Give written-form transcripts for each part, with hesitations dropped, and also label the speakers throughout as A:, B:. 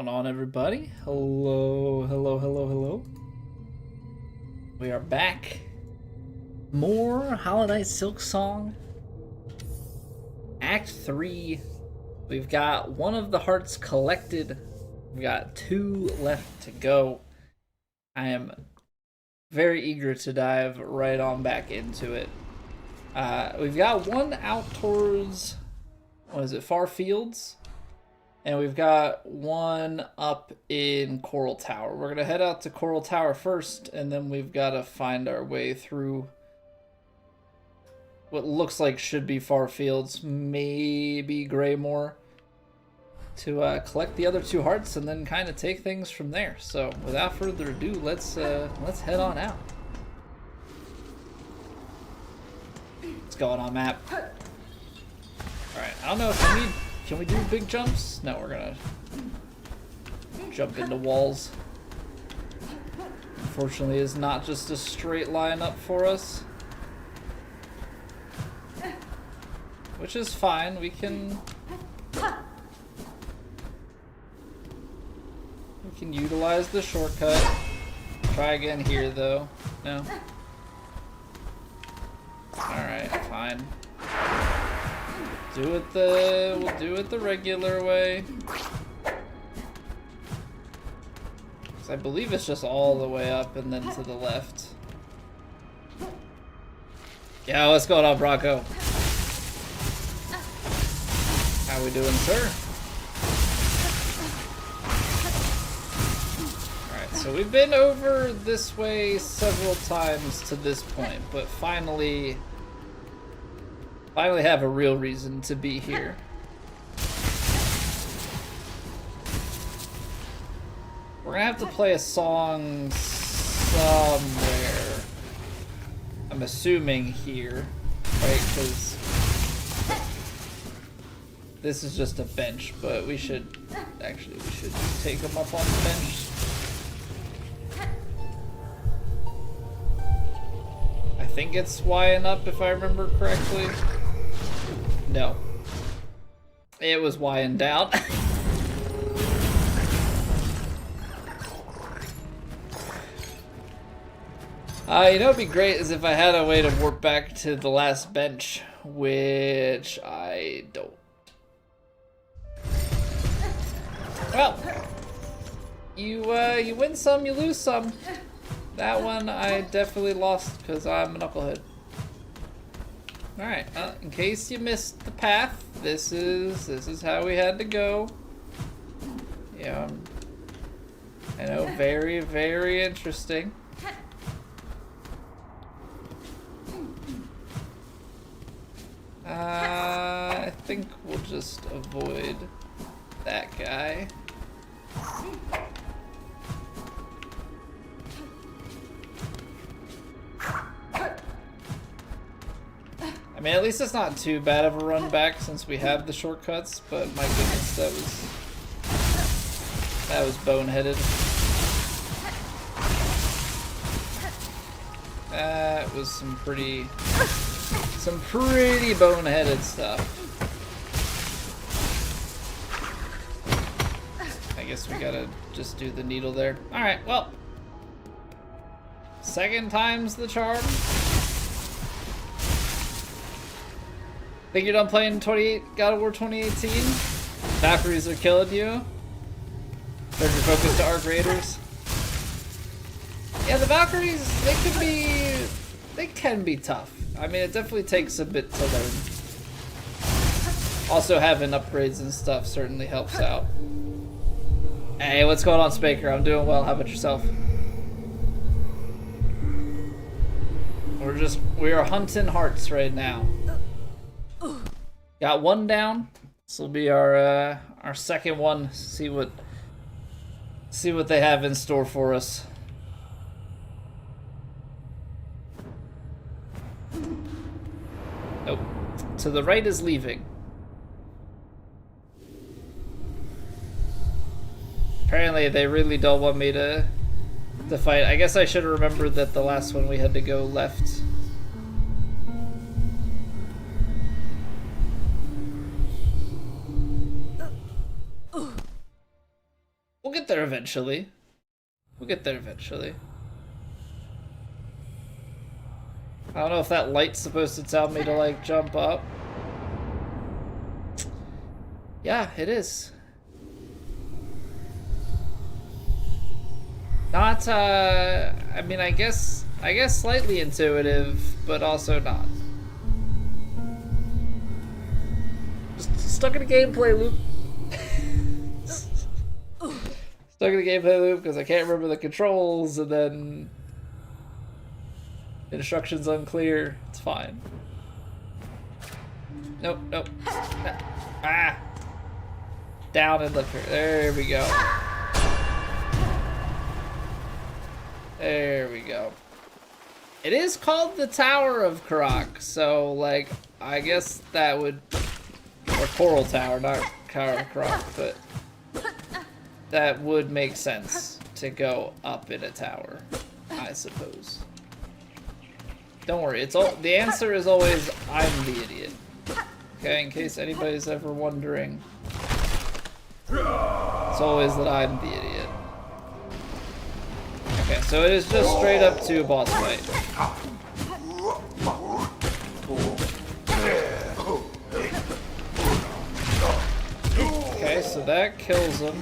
A: going on, everybody? Hello, hello, hello, hello. We are back. More Hollow Knight Silksong. Act 3. We've got one of the hearts collected. We've got 2 left to go. I am very eager to dive right on back into it. We've got one out towards, what is it, Far Fields? And we've got one up in Coral Tower. We're going to head out to Coral Tower first, and then we've got to find our way through what looks like should be Far Fields, maybe Greymore, to collect the other 2 hearts and then kind of take things from there. So without further ado, let's head on out. What's going on, map? Alright, I don't know if we need... Can we do big jumps? No, we're gonna jump into walls. Unfortunately, it's not just a straight line up for us. Which is fine, we can utilize the shortcut. Try again here though. No. Alright, fine. We'll do it the regular way. 'Cause I believe it's just all the way up and then to the left. Yeah, what's going on, Bronco? How we doing, sir? Alright, so we've been over this way several times to this point, but finally have a real reason to be here. We're gonna have to play a song somewhere. I'm assuming here, right? Because this is just a bench, but we should just take them up on the bench. I think it's Y and up if I remember correctly. No. It was Y and down. You know what'd be great is if I had a way to warp back to the last bench, which I don't. Well, you win some, you lose some. That one I definitely lost because I'm a knucklehead. Alright, in case you missed the path, this is how we had to go. Yeah, I know, very, very interesting. I think we'll just avoid that guy. I mean, at least it's not too bad of a run back since we have the shortcuts, but my goodness, that was boneheaded. That was some pretty boneheaded stuff. I guess we gotta just do the needle there. Alright, well. Second time's the charm. Think you're done playing God of War 2018? Valkyries are killing you? Turn your focus to Arc Raiders? Yeah, the Valkyries, they can be tough. I mean, it definitely takes a bit to learn. Also, having upgrades and stuff certainly helps out. Hey, what's going on, Spaker? I'm doing well. How about yourself? We are hunting hearts right now. Got one down. This will be our second one. See what they have in store for us. Nope. To the right is leaving. Apparently they really don't want me to fight. I guess I should have remembered that the last one we had to go left. We'll get there eventually. We'll get there eventually. I don't know if that light's supposed to tell me to, like, jump up. Yeah, it is. Not, I mean, I guess slightly intuitive, but also not. Just stuck in a gameplay loop. Stuck in a gameplay loop because I can't remember the controls, and then instructions unclear. It's fine. Nope, nope. Ah! Down and lift her. There we go. There we go. It is called the Tower of Karok, so, like, I guess that would... Or Coral Tower, not Tower of Karok, but... That would make sense to go up in a tower, I suppose. Don't worry, it's all... The answer is always, I'm the idiot. Okay, in case anybody's ever wondering. It's always that I'm the idiot. Okay, so it is just straight up to a boss fight. Okay, so that kills him.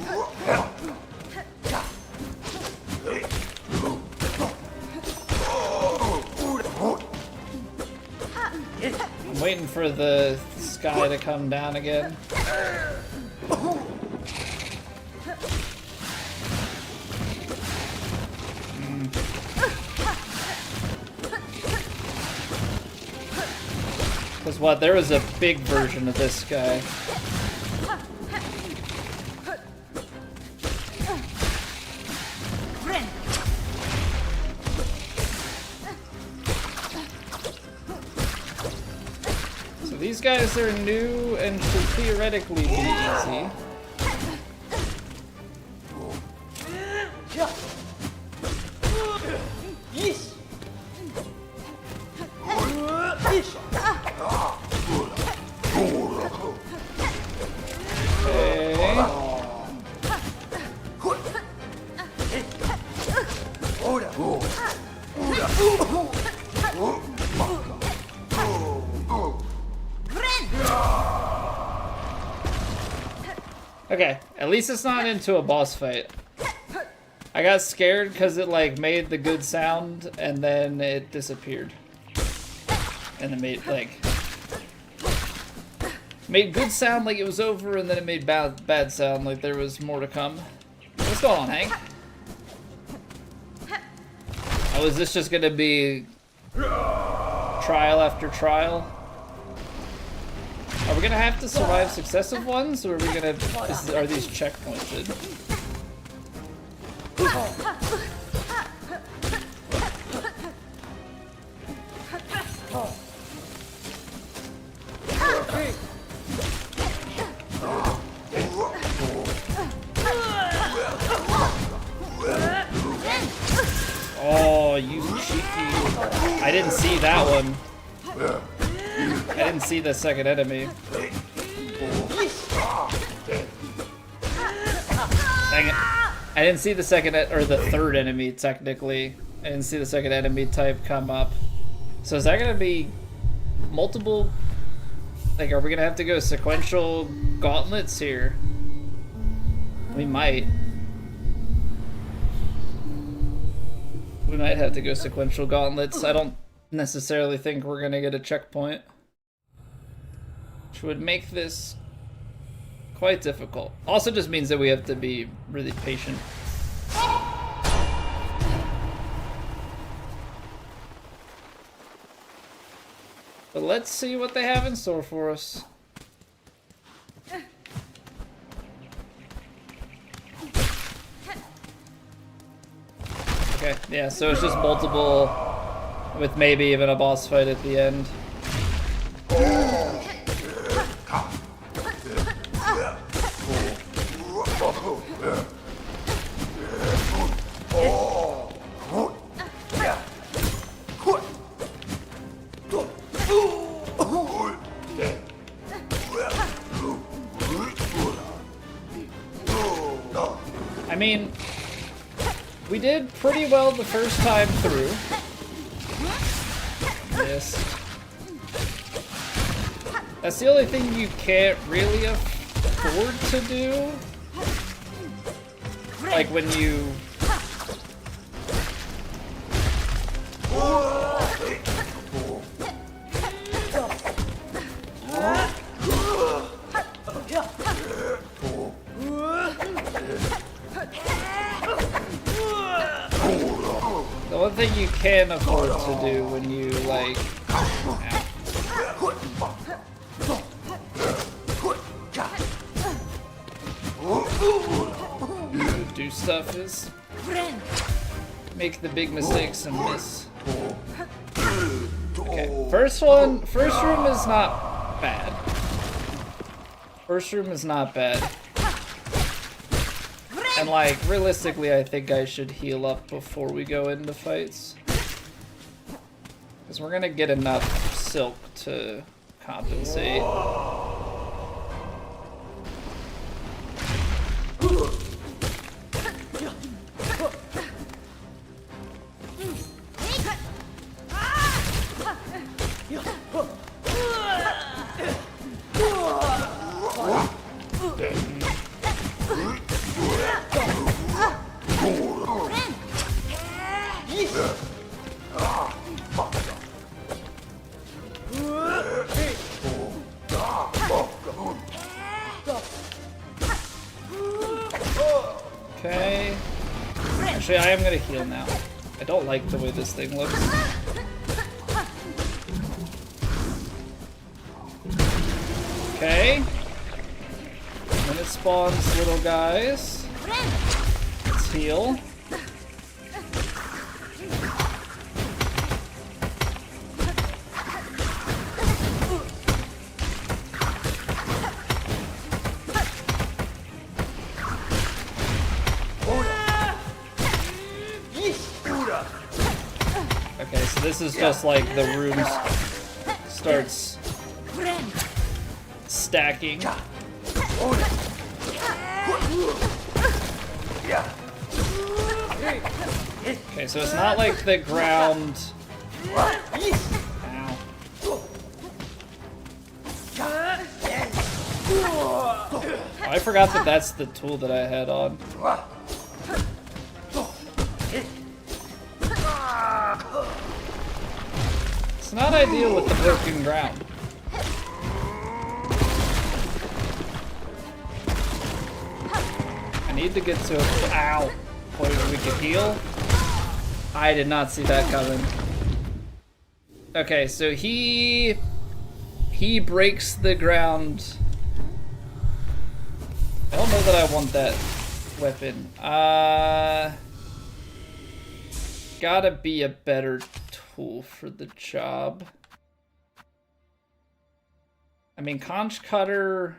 A: I'm waiting for the sky to come down again. Because what, there was a big version of this guy. So these guys are new and should theoretically be easy. Okay, at least it's not into a boss fight. I got scared because it like made the good sound and then it disappeared. And it made like... Made good sound like it was over and then it made bad sound like there was more to come. What's going on, Hank? Oh, is this just gonna be trial after trial? Are we gonna have to survive successive ones, or are we gonna? Are these checkpointed? Oh, you cheeky! I didn't see that one. I didn't see the second enemy. Dang it. I didn't see the second, or the third enemy, technically. I didn't see the second enemy type come up. So is that gonna be multiple, like, are we gonna have to go sequential gauntlets here? We might. We might have to go sequential gauntlets. I don't necessarily think we're gonna get a checkpoint, which would make this quite difficult. Also just means that we have to be really patient. But let's see what they have in store for us. Okay, yeah, so it's just multiple with maybe even a boss fight at the end. I I mean, we did pretty well the first time through. Missed. That's the only thing you can't really afford to do. Like when you... The one thing you can afford to do when you, like... do stuff is make the big mistakes and miss. Okay, first room is not bad. First room is not bad. And like, realistically, I think I should heal up before we go into fights. Because we're gonna get enough silk to compensate. Okay. Actually, I am gonna heal now. I don't like the way this thing looks. Okay. When it spawns little guys. Let's heal. Okay, so this is just like the rooms starts stacking. Okay, so it's not like the ground. Ow. Oh, I forgot that that's the tool that I had on. It's not ideal with the broken ground. I need to get to a point where we can heal. I did not see that coming. Okay, so he breaks the ground. I don't know that I want that weapon. Gotta be a better tool for the job. I mean, conch cutter.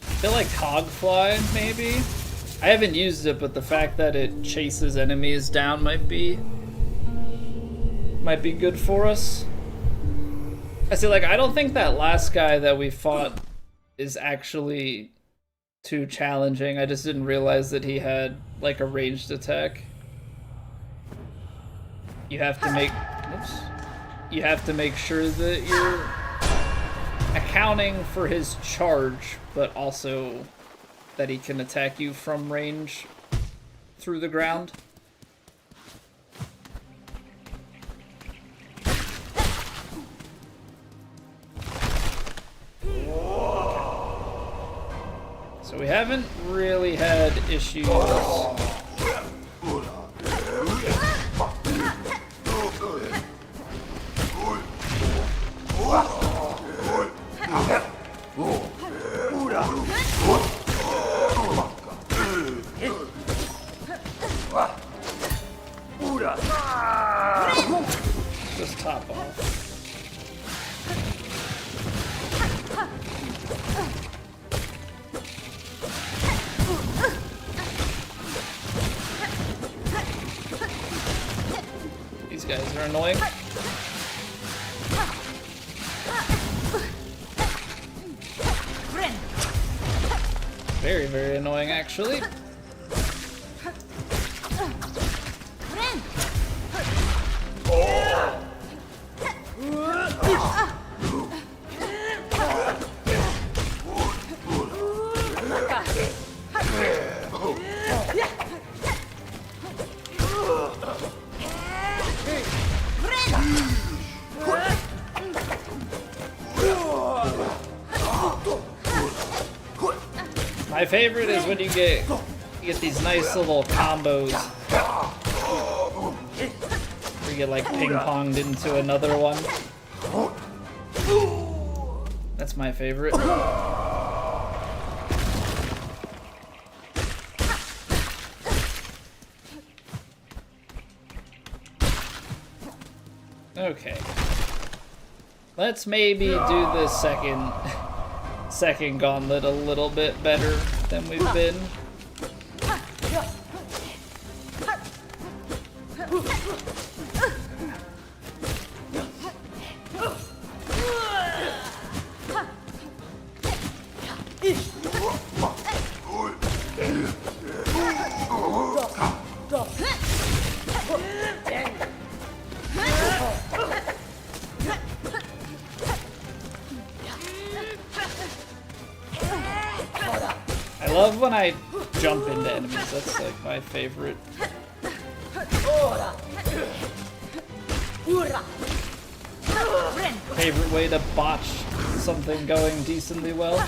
A: I feel like Hogfly, maybe? I haven't used it, but the fact that it chases enemies down might be good for us. I see, like, I don't think that last guy that we fought is actually too challenging. I just didn't realize that he had, like, a ranged attack. You have to make... Oops. You have to make sure that you're accounting for his charge, but also that he can attack you from range through the ground. So we haven't really had issues. Just top off. guys are annoying. Very, very annoying, actually. My favorite is when you get these nice little combos where you get like ping-ponged into another one. That's my favorite. Okay. Let's maybe do the second gauntlet a little bit better than we've been. I love when I jump into enemies, that's like my favorite. Favorite way to botch something going decently well.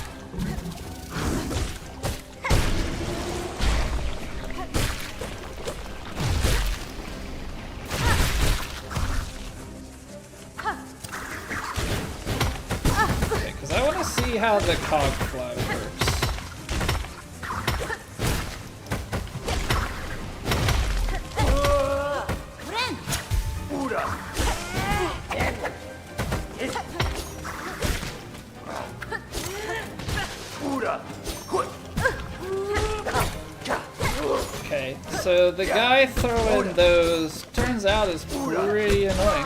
A: Okay, because I want to see how the cog fly works. Okay, so the guy throwing those turns out is pretty annoying.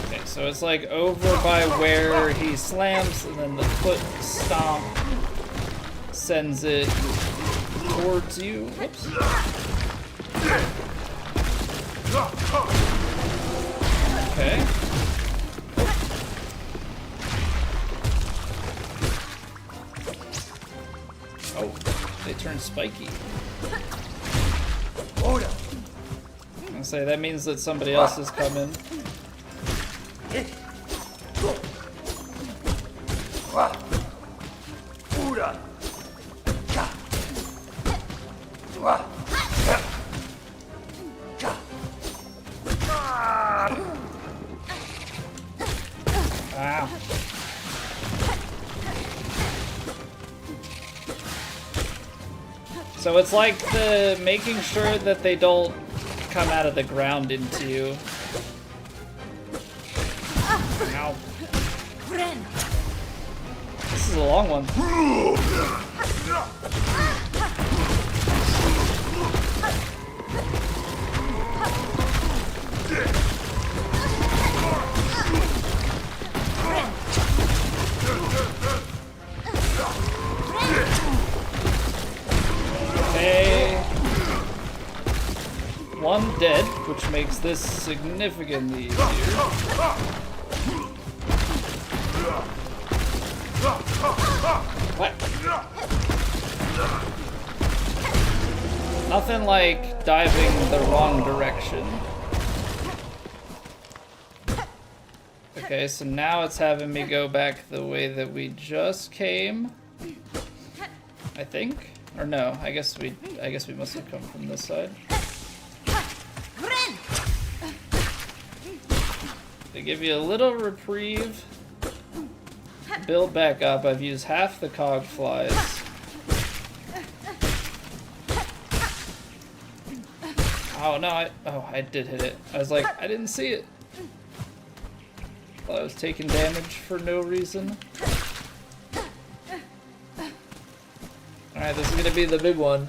A: Okay, so it's like over by where he slams, and then the foot stomp sends it towards you. Whoops. Okay. Oh, they turn spiky. I'm gonna say that means that somebody else is coming. Wow. So it's like the making sure that they don't come out of the ground into you. Ow. This is a long one. Okay. One dead, which makes this significantly easier. What? Nothing like diving the wrong direction. Okay, so now it's having me go back the way that we just came. I think. Or no, I guess we must have come from this side. They give you a little reprieve. Build back up. I've used half the cog flies. Oh no, I did hit it. I was like, I didn't see it. Thought I was taking damage for no reason. Alright, this is gonna be the big one.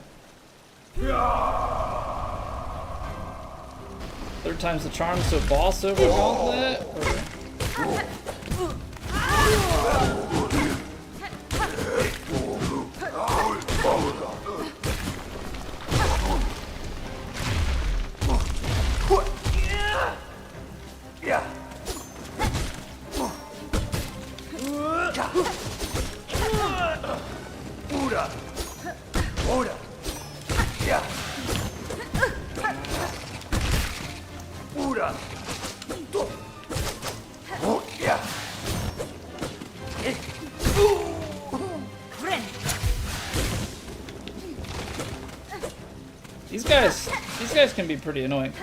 A: Third time's the charm, so boss over gauntlet? Or... These guys can be pretty annoying.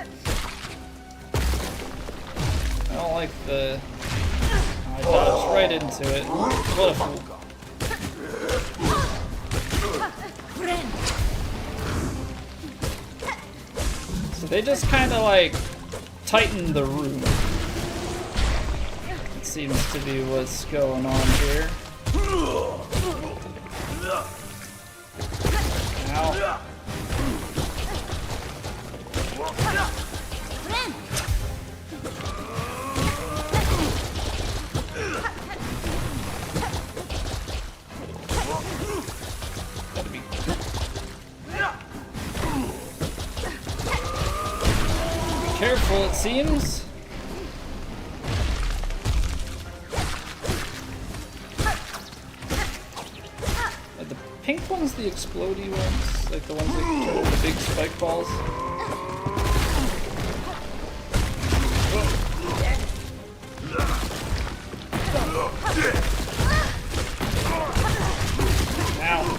A: I don't like the... I dodged right into it. What a fool. So they just kind of like tighten the room. It seems to be what's going on here. Ow. Careful, it seems. Are the pink ones the explodey ones? Like the ones that turn into big spike balls? Ow.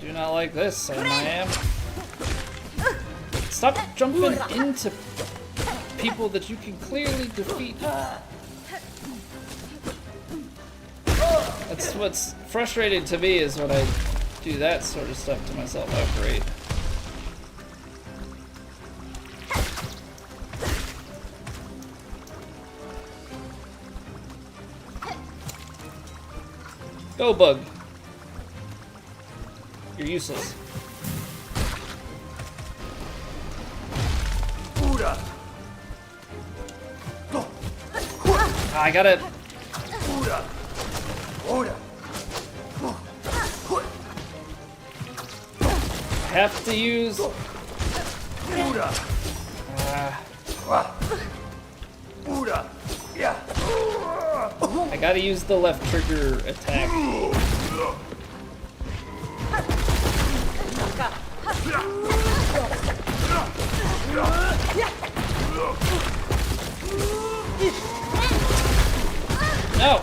A: Do not like this, I am. Stop jumping into people that you can clearly defeat. That's what's frustrating to me is when I do that sort of stuff to myself. Oh, great. Go, bug. You're useless. I gotta... I have to use... I gotta use the left trigger attack. No!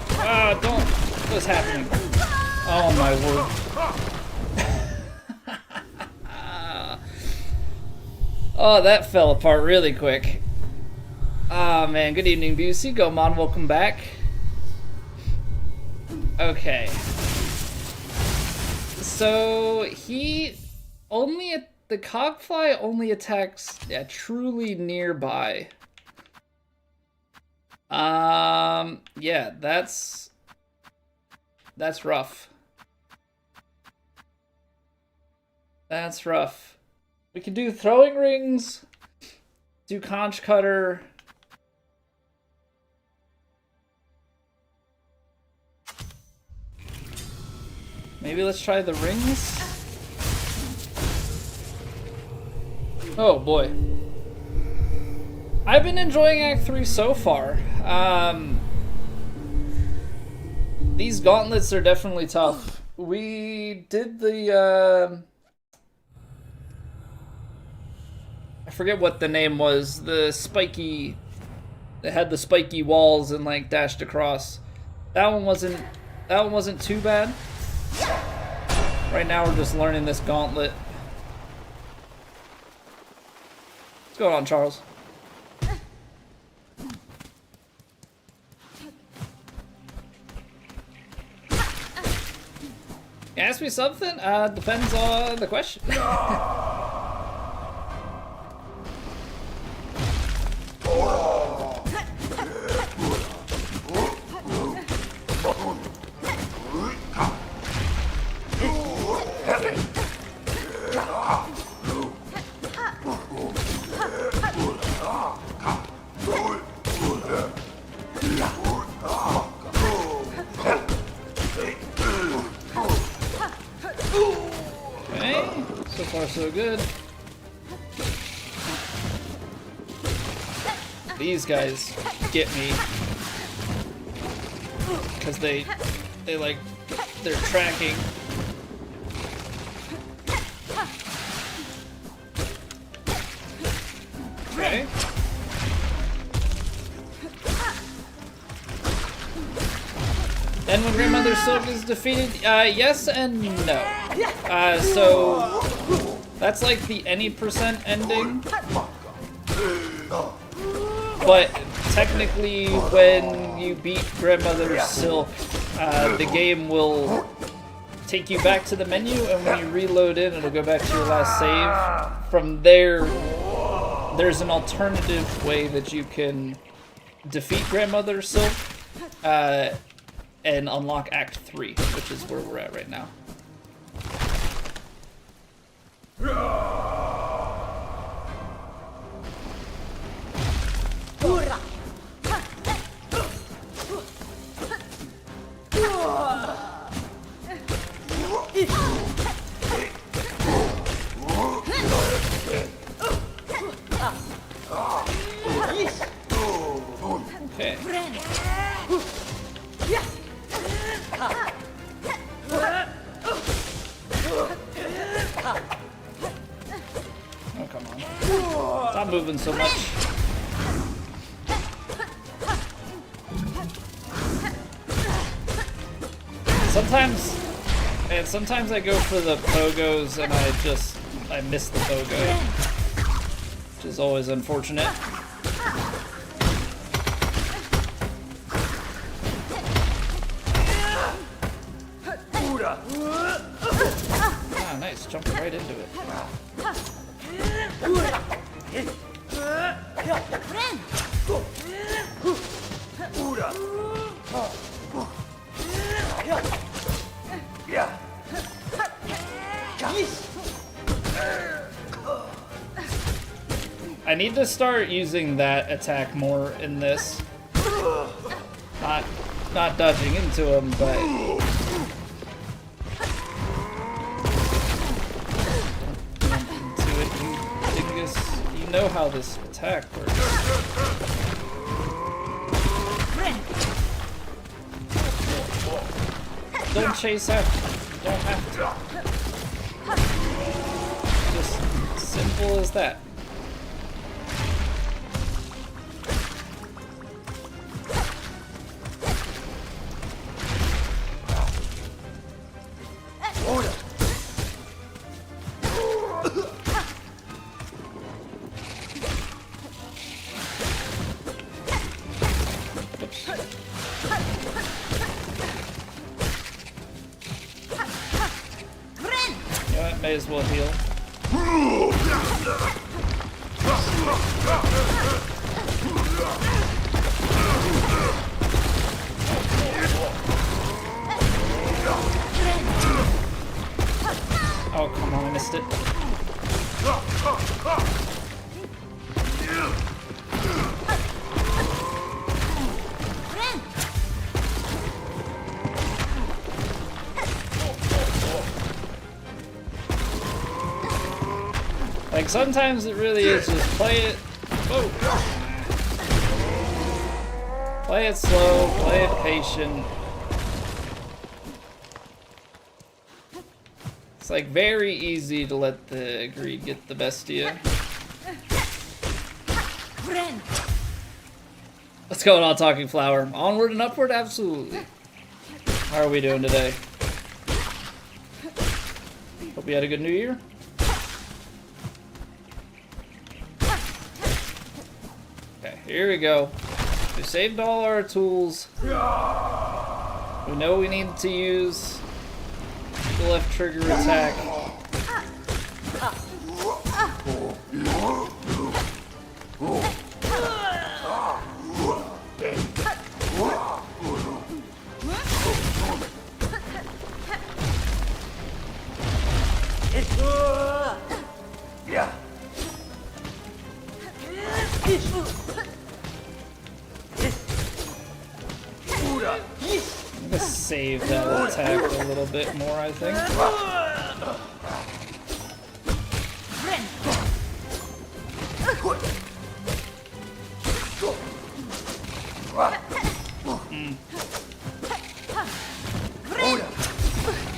A: Don't... What's happening? Oh my word. Oh, that fell apart really quick. Ah, man. Good evening, Busey. Gomon, welcome back. Okay. So, he only... The cogfly only attacks truly nearby. Yeah, that's rough. That's rough. We can do throwing rings, do conch cutter. Maybe let's try the rings. Oh boy. I've been enjoying Act 3 so far. These gauntlets are definitely tough. We did the, I forget what the name was. The spiky... It had the spiky walls and, like, dashed across. That one wasn't too bad. Right now we're just learning this gauntlet. What's going on, Charles? Yeah, me something? Depends on the question. So far, so good. These guys get me because they like they're tracking. Okay. And when Grandmother Silk is defeated, yes and no. So that's like the any percent ending. But technically, when you beat Grandmother Silk, the game will take you back to the menu, and when you reload in, it'll go back to your last save. From there, there's an alternative way that you can defeat Grandmother Silk and unlock Act 3, which is where we're at right now. Okay. Oh, come on. Stop moving so much. Sometimes I go for the pogos and I miss the pogo, which is always unfortunate. Ah, nice, jumping right into it. I need to start using that attack more in this. Not dodging into him, but into it. You know how this attack works. Don't chase after. You don't have to. Just simple as that. May as well heal. Oh, come on, I missed it. Like, sometimes it really is just play it. Whoa. Play it slow, play it patient. It's like very easy to let the greed get the best of you. What's going on, Talking Flower? Onward and upward? Absolutely. How are we doing today? Hope you had a good New Year. Okay, here we go. We saved all our tools. We know we need to use the left trigger attack. I'm gonna save that attack a little bit more, I think.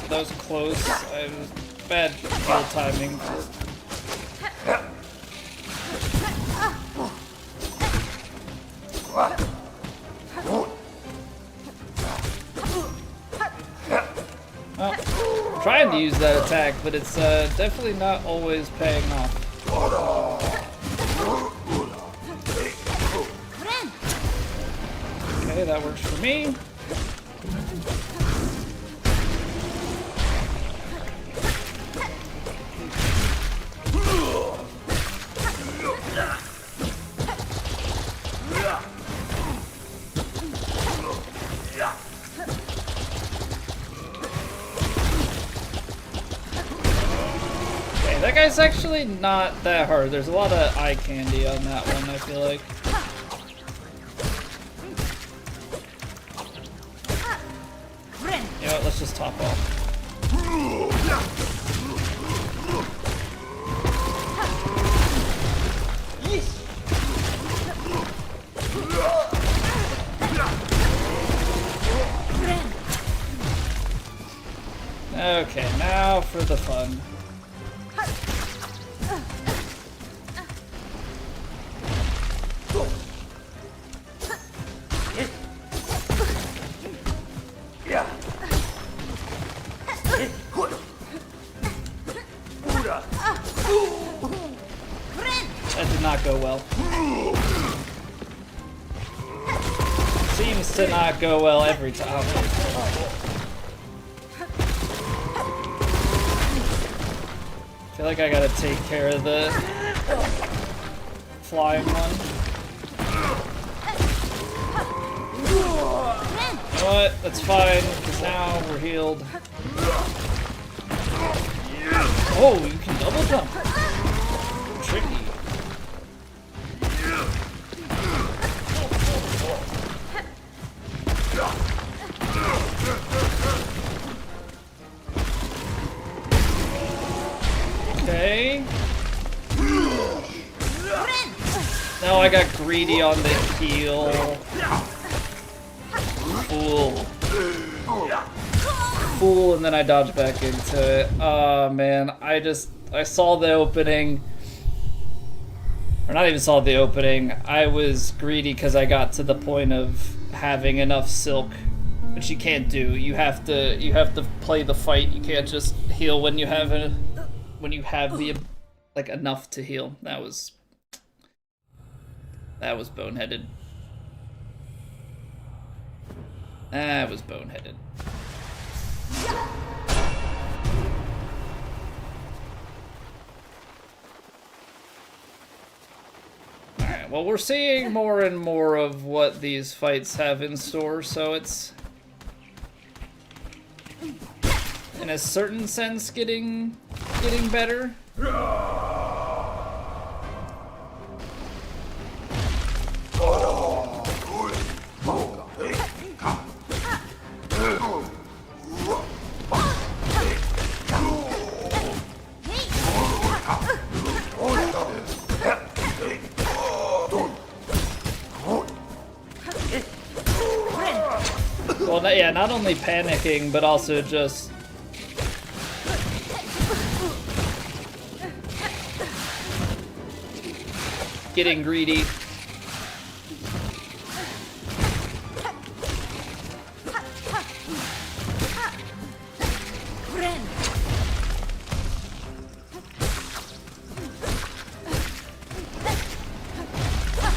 A: That was close. I was bad kill timing. Well, I'm trying to use that attack, but it's definitely not always paying off. Okay, that works for me. That guy's actually not that hard. There's a lot of eye candy on that one, I feel like. You know what, let's just top off. Okay, now for the fun. That did not go well. Seems to not go well every time. I feel like I gotta take care of the flying one. You know what? That's fine, because now we're healed. Oh, you can double jump. Tricky. Okay. Now I got greedy on the heal. Fool, and then I dodged back into it. Oh man, I saw the opening. Or not even saw the opening. I was greedy because I got to the point of having enough silk, which you can't do. You have to play the fight. You can't just heal when you have the like enough to heal. That was boneheaded. That was boneheaded. Alright, well, we're seeing more and more of what these fights have in store, so it's in a certain sense getting better. Well, yeah, not only panicking, but also just getting greedy.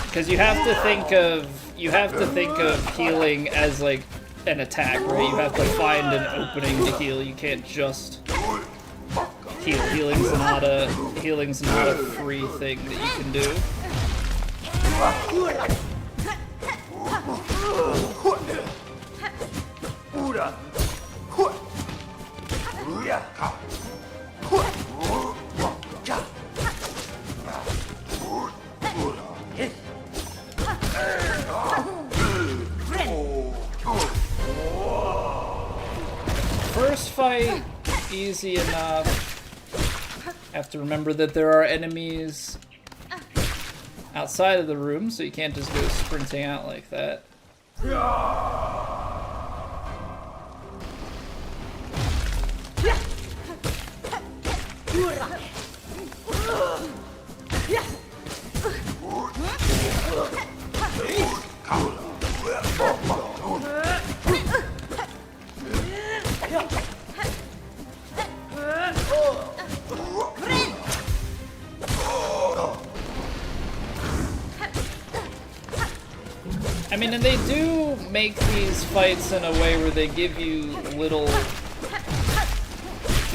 A: Because you have to think of healing as like an attack, right? You have to find an opening to heal. You can't just heal. Healing's not a free thing that you can do. First fight, easy enough. Have to remember that there are enemies outside of the room, so you can't just go sprinting out like that. I mean, and they do make these fights in a way where they give you little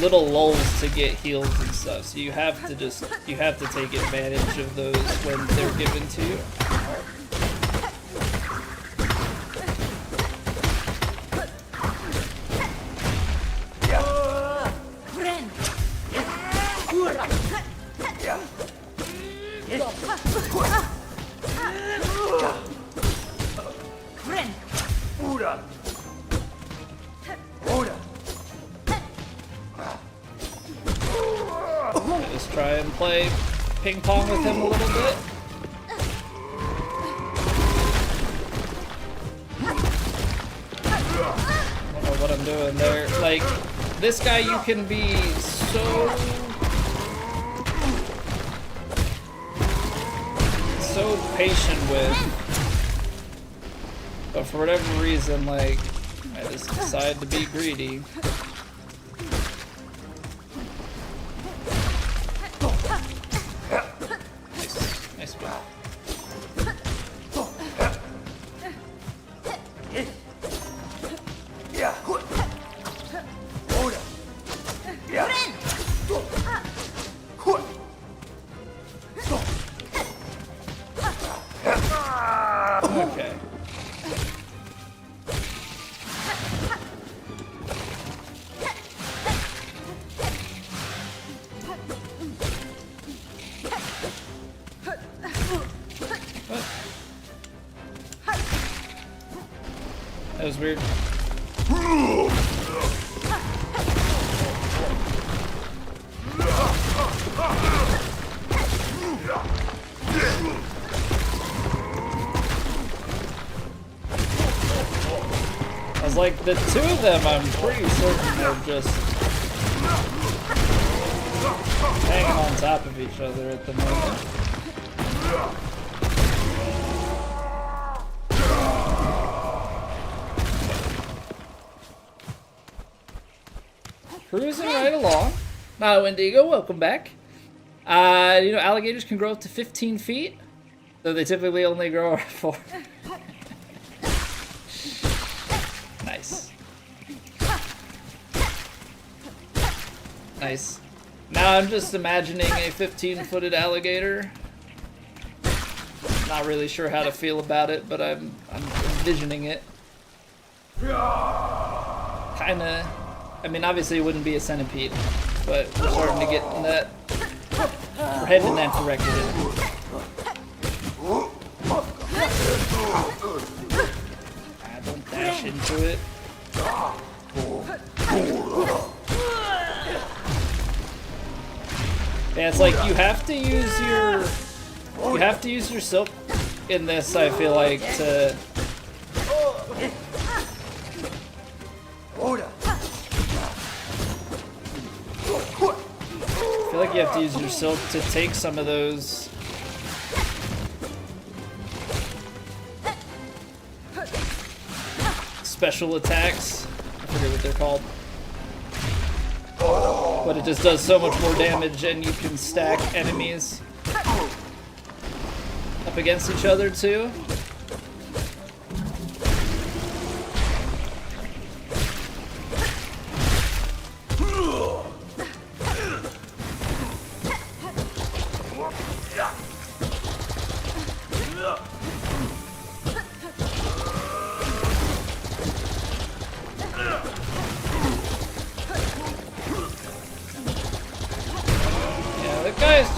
A: lulls to get heals and stuff. So you have to take advantage of those when they're given to you. Just try and play ping pong with him a little bit. I don't know what I'm doing there. Like, this guy you can be so patient with, but for whatever reason, like, I just decide to be greedy. Nice one. Okay. That was weird. I was like, the two of them, I'm pretty certain they're just hanging on top of each other at the moment. Cruising right along. Now, Indigo, welcome back. You know, alligators can grow up to 15 feet, though they typically only grow 4. Nice. Nice. Now I'm just imagining a 15-footed alligator. Not really sure how to feel about it, but I'm envisioning it. Kinda. I mean, obviously it wouldn't be a centipede, but we're starting to get in that. We're heading in that direction. Don't dash into it. Yeah, it's like you have to use your silk in this, I feel like, to I feel like you have to use your silk to take some of those special attacks. I forget what they're called. But it just does so much more damage, and you can stack enemies up against each other too.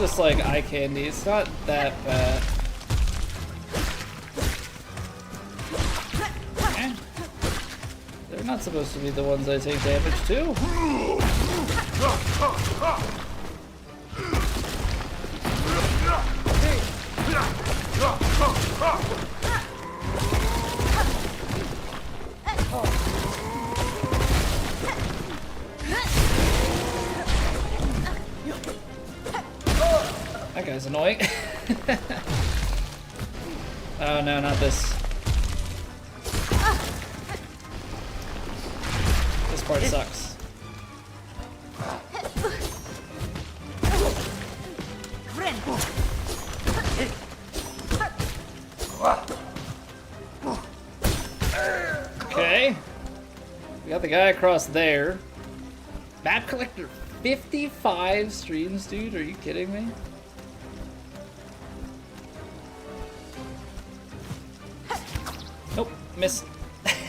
A: just like eye candy. It's not that bad. Eh. They're not supposed to be the ones I take damage to. That guy's annoying. Oh no, not this. This part sucks. Okay. We got the guy across there. Map collector, 55 streams, dude? Are you kidding me? Nope, missed. Okay.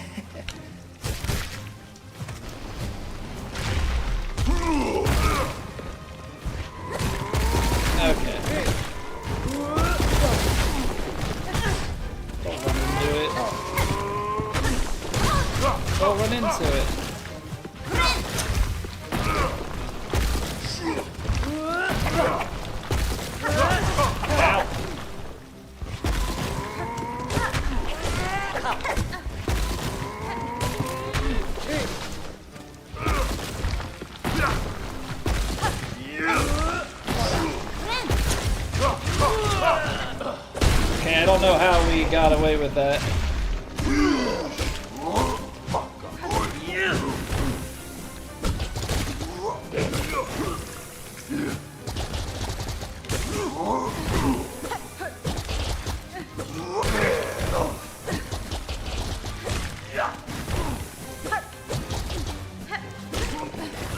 A: Don't run into it. Don't run into it. Ow. Okay, I don't know how we got away with that.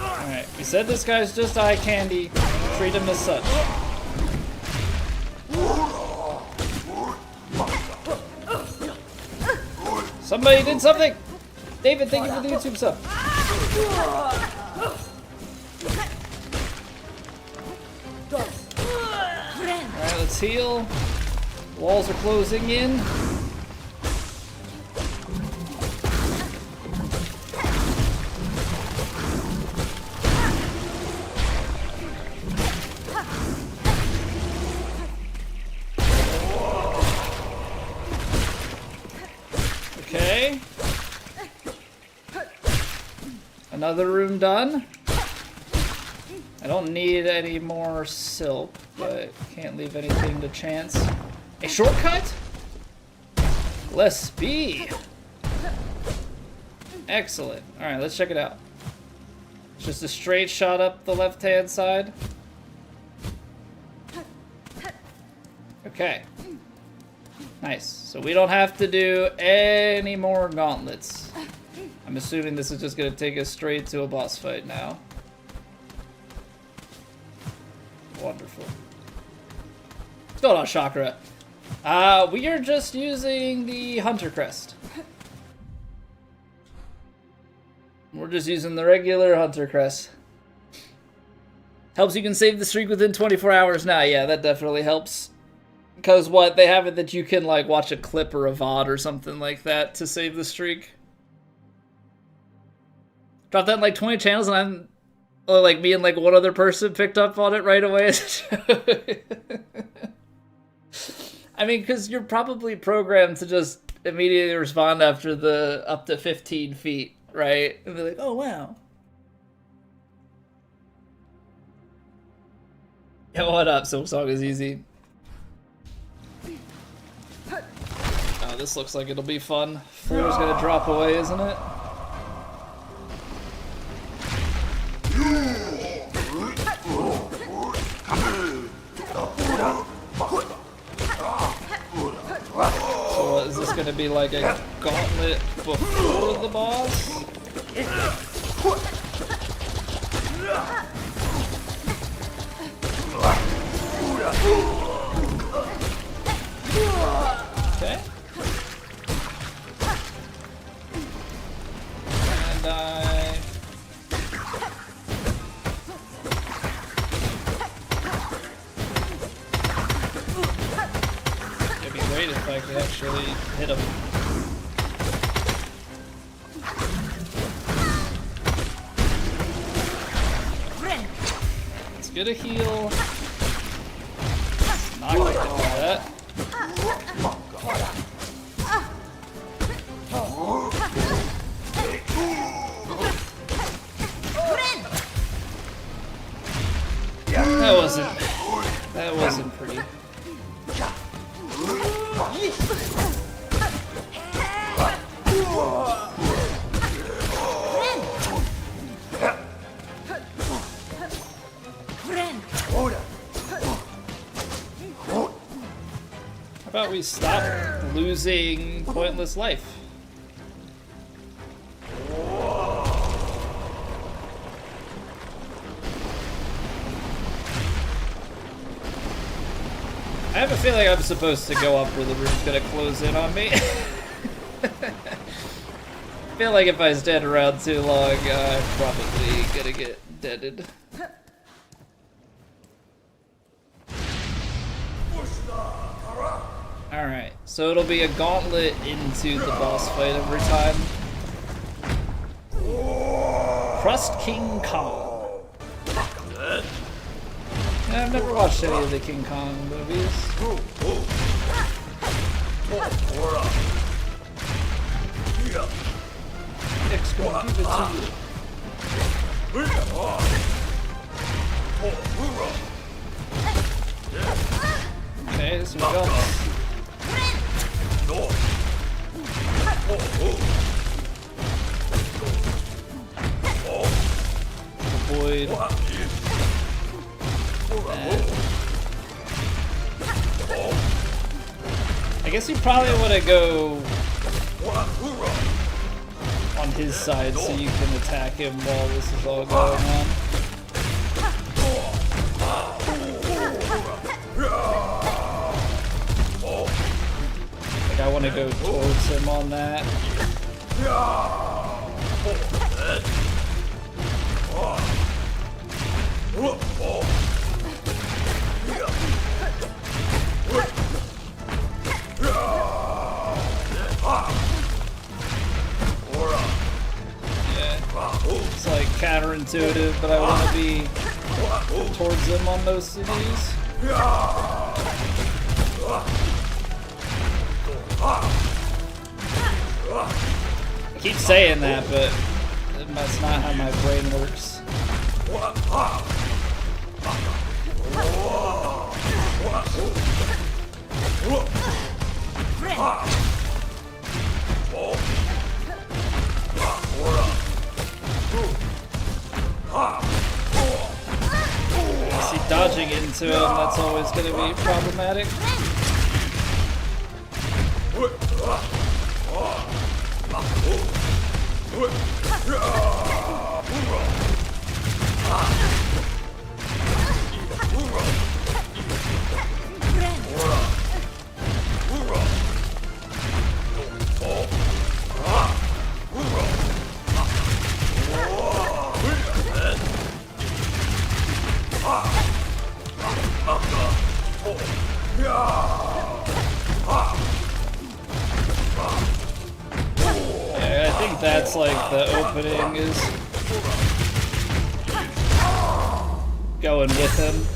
A: Alright, we said this guy's just eye candy. Treat him as such. Somebody did something! David, thank you for the YouTube sub. Alright, let's heal. Walls are closing in. Okay. Another room done. I don't need any more silk, but can't leave anything to chance. A shortcut? Let's be. Excellent. Alright, let's check it out. It's just a straight shot up the left-hand side. Okay. Nice. So we don't have to do any more gauntlets. I'm assuming this is just going to take us straight to a boss fight now. Wonderful. What's going on, Chakra? We are just using the Hunter Crest. We're just using the regular Hunter Crest. Helps you can save the streak within 24 hours now. Yeah, that definitely helps. Because what, they have it that you can like watch a clip or a VOD or something like that to save the streak. Dropped that in like 20 channels and I'm, well, like me and like one other person picked up on it right away. I mean, because you're probably programmed to just immediately respond after the up to 15 feet, right? And be like, oh wow. Yeah, what up? Silksong is easy. Oh, this looks like it'll be fun. Floor's gonna drop away, isn't it? So what, is this gonna be like a gauntlet before the boss? Okay. And if I could actually hit him. Let's get a heal. Not gonna do that. That wasn't pretty. How about we stop losing pointless life? I have a feeling I'm supposed to go up where the room's gonna close in on me. I feel like if I stand around too long, I'm probably gonna get deaded. Alright, so it'll be a gauntlet into the boss fight every time. Crust King Kong. Yeah, I've never watched any of the King Kong movies. Nick's gonna give it to you. Okay, some guns. Avoid. I guess you probably want to go on his side so you can attack him while this is all going on. Like I want to go towards him on that. It's like counterintuitive, but I want to be towards him on most of these. I keep saying that, but that's not how my brain works. See, dodging into him, that's always going to be problematic. Yeah, I think that's like the opening is going with him.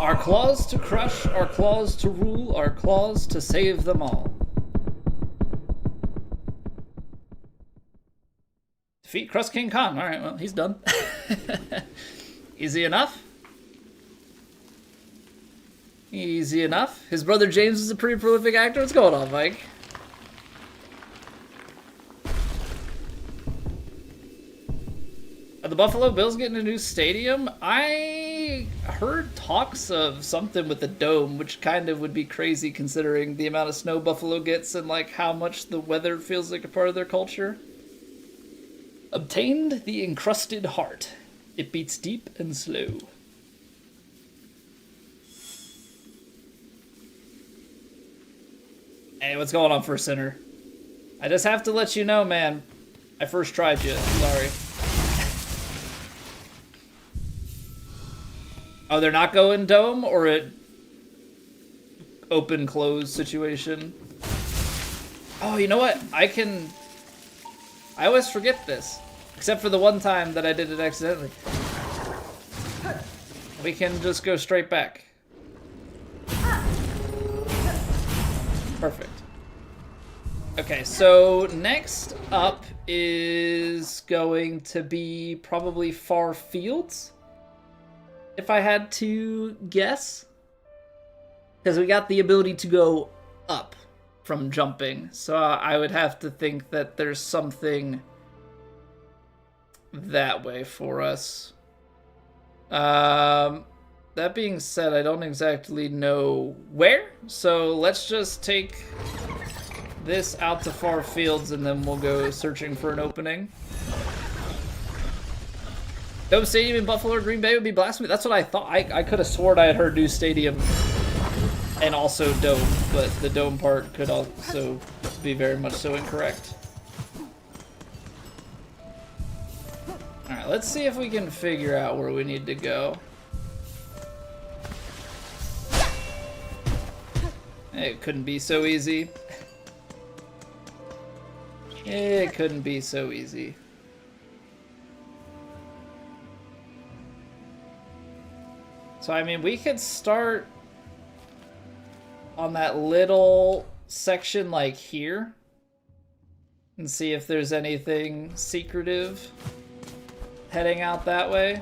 A: Our claws to crush, our claws to rule, our claws to save them all. Defeat Crust King Kong. Alright, well, he's done. Easy enough. Easy enough. His brother James is a pretty prolific actor. What's going on, Mike? Are the Buffalo Bills getting a new stadium? I heard talks of something with the dome, which kind of would be crazy considering the amount of snow Buffalo gets and like how much the weather feels like a part of their culture. Obtained the encrusted heart. It beats deep and slow. Hey, what's going on, First Center? I just have to let you know, man. I first tried you, sorry. Oh, they're not going dome, or it open close situation? Oh, you know what? I always forget this. Except for the one time that I did it accidentally. We can just go straight back. Perfect. Okay, so next up is going to be probably far fields, if I had to guess. Because we got the ability to go up from jumping, so I would have to think that there's something that way for us. That being said, I don't exactly know where, so let's just take this out to far fields and then we'll go searching for an opening. Dome Stadium in Buffalo or Green Bay would be blasphemy. That's what I thought. I could have sworn I had heard new stadium and also dome, but the dome part could also be very much so incorrect. Alright, let's see if we can figure out where we need to go. It couldn't be so easy. It couldn't be so easy. So, I mean, we could start on that little section like here and see if there's anything secretive heading out that way.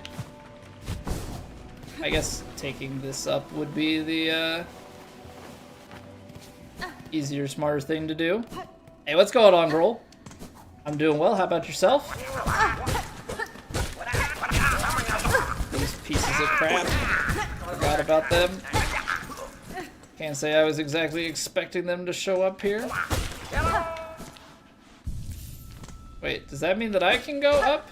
A: I guess taking this up would be the easier, smarter thing to do. Hey, what's going on, girl? I'm doing well. How about yourself? These pieces of crap. Forgot about them. Can't say I was exactly expecting them to show up here. Wait, does that mean that I can go up?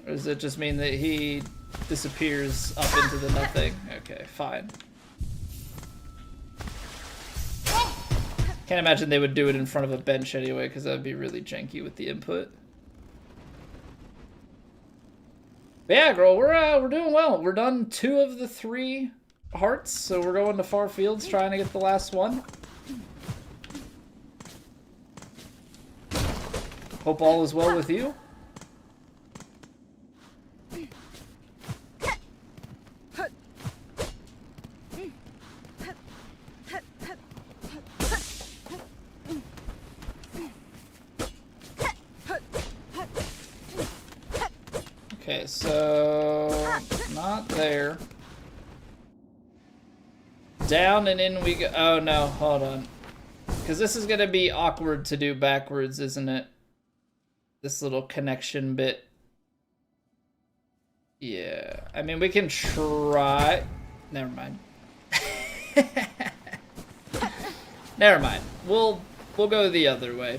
A: Or does it just mean that he disappears up into the nothing? Okay, fine. Can't imagine they would do it in front of a bench anyway, because that would be really janky with the input. But yeah, girl, we're doing well. We're done 2 of the 3 hearts, so we're going to far fields trying to get the last one. Hope all is well with you. Okay, so not there. Down and in we go. Oh no, hold on. Because this is going to be awkward to do backwards, isn't it? This little connection bit. Yeah, I mean, we can try. Never mind. Never mind. We'll go the other way.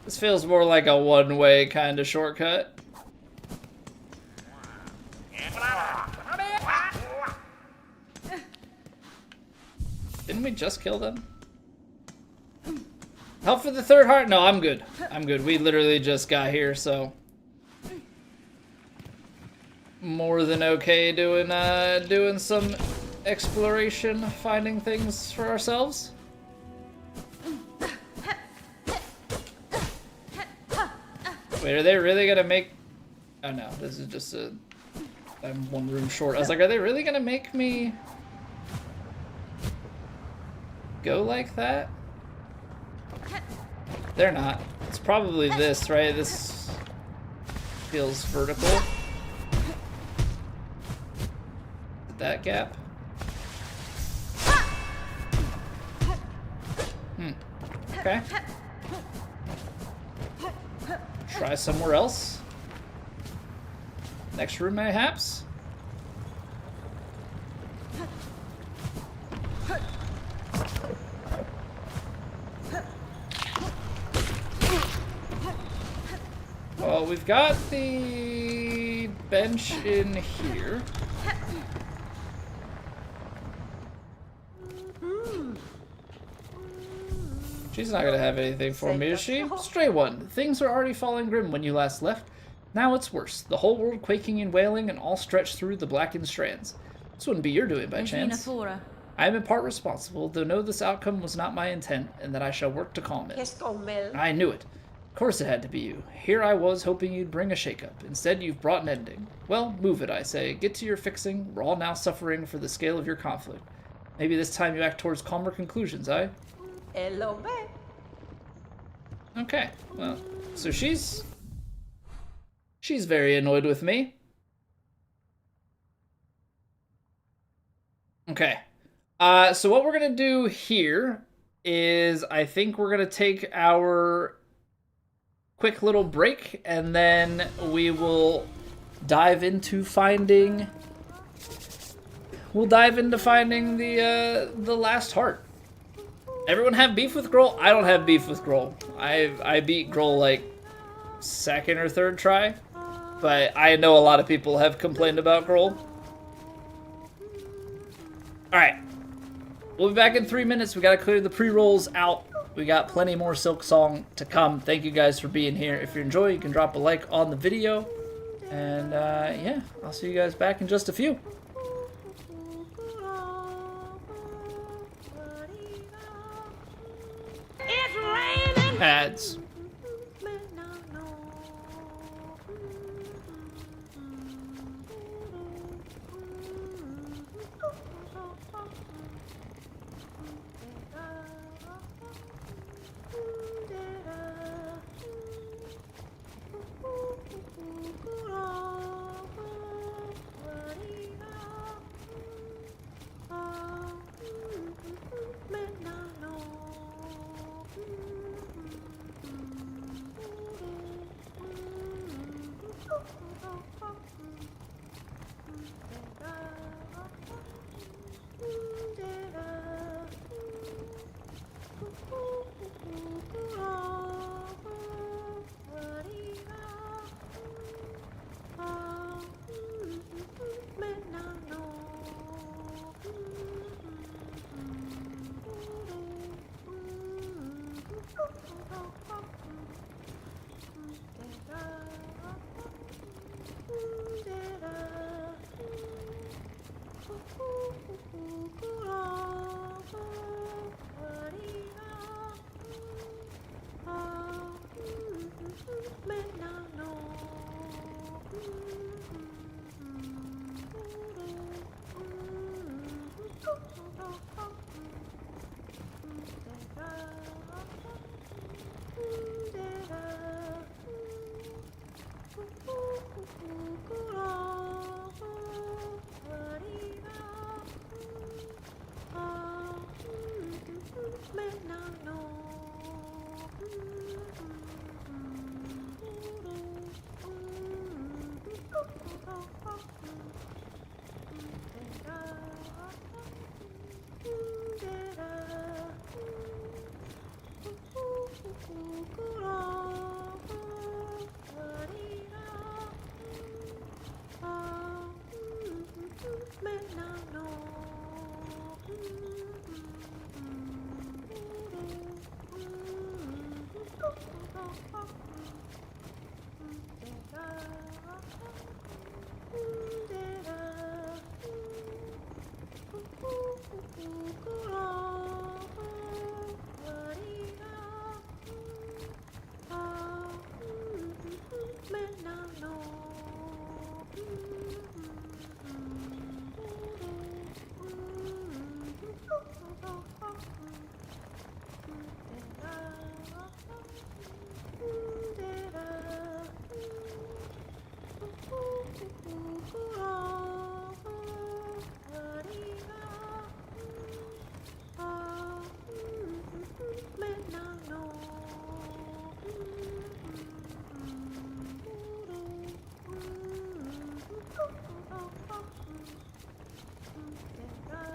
A: This feels more like a one-way kind of shortcut. Didn't we just kill them? Help for the 3rd heart? No, I'm good. I'm good. We literally just got here, so more than okay doing some exploration, finding things for ourselves. Wait, are they really gonna make... Oh no, this is just a... I'm 1 room short. I was like, are they really gonna make me go like that? They're not. It's probably this, right? This feels vertical. That gap. Okay. Try somewhere else. Next room, mayhaps. Well, we've got the bench in here. She's not gonna have anything for me, is she? Stray one. Things were already falling grim when you last left. Now it's worse. The whole world quaking and wailing and all stretched through the blackened strands. This wouldn't be your doing by chance. I am in part responsible, though know this outcome was not my intent, and that I shall work to calm it. I knew it. Of course it had to be you. Here I was hoping you'd bring a shake-up. Instead, you've brought an ending. Well, move it, I say. Get to your fixing. We're all now suffering for the scale of your conflict. Maybe this time you act towards calmer conclusions, eh? Okay, well, so she's very annoyed with me. Okay. So what we're gonna do here is I think we're gonna take our quick little break, and then we will dive into finding the last heart. Everyone have beef with Grohl? I don't have beef with Grohl. I beat Grohl like second or third try, but I know a lot of people have complained about Grohl. Alright. We'll be back in 3 minutes. We gotta clear the pre-rolls out. We got plenty more Silksong to come. Thank you guys for being here. If you enjoy, you can drop a like on the video. And yeah, I'll see you guys back in just a few.
B: It's raining.
A: Ads.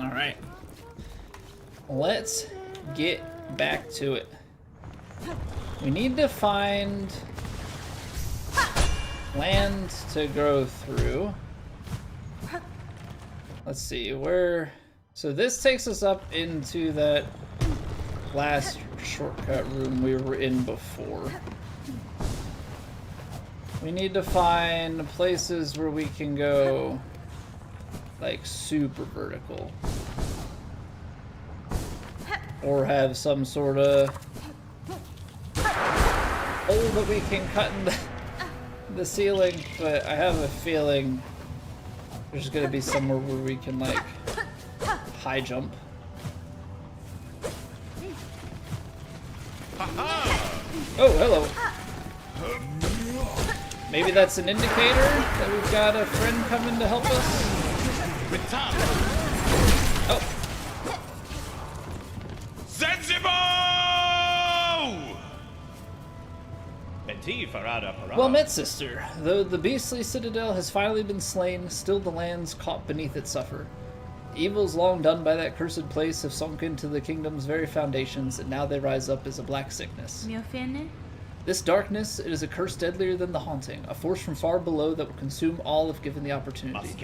A: Alright. Let's get back to it. We need to find land to grow through. Let's see, where... So this takes us up into that last shortcut room we were in before. We need to find places where we can go, like, super vertical. Or have some sort of hole that we can cut in the ceiling, but I have a feeling there's gonna be somewhere where we can, like, high jump. Oh, hello. Maybe that's an indicator that we've got a friend coming to help us? Oh. Well met, sister. Though the beastly citadel has finally been slain, still the lands caught beneath it suffer. The evils long done by that cursed place have sunk into the kingdom's very foundations, and now they rise up as a black sickness. This darkness, it is a curse deadlier than the haunting, a force from far below that will consume all if given the opportunity.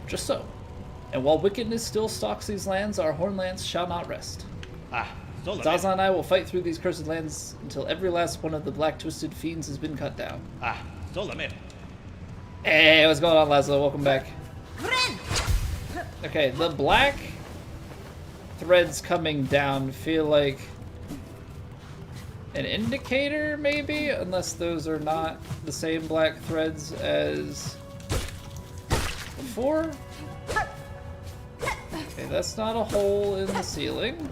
A: Just so. And while wickedness still stalks these lands, our Hornlands shall not rest. Zaza and I will fight through these cursed lands until every last one of the black twisted fiends has been cut down. Hey, what's going on, Laszlo? Welcome back. Okay, the black threads coming down feel like an indicator, maybe? Unless those are not the same black threads as before. Okay, that's not a hole in the ceiling.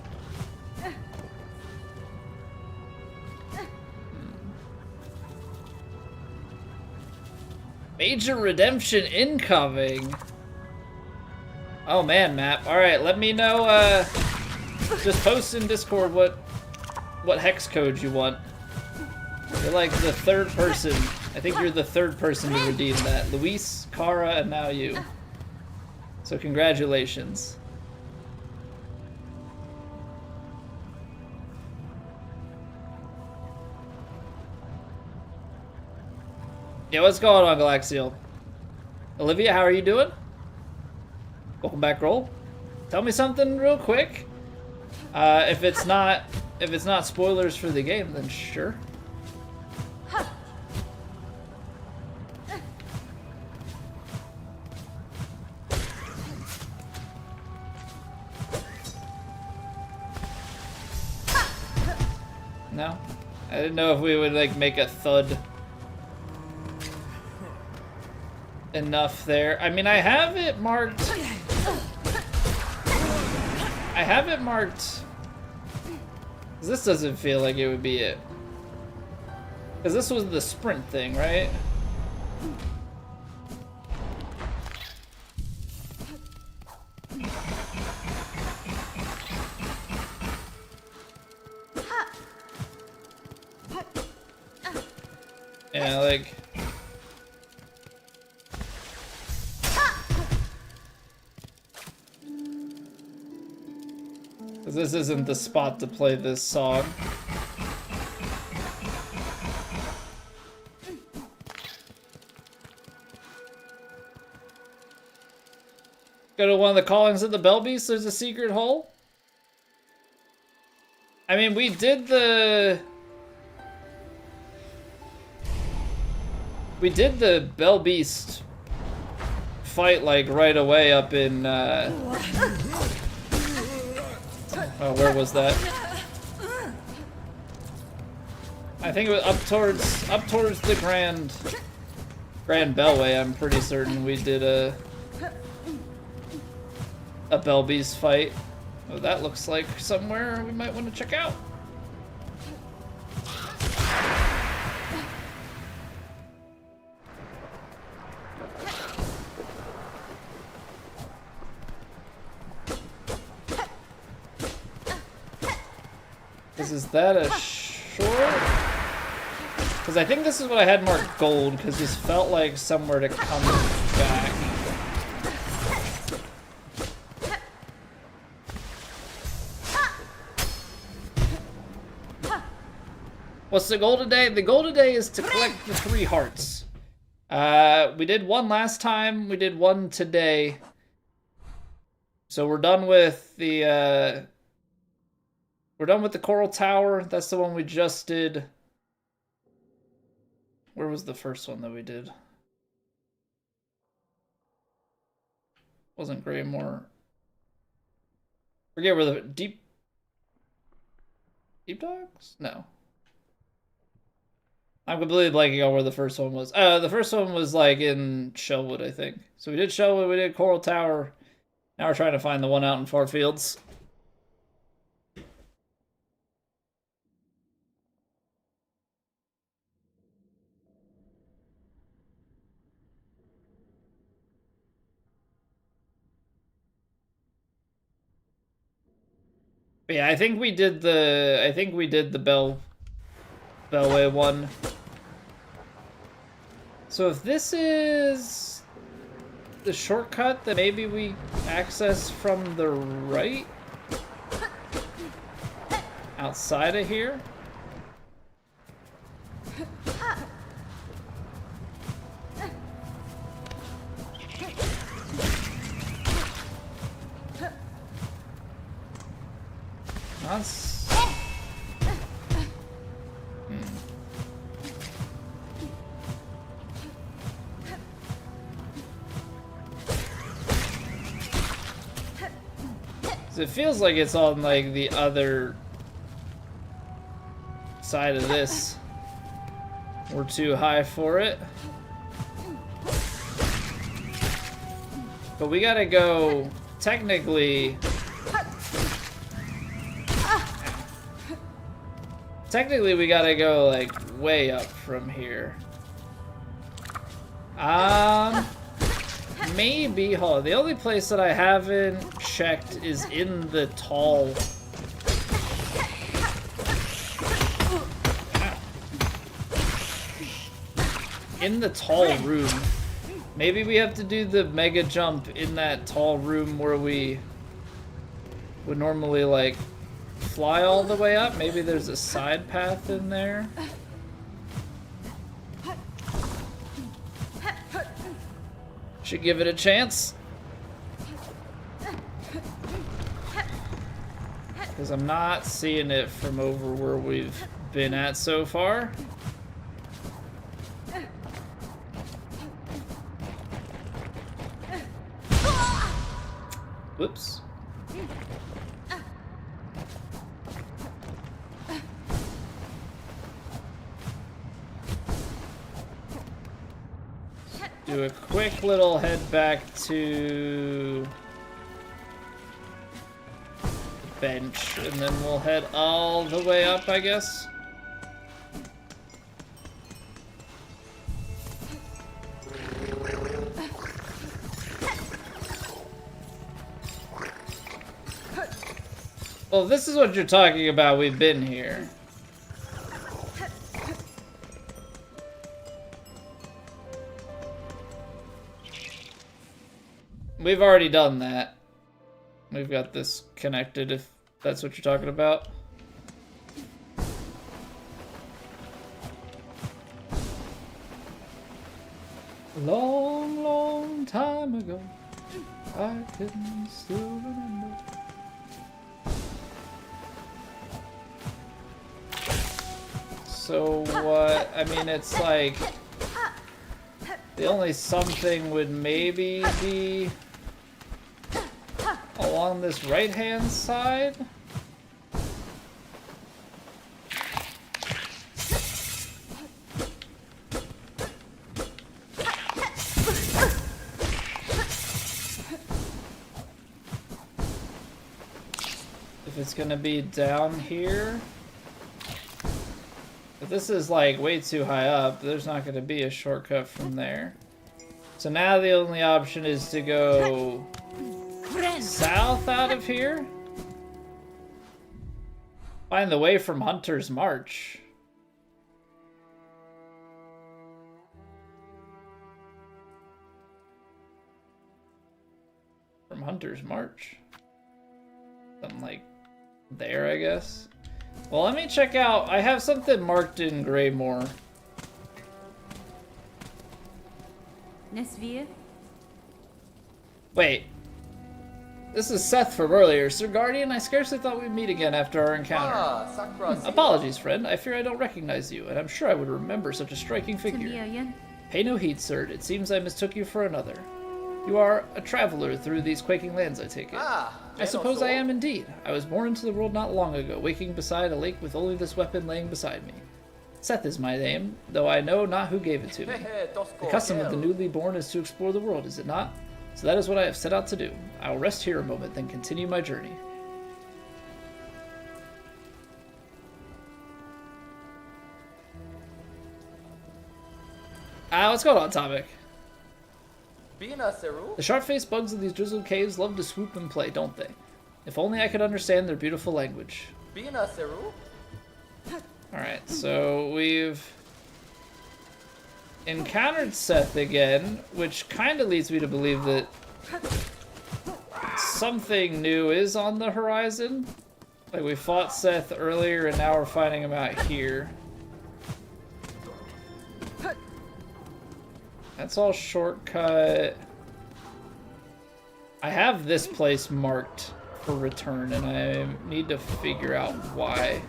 A: Major redemption incoming. Oh man, map. Alright, let me know, just post in Discord what hex code you want. You're like the third person. I think you're the third person to redeem that. Luis, Kara, and now you. So congratulations. Yeah, what's going on, Galaxial? Olivia, how are you doing? Welcome back, Roll. Tell me something real quick. If it's not spoilers for the game, then sure. No? I didn't know if we would like make a thud enough there. I mean, I have it marked. This doesn't feel like it would be it. Because this was the sprint thing, right? Yeah, like... This isn't the spot to play this song. Go to one of the callings of the Bell Beast, there's a secret hole. I mean, we did the Bell Beast fight like right away up in oh, where was that? I think it was up towards the Grand Bellway. I'm pretty certain we did a Belbeast fight. Oh, that looks like somewhere we might want to check out. Is that a short? Because I think this is what I had marked gold, because this felt like somewhere to come back. What's the goal today? The goal today is to collect the 3 hearts. We did one last time, we did one today. So we're done with the We're done with the Coral Tower. That's the one we just did. Where was the first one that we did? Wasn't Greymore. Forget where the Deep Dogs? No. I'm completely blanking on where the first one was. The first one was like in Shellwood, I think. So we did Shellwood, we did Coral Tower. Now we're trying to find the one out in Far Fields. But yeah, I think we did the Bellway one. So if this is the shortcut that maybe we access from the right outside of here. That's... It feels like it's on like the other side of this. We're too high for it. But we gotta go, technically... Technically we gotta go like way up from here. Maybe, hold on, the only place that I haven't checked is in the tall... In the tall room. Maybe we have to do the mega jump in that tall room where we would normally like fly all the way up. Maybe there's a side path in there. Should give it a chance. Because I'm not seeing it from over where we've been at so far. Whoops. Do a quick little head back to the bench, and then we'll head all the way up, I guess. Well, this is what you're talking about. We've been here. We've already done that. We've got this connected, if that's what you're talking about. A long, long time ago, I can still remember. So what, I mean, it's like, the only something would maybe be along this right-hand side. If it's gonna be down here. If this is like way too high up, there's not gonna be a shortcut from there. So now the only option is to go south out of here. Find the way from Hunter's March. From Hunter's March. Something like there, I guess. Well, let me check out. I have something marked in Greymore. Wait. This is Seth from earlier. Sir Guardian, I scarcely thought we'd meet again after our encounter. Apologies, friend. I fear I don't recognize you, and I'm sure I would remember such a striking figure. Pay no heed, sir. It seems I mistook you for another. You are a traveler through these quaking lands, I take it. I suppose I am indeed. I was born into the world not long ago, waking beside a lake with only this weapon laying beside me. Seth is my name, though I know not who gave it to me. The custom of the newly born is to explore the world, is it not? So that is what I have set out to do. I will rest here a moment, then continue my journey. What's going on, Topic? The sharp-faced bugs of these drizzled caves love to swoop and play, don't they? If only I could understand their beautiful language. Alright, so we've encountered Seth again, which kind of leads me to believe that something new is on the horizon. Like, we fought Seth earlier and now we're finding him out here. That's all shortcut. I have this place marked for return and I need to figure out why.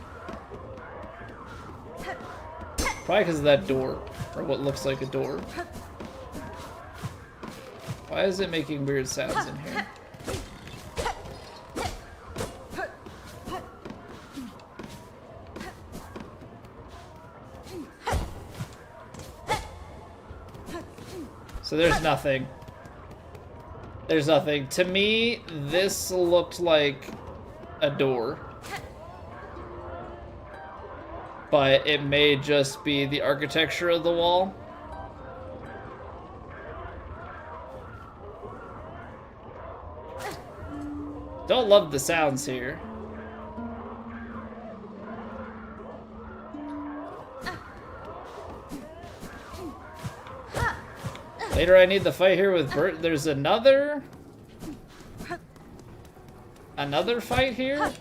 A: Probably because of that door, or what looks like a door. Why is it making weird sounds in here? So there's nothing. There's nothing. To me, this looked like a door. But it may just be the architecture of the wall. Don't love the sounds here. Later I need the fight here with Bert. There's another fight here?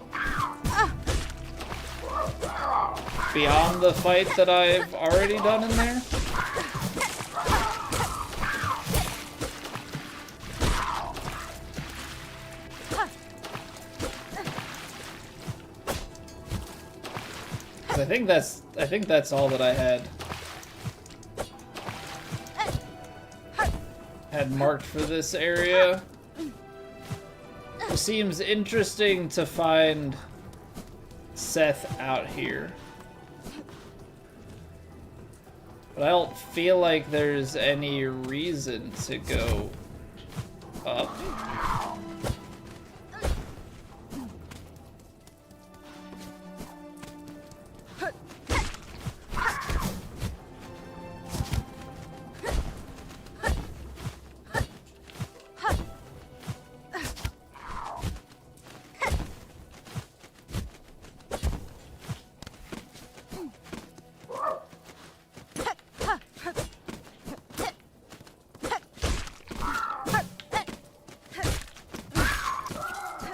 A: Beyond the fight that I've already done in there? I think that's all that I had marked for this area. It seems interesting to find Seth out here. But I don't feel like there's any reason to go up.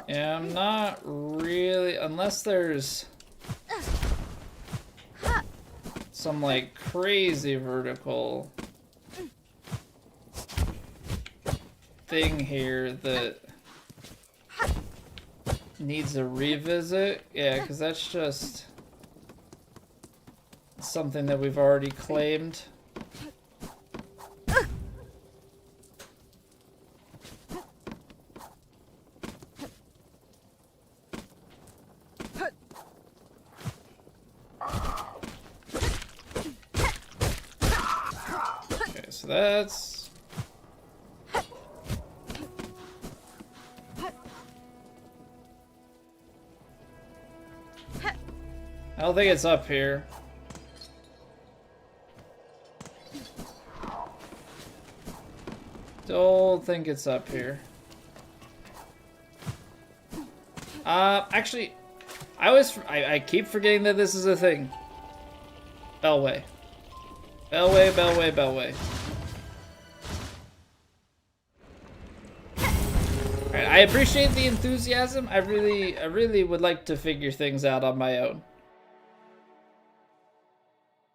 A: Yeah, I'm not really, unless there's some like crazy vertical thing here that needs a revisit. Yeah, because that's just something that we've already claimed. So that's... I don't think it's up here. Don't think it's up here. Actually, I keep forgetting that this is a thing. Bellway. Bellway, Bellway, Bellway. Alright, I appreciate the enthusiasm. I really would like to figure things out on my own.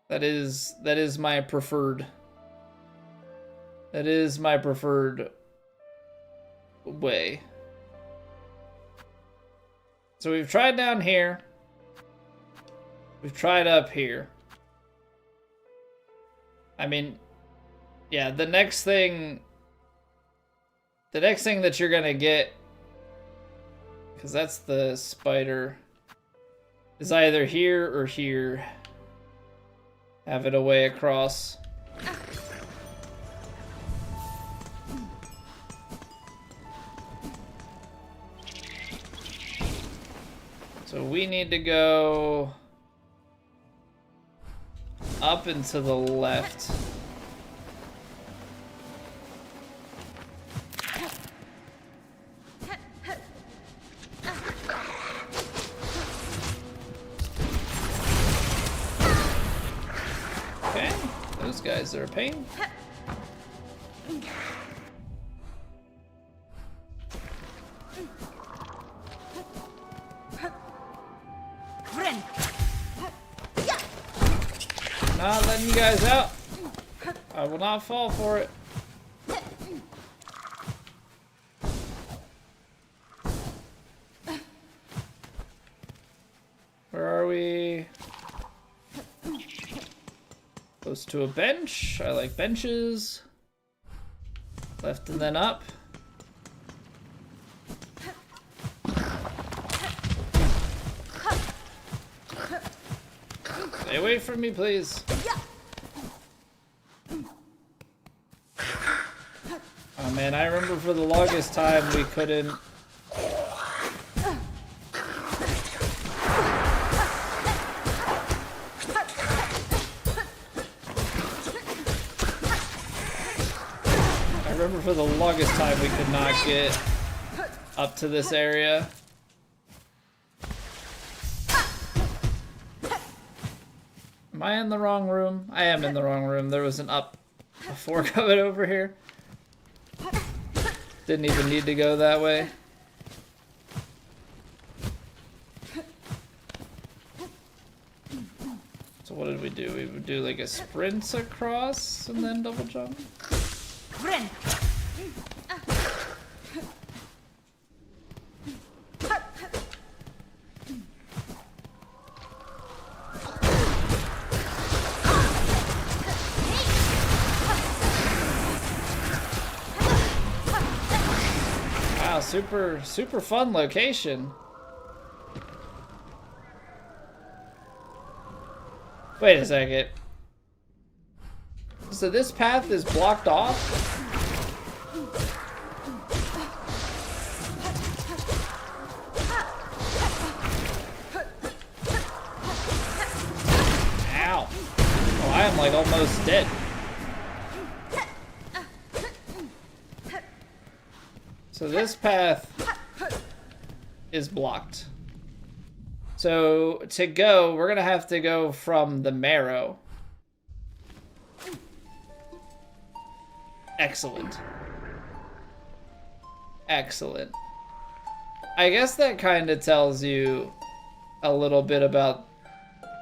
A: That is my preferred. That is my preferred way. So we've tried down here. We've tried up here. I mean, yeah, the next thing that you're gonna get, because that's the spider, is either here or here. Have it a way across. So we need to go up and to the left. Okay, those guys are a pain. Not letting you guys out. I will not fall for it. Where are we? Close to a bench. I like benches. Left and then up. Stay away from me, please. Oh man, I remember for the longest time we couldn't. I remember for the longest time we could not get up to this area. Am I in the wrong room? I am in the wrong room. There was an up before coming over here. Didn't even need to go that way. So what did we do? We would do like a sprint across and then double jump.
B: Sprint.
A: Wow, super fun location. Wait a second. So this path is blocked off? Ow. Oh, I am like almost dead. So this path is blocked. So to go, we're gonna have to go from the marrow. Excellent. Excellent. I guess that kind of tells you a little bit about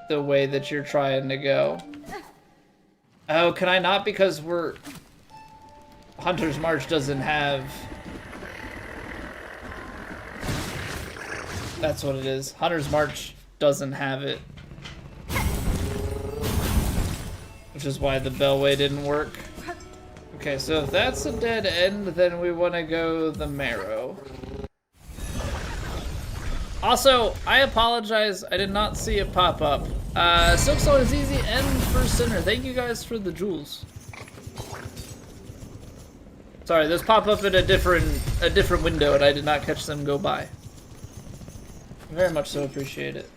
A: the way that you're trying to go. Oh, can I not? Because we're... Hunter's March doesn't have... That's what it is. Hunter's March doesn't have it. Which is why the Bellway didn't work. Okay, so if that's a dead end, then we want to go the marrow. Also, I apologize. I did not see it pop up. Silksong is easy and first sinner. Thank you guys for the jewels. Sorry, those pop up in a different window and I did not catch them go by. Very much so appreciate it.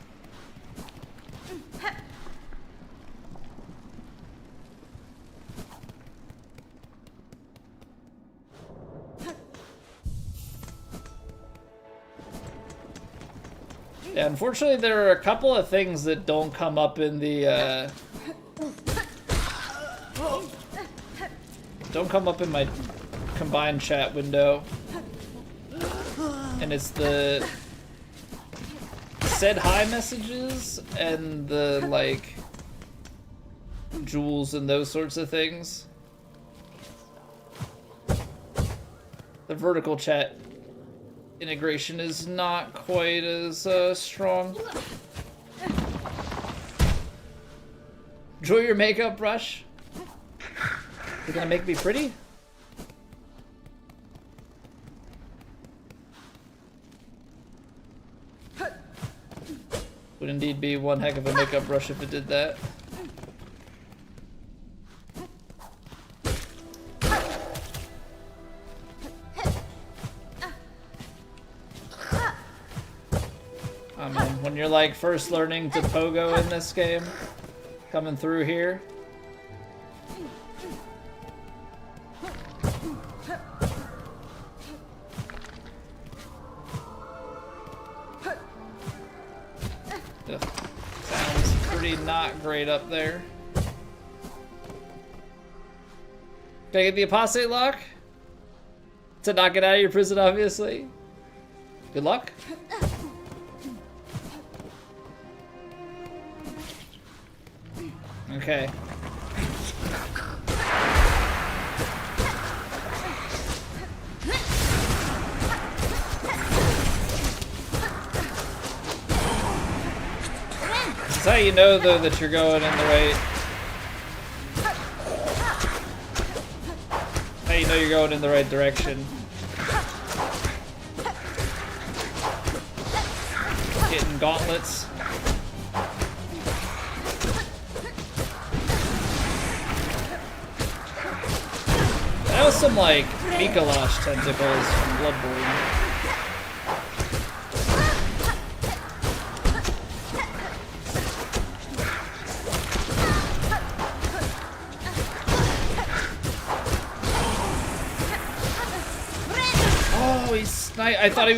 A: Yeah, unfortunately there are a couple of things that don't come up in the don't come up in my combined chat window. And it's the said hi messages and the like jewels and those sorts of things. The vertical chat integration is not quite as strong. Enjoy your makeup brush. You're gonna make me pretty? Would indeed be one heck of a makeup brush if it did that. I mean, when you're like first learning to pogo in this game, coming through here. Ugh. Sounds pretty not great up there. Can I get the apostate lock? To knock it out of your prison, obviously. Good luck. Okay. That's how you know, though, that you're going in the right... How you know you're going in the right direction. Hitting gauntlets. That was some, like, Mikolash tentacles from Bloodborne. Oh, I thought he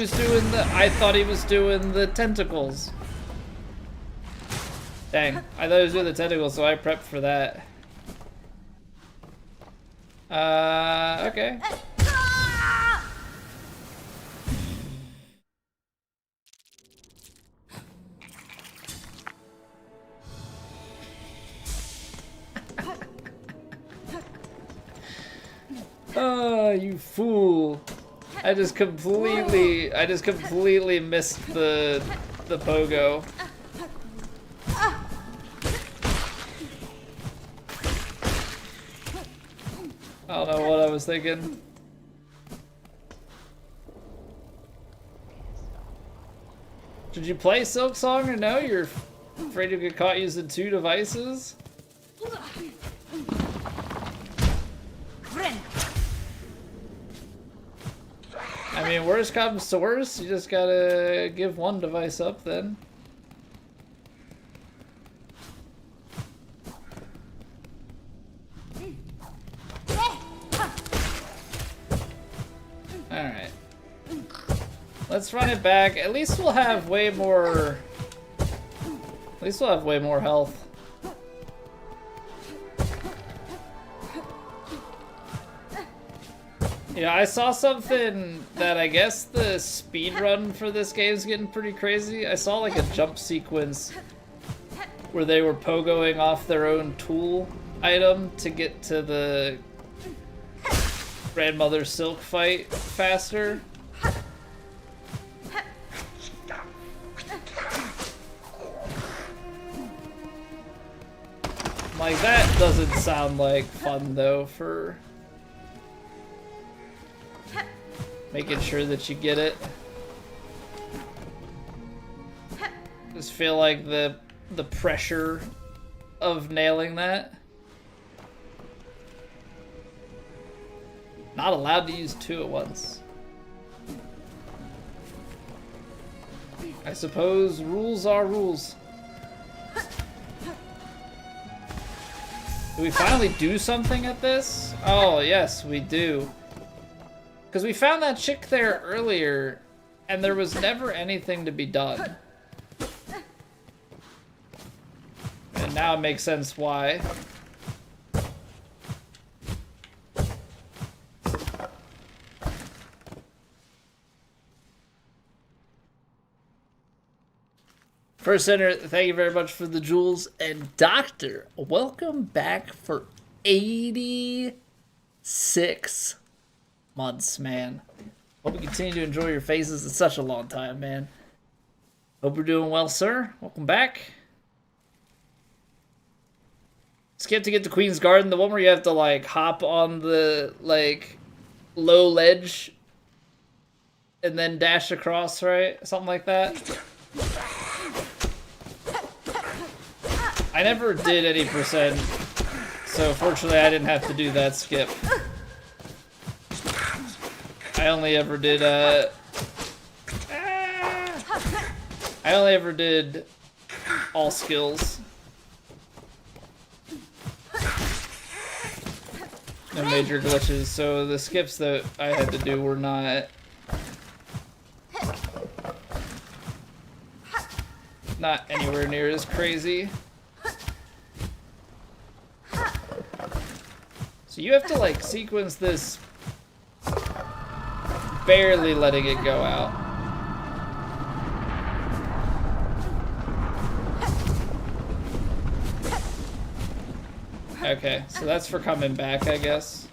A: was doing the tentacles. Dang, I thought he was doing the tentacles, so I prepped for that. Okay. Oh, you fool. I just completely missed the pogo. I don't know what I was thinking. Did you play Silksong or no? You're afraid you'll get caught using 2 devices? I mean, worst comes to worst, you just gotta give 1 device up then. Alright. Let's run it back. At least we'll have way more... At least we'll have way more health. Yeah, I saw something that I guess the speedrun for this game is getting pretty crazy. I saw like a jump sequence where they were pogoing off their own tool item to get to the Grandmother Silk fight faster. Like, that doesn't sound like fun though for making sure that you get it. Just feel like the pressure of nailing that. Not allowed to use 2 at once. I suppose rules are rules. Do we finally do something at this? Oh, yes, we do. Because we found that chick there earlier, and there was never anything to be done. And now it makes sense why. First Center, thank you very much for the jewels. And Doctor, welcome back for 86 months, man. Hope you continue to enjoy your faces. It's such a long time, man. Hope you're doing well, sir. Welcome back. Skip to get to Queen's Garden, the one where you have to, like, hop on the, like, low ledge and then dash across, right? Something like that. I never did any percent, so fortunately I didn't have to do that skip. I only ever did, all skills. No major glitches, so the skips that I had to do were not anywhere near as crazy. So you have to, like, sequence this barely letting it go out. Okay, so that's for coming back, I guess.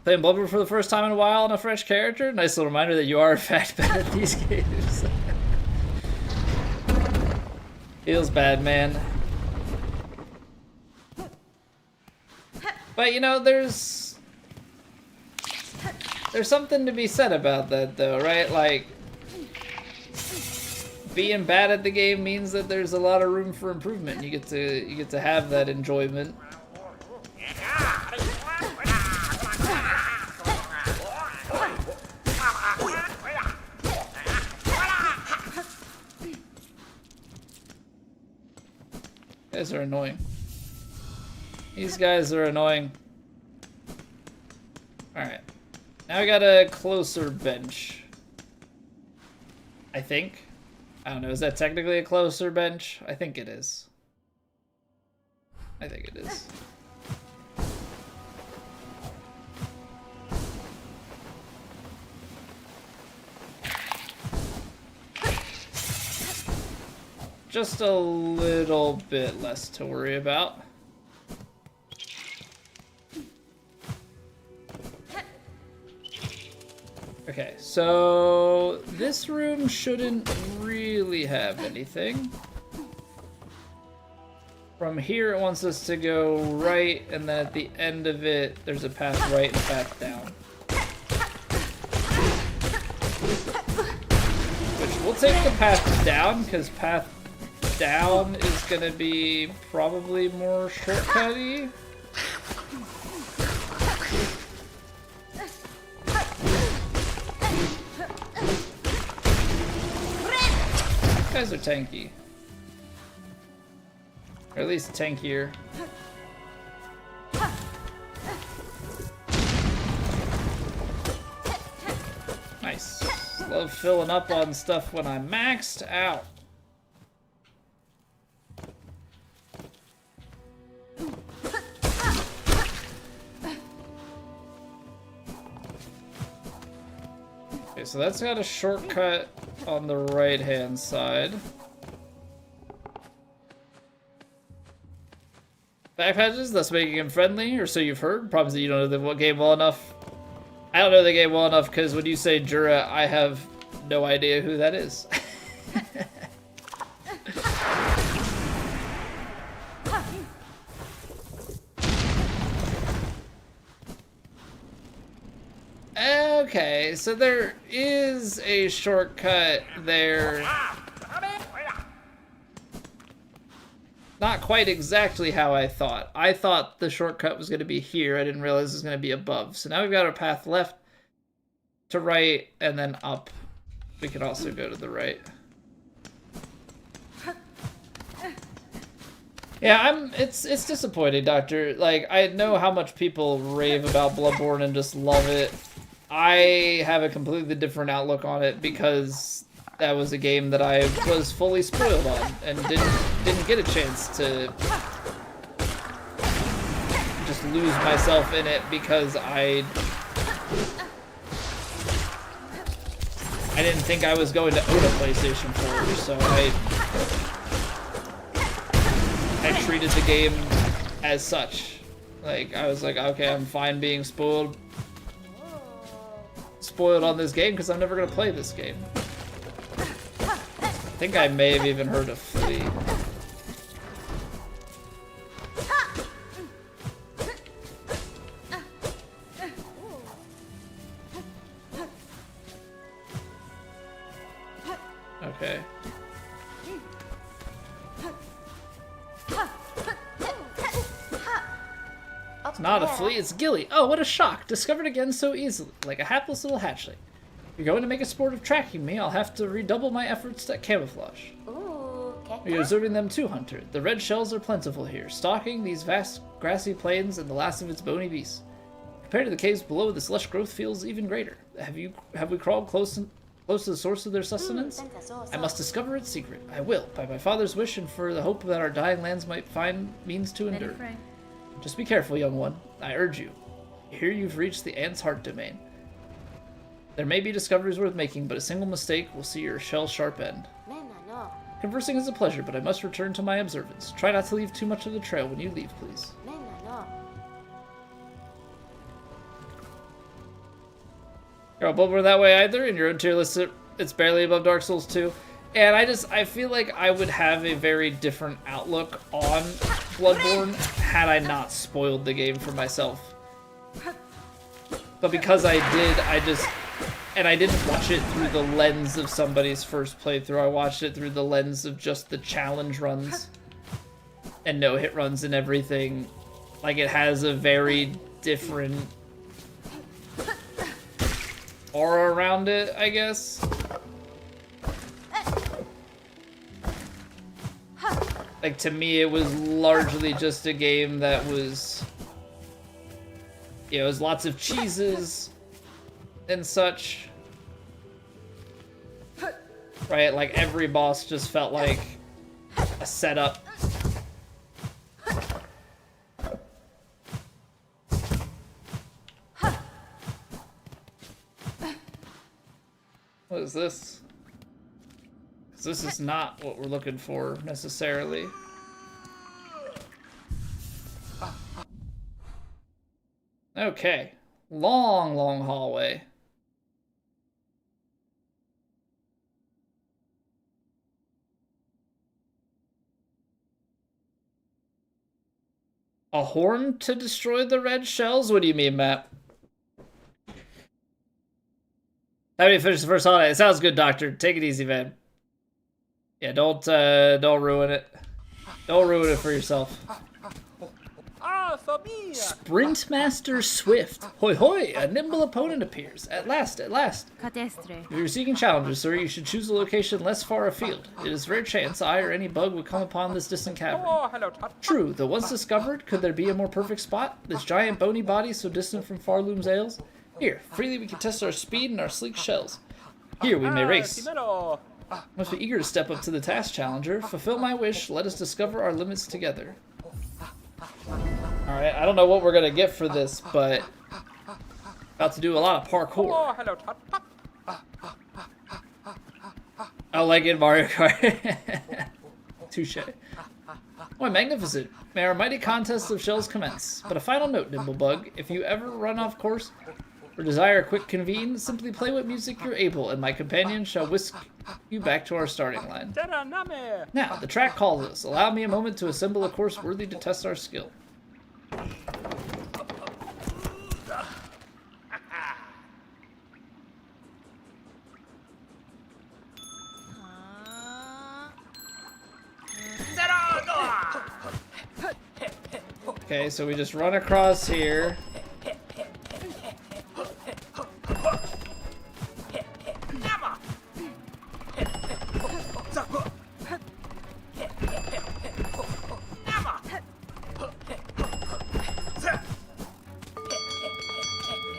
A: Playing Bloodborne for the first time in a while on a fresh character? Nice little reminder that you are, in fact, bad at these games. Feels bad, man. But, you know, there's something to be said about that, though, right? Like, being bad at the game means that there's a lot of room for improvement. You get to have that enjoyment. These guys are annoying. These guys are annoying. Alright. Now I got a closer bench. I think. I don't know, is that technically a closer bench? I think it is. I think it is. Just a little bit less to worry about. Okay, so this room shouldn't really have anything. From here it wants us to go right, and then at the end of it, there's a path right and a path down. Which, we'll take the path down, because path down is gonna be probably more shortcut-y. These guys are tanky. Or at least tankier. Nice. Love filling up on stuff when I'm maxed out. Okay, so that's got a shortcut on the right-hand side. Backpatches, thus making him friendly, or so you've heard. Problem is that you don't know the game well enough. I don't know the game well enough, because when you say Jura, I have no idea who that is. Okay, so there is a shortcut there. Not quite exactly how I thought. I thought the shortcut was going to be here. I didn't realize it was going to be above. So now we've got our path left to right and then up. We could also go to the right. Yeah, it's disappointing, Doctor. Like, I know how much people rave about Bloodborne and just love it. I have a completely different outlook on it because that was a game that I was fully spoiled on and didn't get a chance to just lose myself in it because I didn't think I was going to own a PlayStation 4, so I treated the game as such. Like, I was like, okay, I'm fine being spoiled on this game because I'm never gonna play this game. I think I may have even heard of Flea. Okay. It's not a flea, it's Gilly. Oh, what a shock. Discovered again so easily, like a hapless little hatchling. You're going to make a sport of tracking me, I'll have to redouble my efforts at camouflage. You're observing them too, Hunter. The red shells are plentiful here, stalking these vast grassy plains and the last of its bony beasts. Compared to the caves below, this lush growth feels even greater. Have we crawled close to the source of their sustenance? I must discover its secret. I will, by my father's wish and for the hope that our dying lands might find means to endure. Just be careful, young one. I urge you. Here you've reached the ant's heart domain. There may be discoveries worth making, but a single mistake will see your shell sharp end. Conversing is a pleasure, but I must return to my observance. Try not to leave too much of the trail when you leave, please. You're all bubble that way either, and your own tier list, it's barely above Dark Souls 2. And I feel like I would have a very different outlook on Bloodborne had I not spoiled the game for myself. But because I did, I didn't watch it through the lens of somebody's first playthrough. I watched it through the lens of just the challenge runs and no-hit runs and everything. Like, it has a very different aura around it, I guess. Like, to me, it was largely just a game that was, you know, it was lots of cheeses and such. Right? Like, every boss just felt like a setup. What is this? This is not what we're looking for, necessarily. Okay. Long, long hallway. A horn to destroy the red shells? What do you mean, Matt? How do you finish the first holiday? It sounds good, Doctor. Take it easy, man. Yeah, don't ruin it. Don't ruin it for yourself. Sprint Master Swift. Hoi hoi, a nimble opponent appears. At last, at last. If you're seeking challenges, sir, you should choose a location less far afield. It is a rare chance I or any bug would come upon this distant cavern. True, though once discovered, could there be a more perfect spot? This giant bony body so distant from Farloom's ales? Here, freely we can test our speed and our sleek shells. Here we may race. Must be eager to step up to the task, challenger. Fulfill my wish, let us discover our limits together. Alright, I don't know what we're gonna get for this, but about to do a lot of parkour. Oh, like in Mario Kart. Touche. Boy, magnificent. May our mighty contest of shells commence. But a final note, Nimblebug. If you ever run off course or desire a quick convene, simply play what music you're able, and my companion shall whisk you back to our starting line. Now, the track calls us. Allow me a moment to assemble a course worthy to test our skill. Okay, so we just run across here.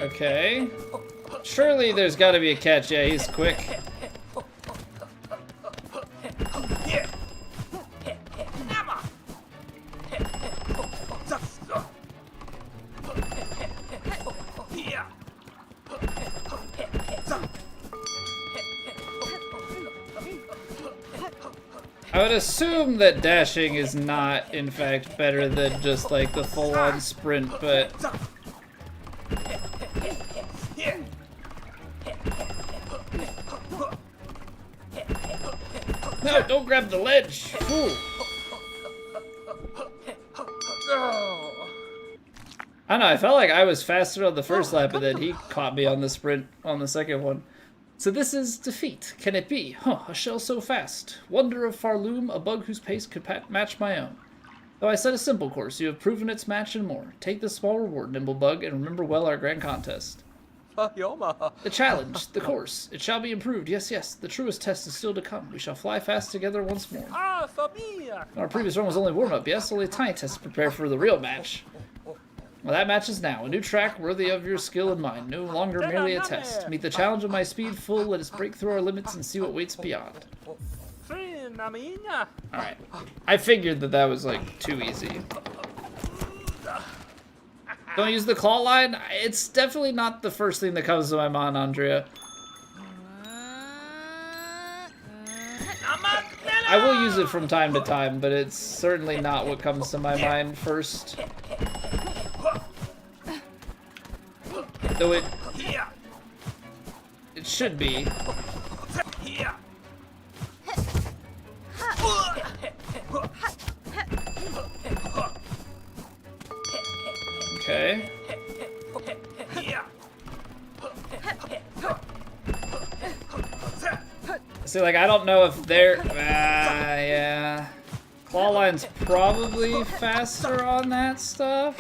A: Okay. Surely there's got to be a catch. Yeah, he's quick. I would assume that dashing is not, in fact, better than just like the full-on sprint, but... No, don't grab the ledge! Fool! I don't know, I felt like I was faster on the first lap, and then he caught me on the sprint on the second one. So this is defeat. Can it be? Huh, a shell so fast. Wonder of Farloom, a bug whose pace could match my own. Though I set a simple course, you have proven its match and more. Take this small reward, nimble bug, and remember well our grand contest. The challenge, the course. It shall be improved. Yes, yes. The truest test is still to come. We shall fly fast together once more. Our previous run was only warm-up, yes? Only a tiny test to prepare for the real match. Well, that match is now. A new track worthy of your skill and mine. No longer merely a test. Meet the challenge of my speed full. Let us break through our limits and see what waits beyond. Alright. I figured that was, like, too easy. Don't use the claw line? It's definitely not the first thing that comes to my mind, Andrea. I will use it from time to time, but it's certainly not what comes to my mind first. Though it should be. Okay. See, like, I don't know if they're... yeah. Claw line's probably faster on that stuff.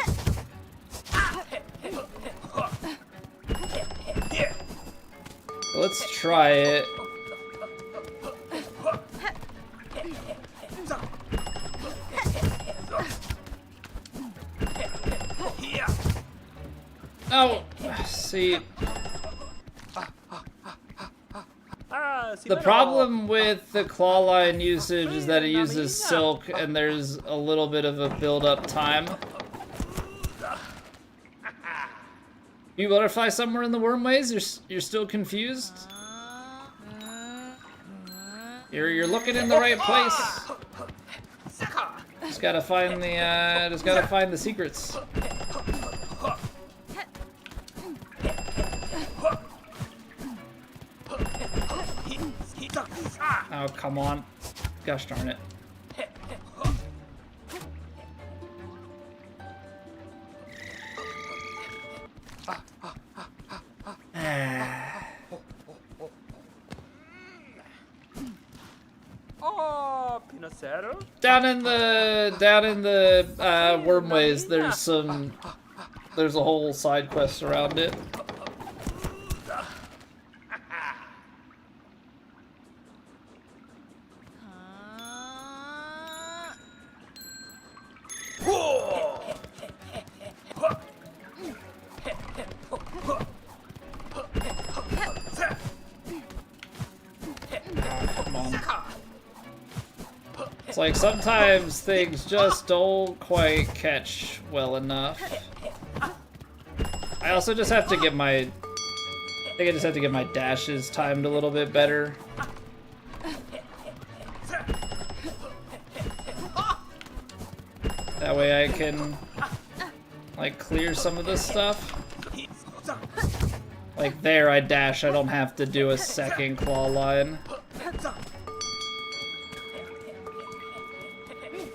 A: Let's try it. Oh, see. The problem with the claw line usage is that it uses silk and there's a little bit of a build-up time. You butterfly somewhere in the wormways? You're still confused? You're looking in the right place. Just gotta find the secrets. Oh, come on. Gosh darn it. Down in the wormways, there's a whole side quest around it. It's like sometimes things just don't quite catch well enough. I also just have to get my... I think I just have to get my dashes timed a little bit better. That way I can, like, clear some of this stuff. Like there, I dash, I don't have to do a second claw line.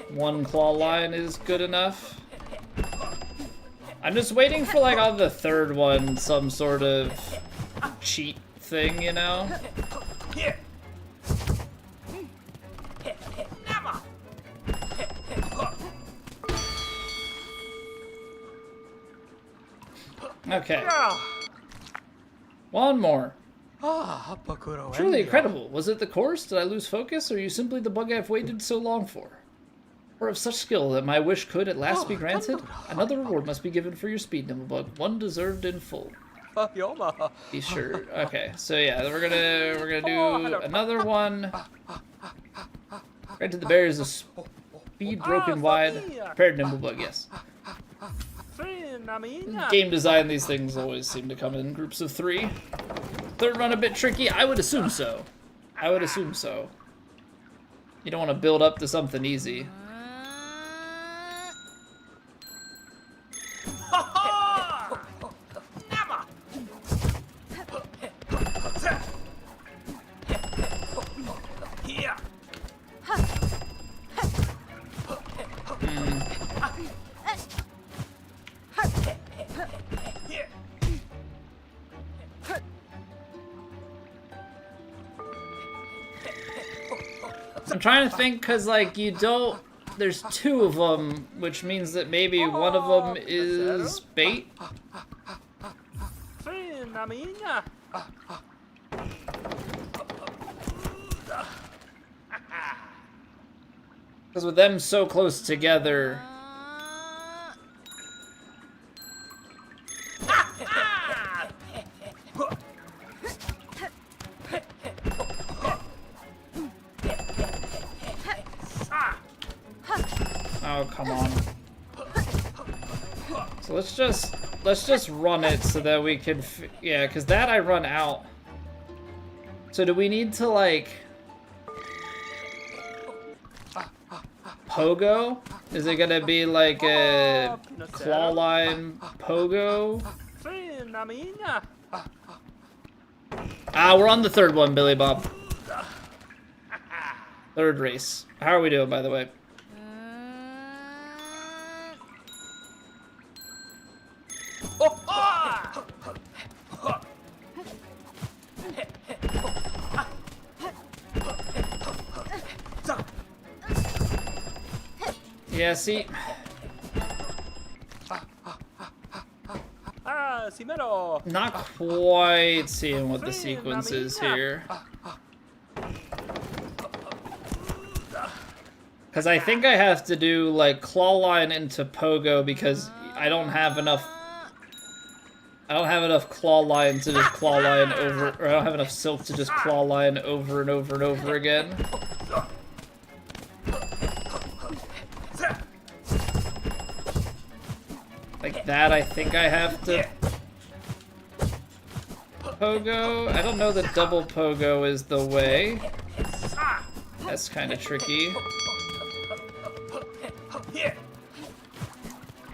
A: One claw line is good enough. I'm just waiting for, like, on the third one, some sort of cheat thing, you know? Okay. One more. Truly incredible. Was it the course? Did I lose focus? Or are you simply the bug I've waited so long for? Or of such skill that my wish could at last be granted? Another reward must be given for your speed, Nimblebug. One deserved in full. Be sure. Okay, so yeah, we're gonna do another one. Granted, the barriers of speed broken wide. Prepared, Nimblebug. Yes. Game design, these things always seem to come in groups of 3. Third run a bit tricky. I would assume so. I would assume so. You don't want to build up to something easy. I'm trying to think, because, like, you don't... There's two of them, which means that maybe one of them is bait. Because with them so close together... Oh, come on. So let's just run it so that we can yeah, because that I run out. So do we need to, like, pogo? Is it gonna be like a claw line pogo? Ah, we're on the third one, Billy Bob. Third race. How are we doing, by the way? Yeah, see. Not quite seeing what the sequence is here. Because I think I have to do, like, claw line into pogo because I don't have enough claw line to just claw line over, or I don't have enough silk to just claw line over and over and over again. Like that, I think I have to pogo. I don't know that double pogo is the way. That's kind of tricky.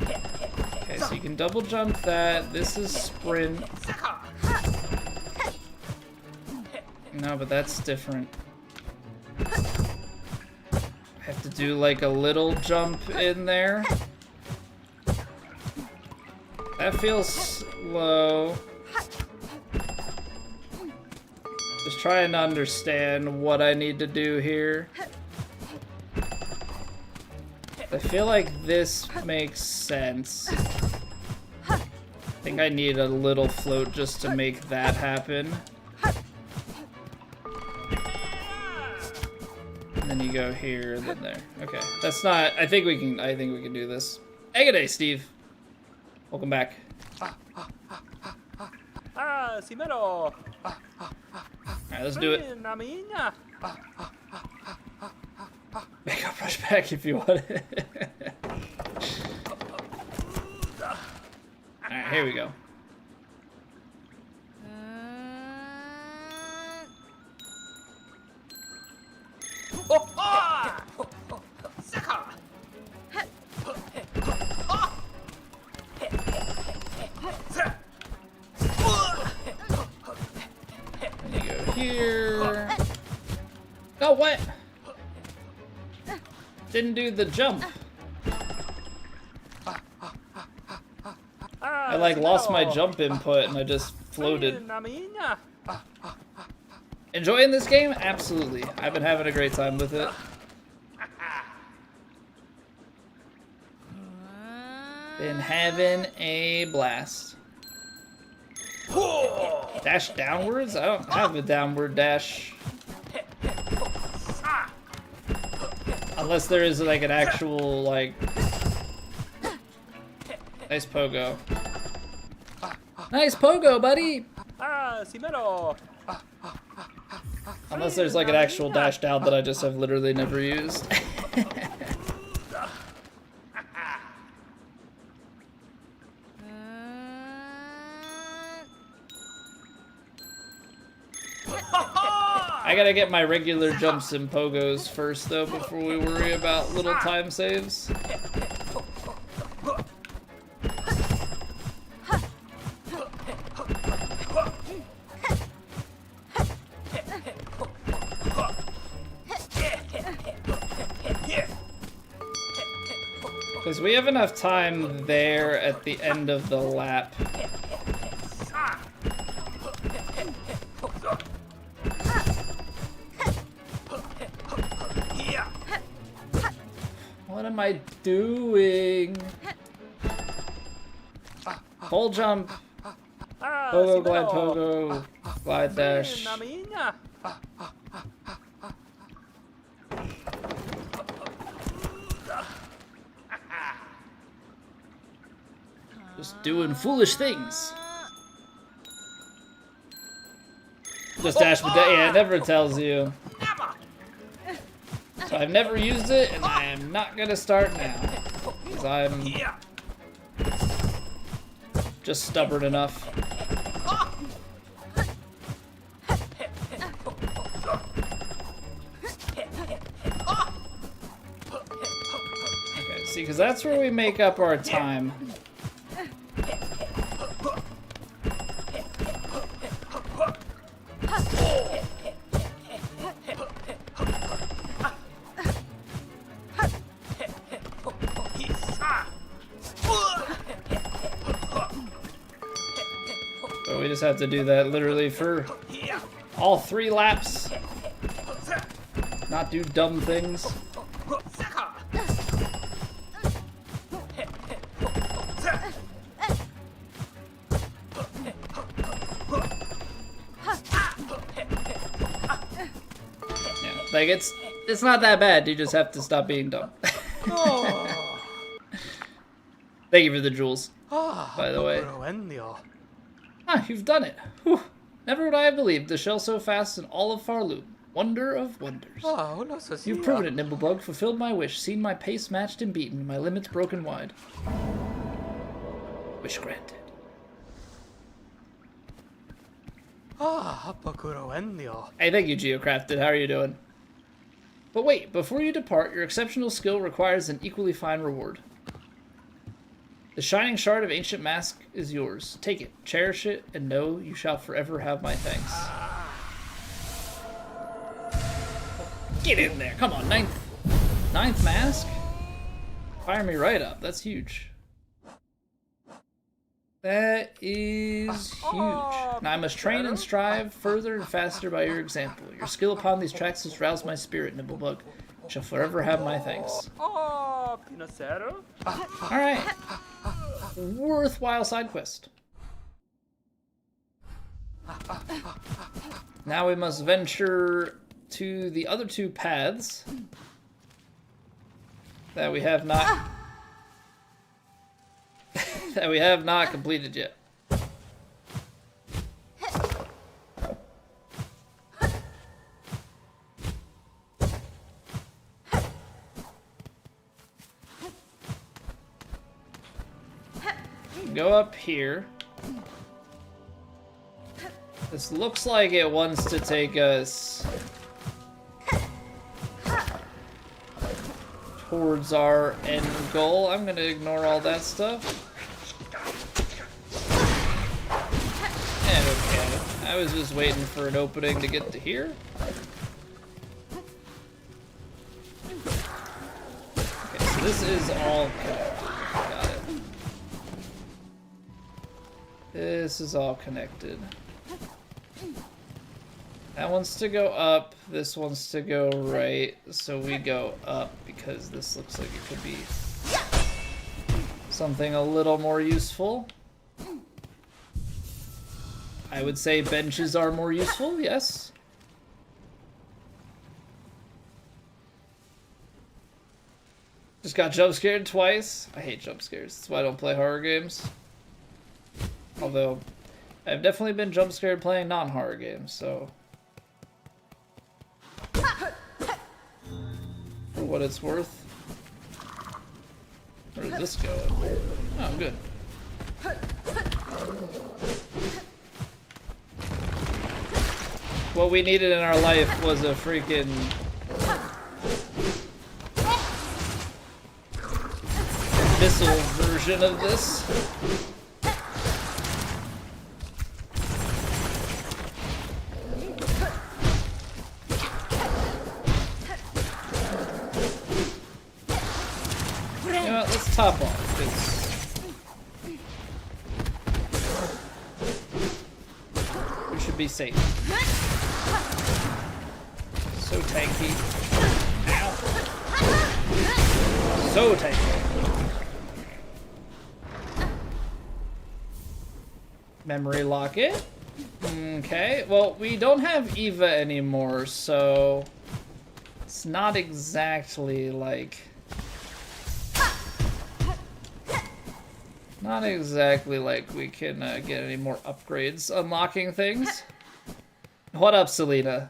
A: Okay, so you can double jump that. This is sprint. No, but that's different. I have to do like a little jump in there. That feels slow. Just trying to understand what I need to do here. I feel like this makes sense. I think I need a little float just to make that happen. And then you go here, then there. Okay, that's not. I think we can do this. Hey, good day, Steve. Welcome back. Alright, let's do it. Make up rush back if you want it. Alright, here we go. And you go here. Oh, what? Didn't do the jump. I like lost my jump input and I just floated. Enjoying this game? Absolutely. I've been having a great time with it. Been having a blast. Dash downwards? I don't have a downward dash. Unless there is like an actual, like... Nice pogo. Nice pogo, buddy! Unless there's like an actual dash down that I just have literally never used. I gotta get my regular jumps and pogos first, though, before we worry about little time saves. Because we have enough time there at the end of the lap. What am I doing? Full jump. Pogo, glide, pogo, glide dash. Just doing foolish things. Just dash, but yeah, it never tells you. So I've never used it, and I am not gonna start now. Because I'm just stubborn enough. Okay, see, because that's where we make up our time. So we just have to do that literally for all 3 laps. Not do dumb things. Yeah, like it's not that bad. You just have to stop being dumb. Thank you for the jewels, by the way. Ah, you've done it. Whew. Never would I have believed the shell so fast in all of Farloom. Wonder of wonders. You've proven it, Nimblebug. Fulfilled my wish. Seen my pace matched and beaten. My limits broken wide. Wish granted. Hey, thank you, Geocrafted. How are you doing? But wait, before you depart, your exceptional skill requires an equally fine reward. The shining shard of ancient mask is yours. Take it, cherish it, and know you shall forever have my thanks. Get in there, come on, ninth mask? Fire me right up, that's huge. That is huge. Now I must train and strive further and faster by your example. Your skill upon these tracks has roused my spirit, Nimblebug. You shall forever have my thanks. Alright. Worthwhile side quest. Now we must venture to the other 2 paths that we have not completed yet. Go up here. This looks like it wants to take us towards our end goal. I'm gonna ignore all that stuff. And okay, I was just waiting for an opening to get to here. Okay, so this is all connected. Got it. This is all connected. That wants to go up, this wants to go right, so we go up because this looks like it could be something a little more useful. I would say benches are more useful, yes. Just got jump scared twice. I hate jump scares, that's why I don't play horror games. Although, I've definitely been jump scared playing non-horror games, so... For what it's worth. Where did this go? Oh, I'm good. What we needed in our life was a freaking missile version of this. You know what, let's top off, 'cause we should be safe. So tanky. Ow. So tanky. Memory locket. Okay, well, we don't have Eva anymore, so it's not exactly like... Not exactly like we can get any more upgrades unlocking things. What up, Selena?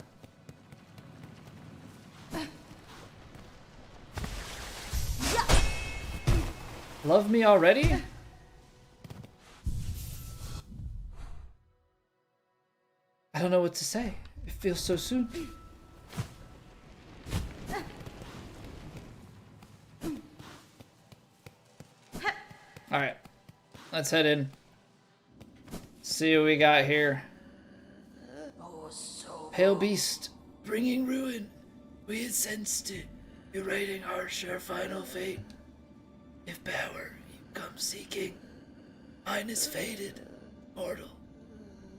A: Love me already? I don't know what to say. It feels so soon. Alright. Let's head in. See what we got here. Pale Beast, bringing ruin. We had sensed it. You're writing harsh our final fate. If power you come seeking, mine is faded, mortal.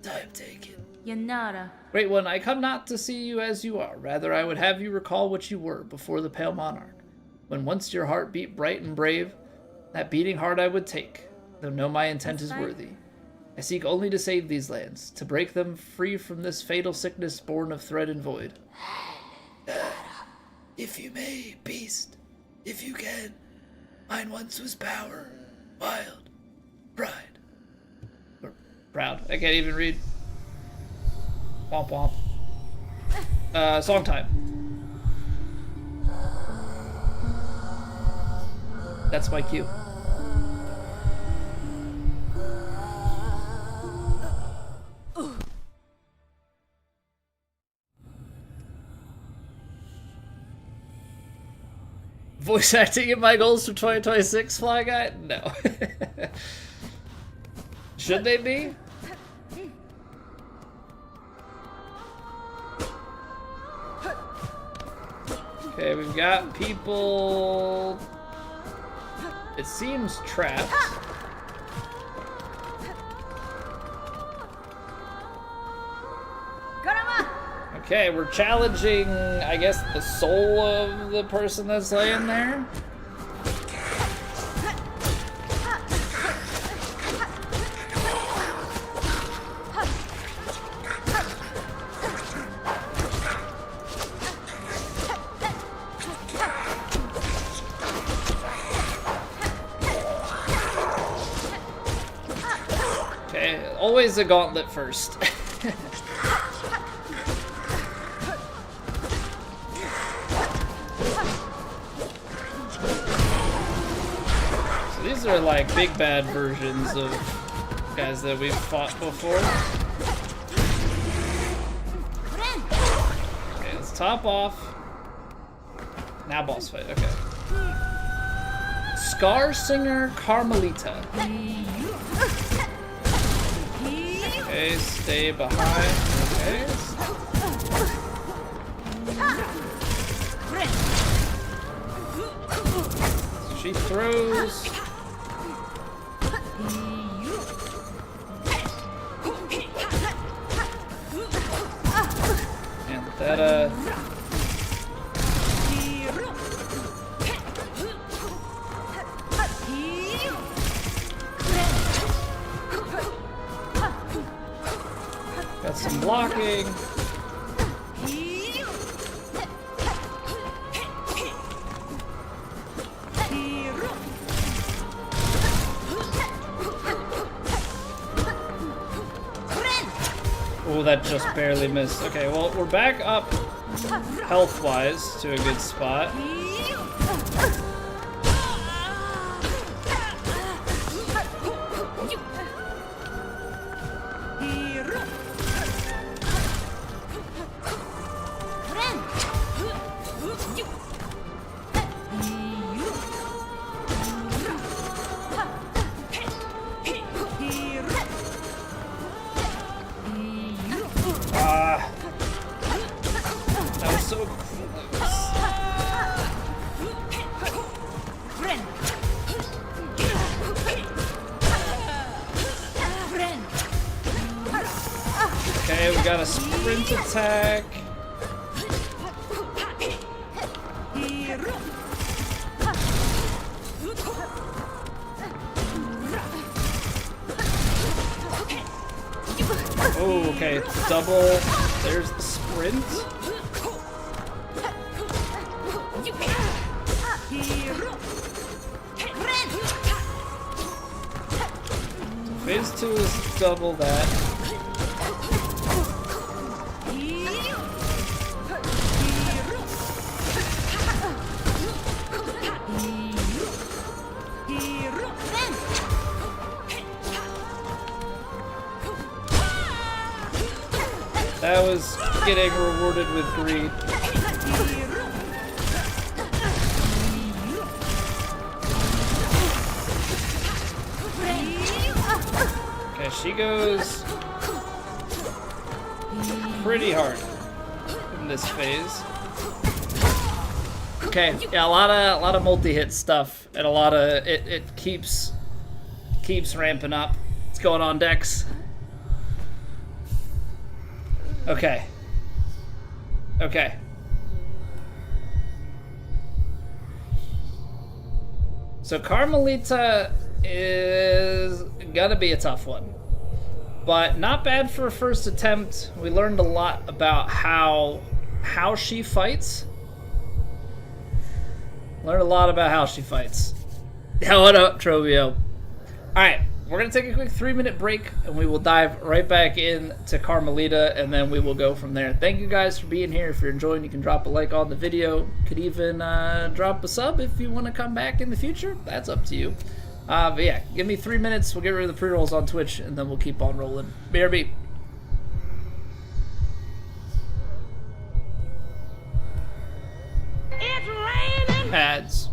A: Time taken.
C: Yanara.
A: Great one, I come not to see you as you are. Rather, I would have you recall what you were before the Pale Monarch. When once your heart beat bright and brave, that beating heart I would take, though know my intent is worthy. I seek only to save these lands, to break them free from this fatal sickness born of thread and void. If you may, beast, if you can, mine once was power, wild, pride. Or proud. I can't even read. Womp womp. Song time. That's my cue. Voice acting in my goals for 2026, Fly Guy? No. Should they be? Okay, we've got people... It seems trapped. Okay, we're challenging, I guess, the soul of the person that's laying there. Okay, always a gauntlet first. These are like big bad versions of guys that we've fought before. Okay, let's top off. Now boss fight, okay. Scar Singer Carmelita. Okay, stay behind. Okay. She throws. And that got some blocking. Oh, that just barely missed. Okay, well, we're back up health-wise to a good spot. sprint attack. Oh, okay. Double. There's the sprint. Phase 2 is double that. That was getting rewarded with greed. Okay, she goes pretty hard in this phase. Okay, yeah, a lot of multi-hit stuff, and a lot of it keeps ramping up. What's going on, Dex? Okay. Okay. So Carmelita is gonna be a tough one, but not bad for a first attempt. We learned a lot about how she fights. Learned a lot about how she fights. Yeah, what up, Trovio? All right. We're going to take a quick 3-minute break, and we will dive right back in to Carmelita, and then we will go from there. Thank you guys for being here. If you're enjoying, you can drop a like on the video. Could even drop a sub if you want to come back in the future. That's up to you. But yeah, give me 3 minutes. We'll get rid of the pre-rolls on Twitch, and then we'll keep on rolling. BRB.
B: It's raining.
A: Pads.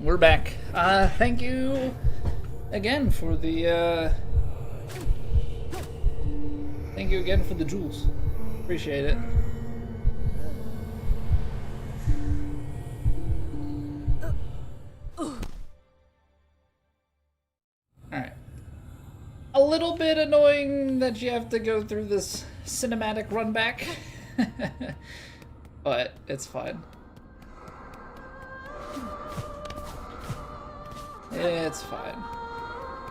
A: we're back. Thank you again for the, thank you again for the jewels. Appreciate it. Alright. A little bit annoying that you have to go through this cinematic run back. But it's fine. It's fine.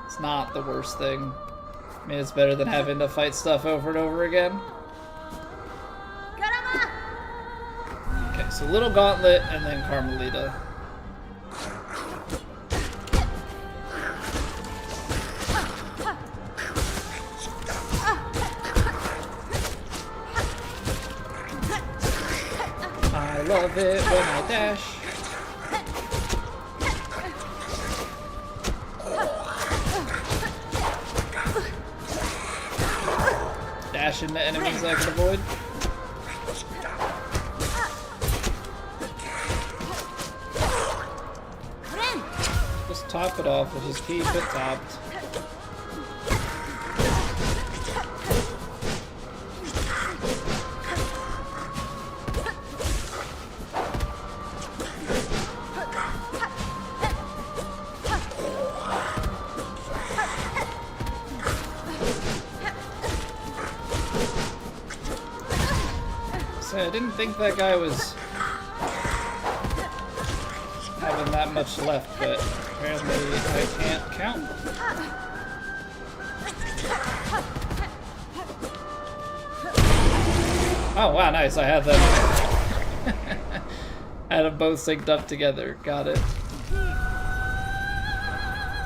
A: It's not the worst thing. I mean, it's better than having to fight stuff over and over again. Okay, so Little Gauntlet and then Carmelita. I love it when I dash. Dash into enemies I can avoid. Just top it off, we'll just keep it topped. I didn't think that guy was having that much left, but apparently I can't count. Oh wow, nice, I had them. I had them both synced up together, got it.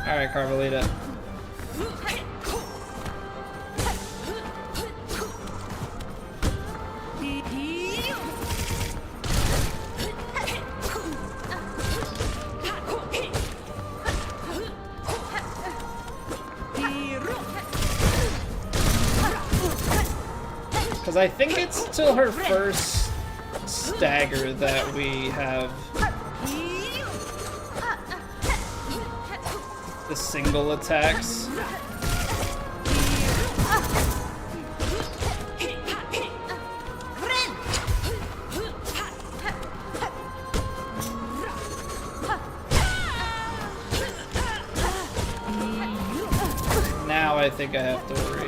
A: Alright, Carmelita. Because I think it's till her first stagger that we have the single attacks. Now I think I have to worry.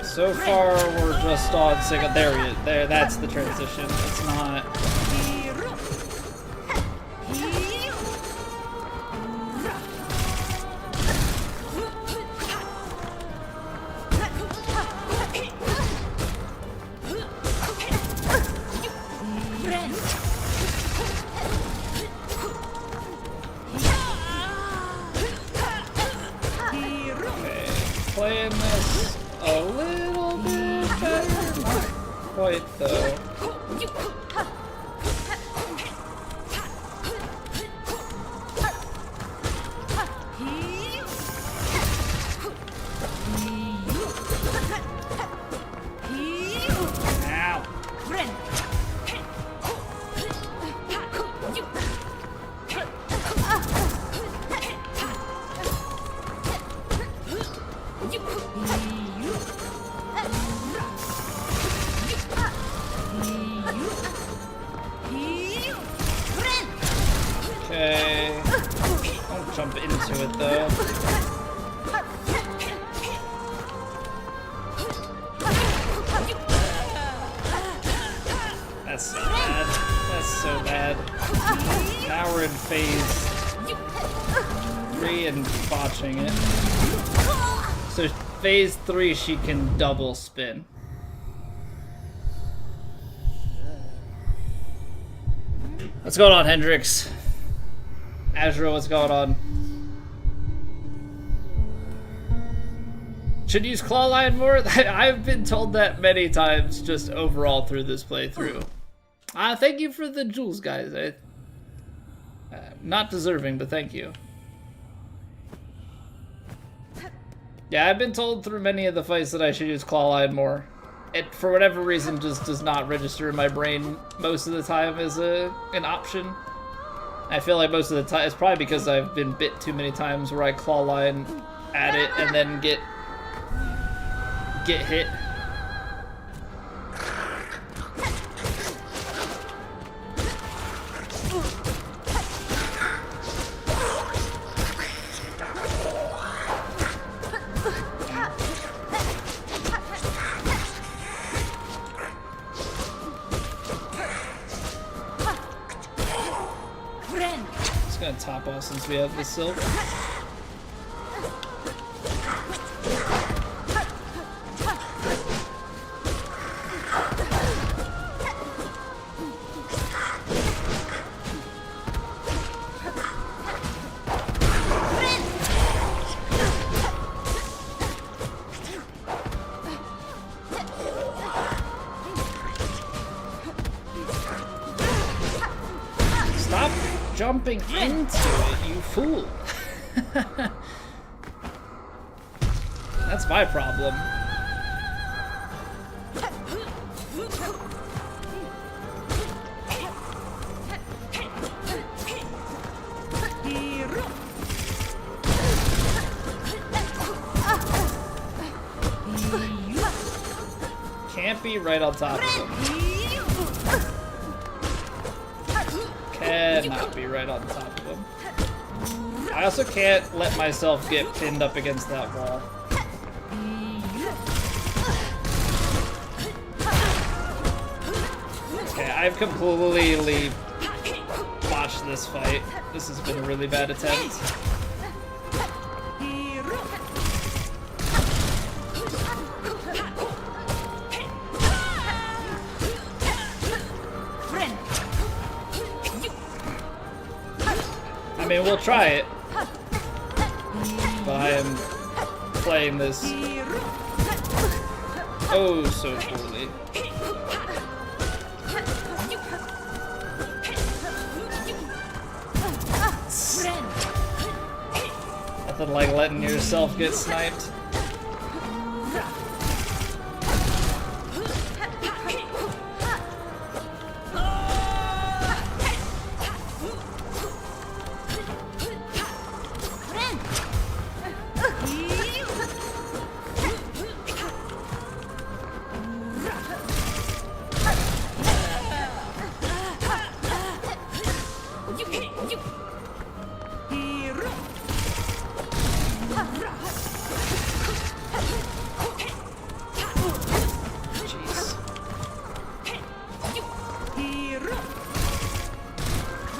A: So far, we're just on single. There, that's the transition. It's not. Okay, playing this a little bit better. Not quite though. Okay. Don't jump into it though. That's so bad. That's so bad. Now we're in phase 3 and botching it. So phase 3 she can double spin. What's going on, Hendrix? Azra, what's going on? Should use Clawline more? I've been told that many times just overall through this playthrough. Thank you for the jewels, guys. Not deserving, but thank you. Yeah, I've been told through many of the fights that I should use Clawline more. It, for whatever reason, just does not register in my brain most of the time as an option. I feel like most of the time, it's probably because I've been bit too many times where I Clawline at it and then get hit. Gonna top off since we have the silk. Stop jumping into it, you fool. That's my problem. Can't be right on top of him. Cannot be right on top of him. I also can't let myself get pinned up against that wall. Okay, I've completely botched this fight. This has been a really bad attempt. I mean, we'll try it, but I am playing this oh so poorly. Nothing like letting yourself get sniped.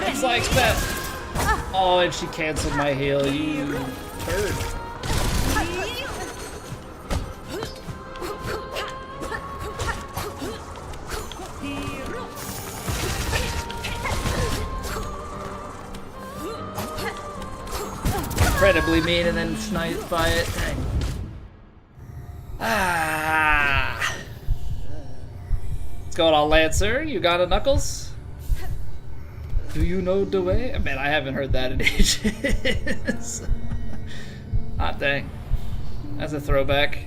A: It's like that. Oh, and she canceled my heal, you turd. Incredibly mean and then sniped by it. Dang. Ah. What's going on, Lancer? You got a Knuckles? Do you know the way? Man, I haven't heard that in ages. Ah, dang. That's a throwback.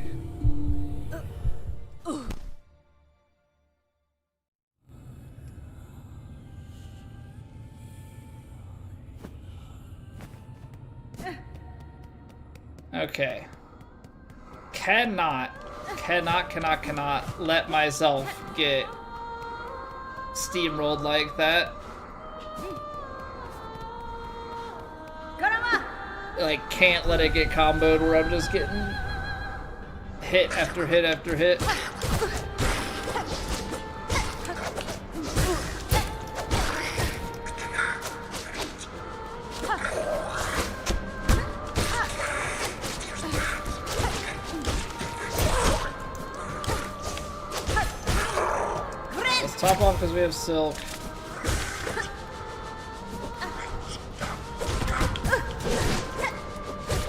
A: Okay. Cannot let myself get steamrolled like that. Like, can't let it get comboed where I'm just getting hit after hit after hit. Let's top off because we have Silk.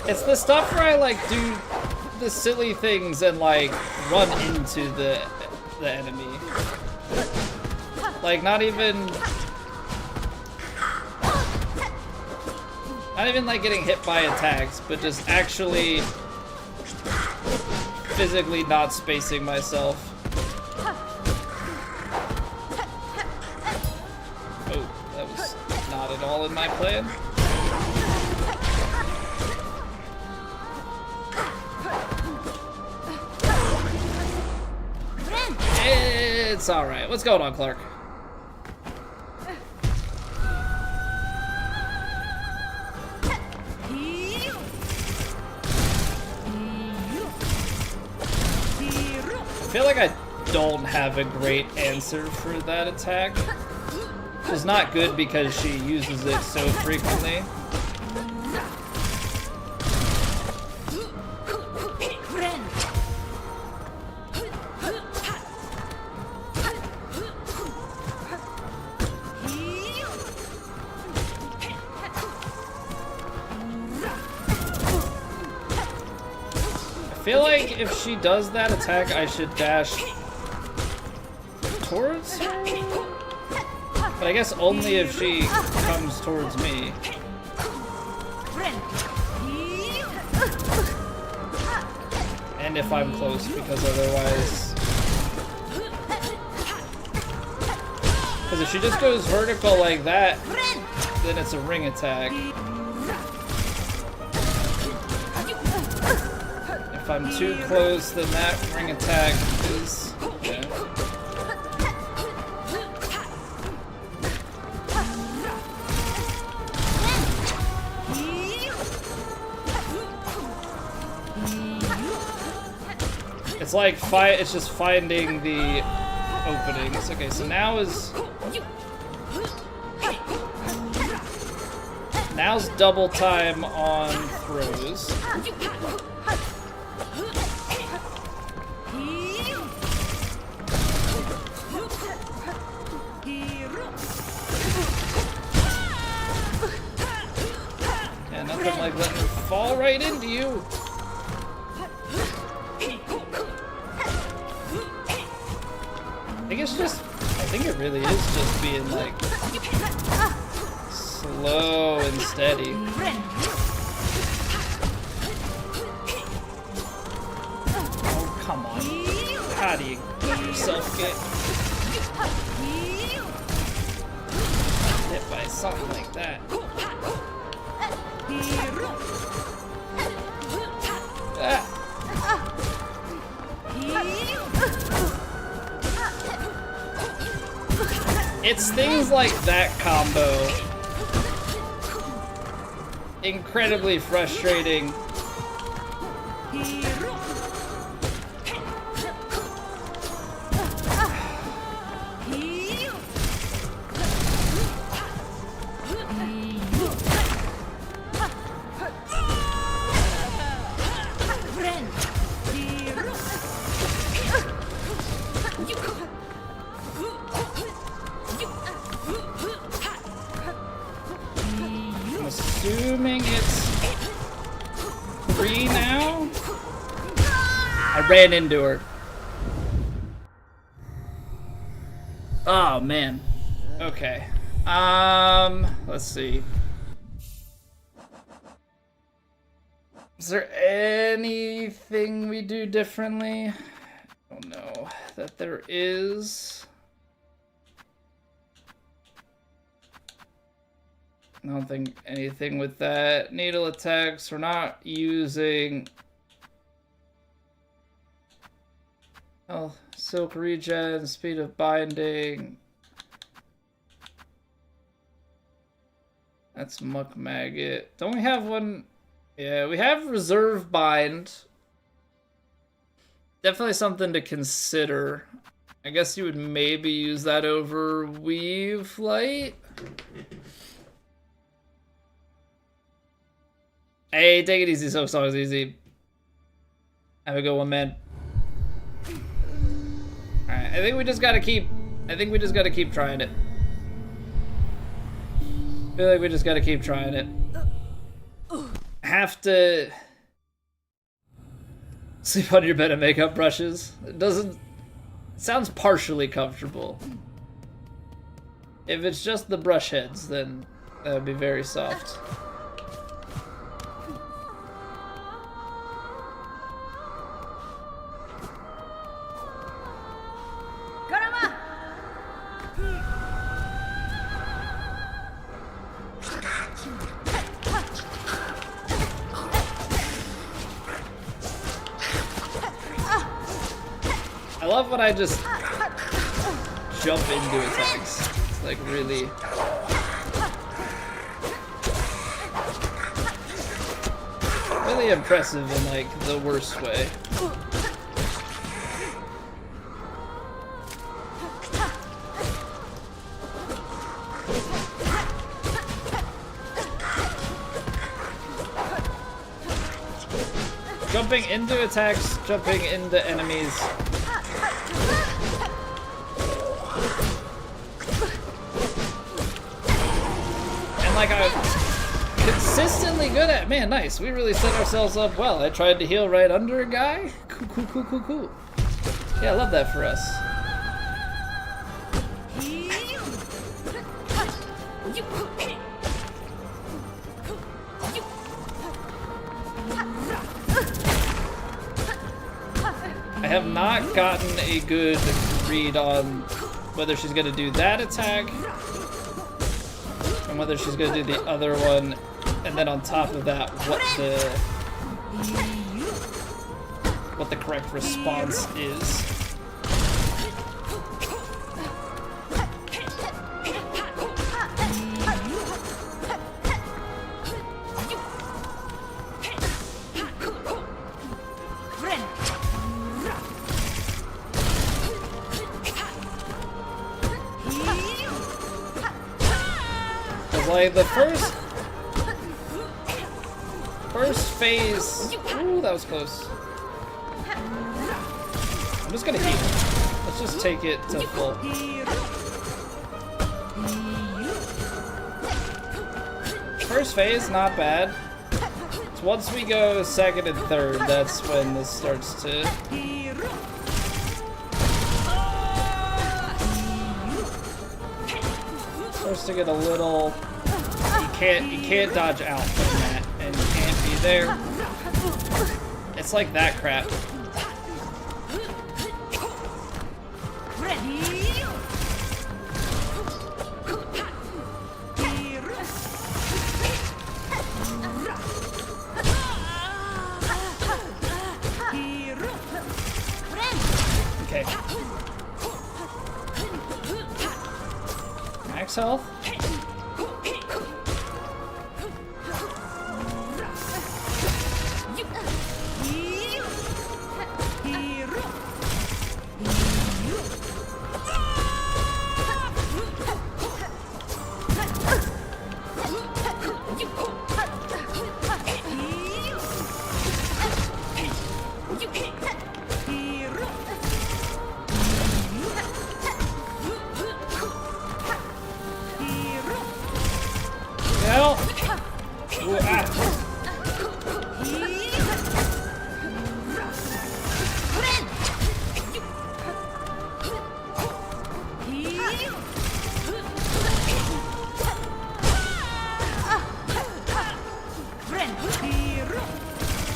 A: It's the stuff where I like do the silly things and like run into the enemy. Like not even Not even like getting hit by attacks, but just actually physically not spacing myself. Oh, that was not at all in my plan. It's alright. What's going on, Clark? I feel like I don't have a great answer for that attack. It's not good because she uses it so frequently. I feel like if she does that attack, I should dash towards her? But I guess only if she comes towards me. And if I'm close, because otherwise... Because if she just goes vertical like that, then it's a ring attack. If I'm too close, then that ring attack is... yeah. It's like it's just finding the openings. Okay, so now's double time on throws. Yeah, nothing like letting her fall right into you. I think it really is just being like slow and steady. Oh, come on. How do you let yourself get hit by something like that? Ah. It's things like that combo. Incredibly frustrating. Assuming it's 3 now? I ran into her. Oh man. Okay. Let's see. Is there anything we do differently? I don't know that there is. I don't think anything with that. Needle attacks, we're not using... Oh, silk regen, speed of binding. That's muck maggot. Don't we have one? Yeah, we have reserve bind. Definitely something to consider. I guess you would maybe use that over weave light. Hey, take it easy, Silksong is easy. Have a good one, man. Alright, I think we just gotta keep trying it. I feel like we just gotta keep trying it. Have to sleep on your bed and makeup brushes. It sounds partially comfortable. If it's just the brush heads, then that would be very soft. I love when I just jump into attacks. It's like really... really impressive in like the worst way. Jumping into attacks, jumping into enemies. And like I'm consistently good at, man, nice. We really set ourselves up well. I tried to heal right under a guy. Cool. Yeah, I love that for us. I have not gotten a good read on whether she's going to do that attack and whether she's going to do the other one, and then on top of that, what the correct response is. Like the first phase, ooh, that was close. I'm just gonna heal. Let's just take it to full. First phase, not bad. So once we go second and third, that's when this starts to... starts to get a little... You can't dodge out from that, and you can't be there. It's like that crap. Okay. Max health.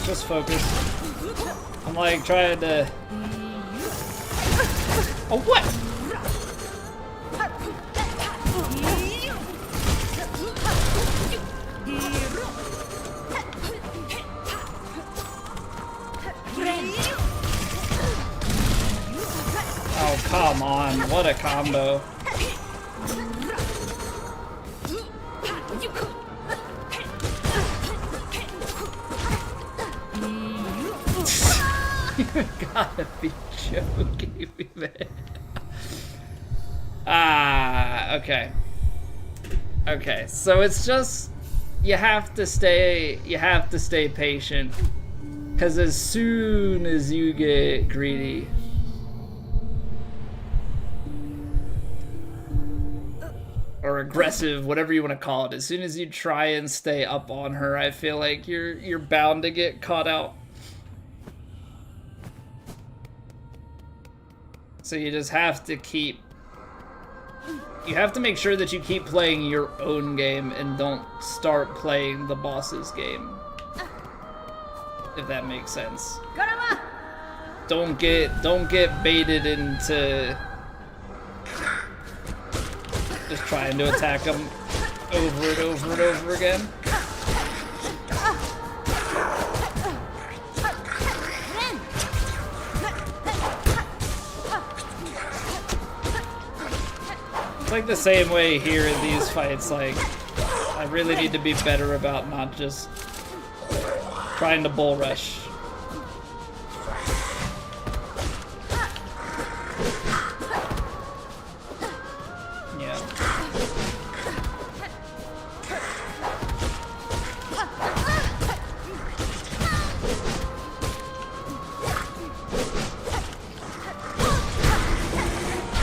A: Just focus. I'm like trying to... Oh, what? Oh, come on. What a combo. You gotta be joking me, man. Okay. Okay, so it's just you have to stay patient, because as soon as you get greedy, or aggressive, whatever you want to call it, as soon as you try and stay up on her, I feel like you're bound to get caught out. So you just have to make sure that you keep playing your own game and don't start playing the boss's game. If that makes sense. Don't get baited into just trying to attack them over and over and over again. It's like the same way here in these fights, like, I really need to be better about not just trying to bull rush. Yeah.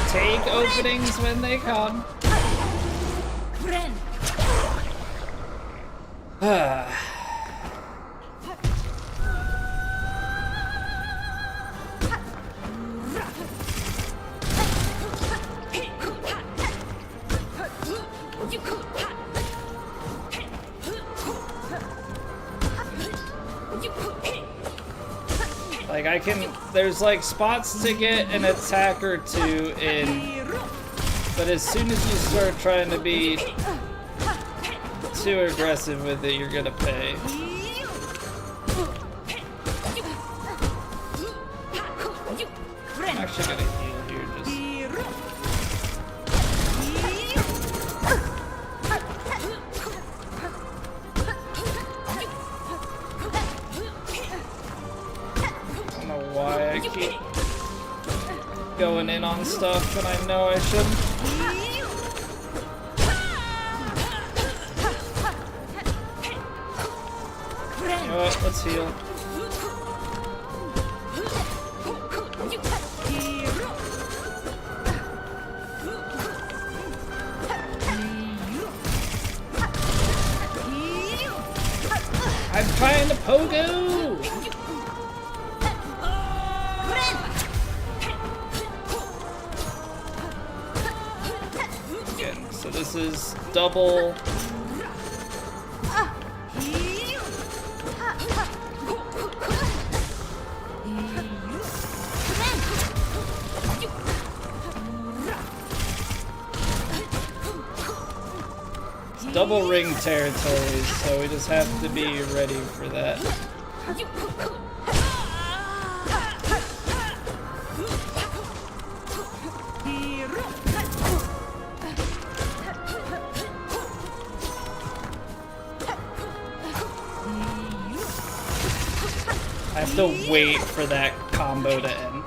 A: Take openings when they come. Like I can, there's like spots to get an attack or two in, but as soon as you start trying to be too aggressive with it, you're gonna pay. I'm actually gonna heal here just. I don't know why I keep going in on stuff and I know I shouldn't. You know what? Let's heal. I'm trying to pogo! Okay, so this is double. Double ring territories, so we just have to be ready for that. I have to wait for that combo to end.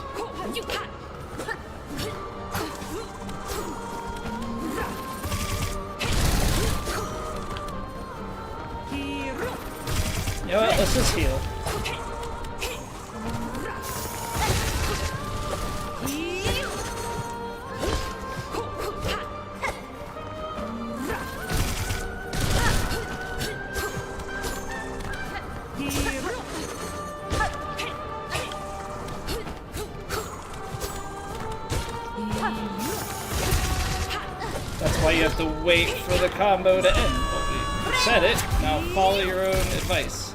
A: You know what? Let's just heal. That's why you have to wait for the combo to end. Well, we said it. Now follow your own advice.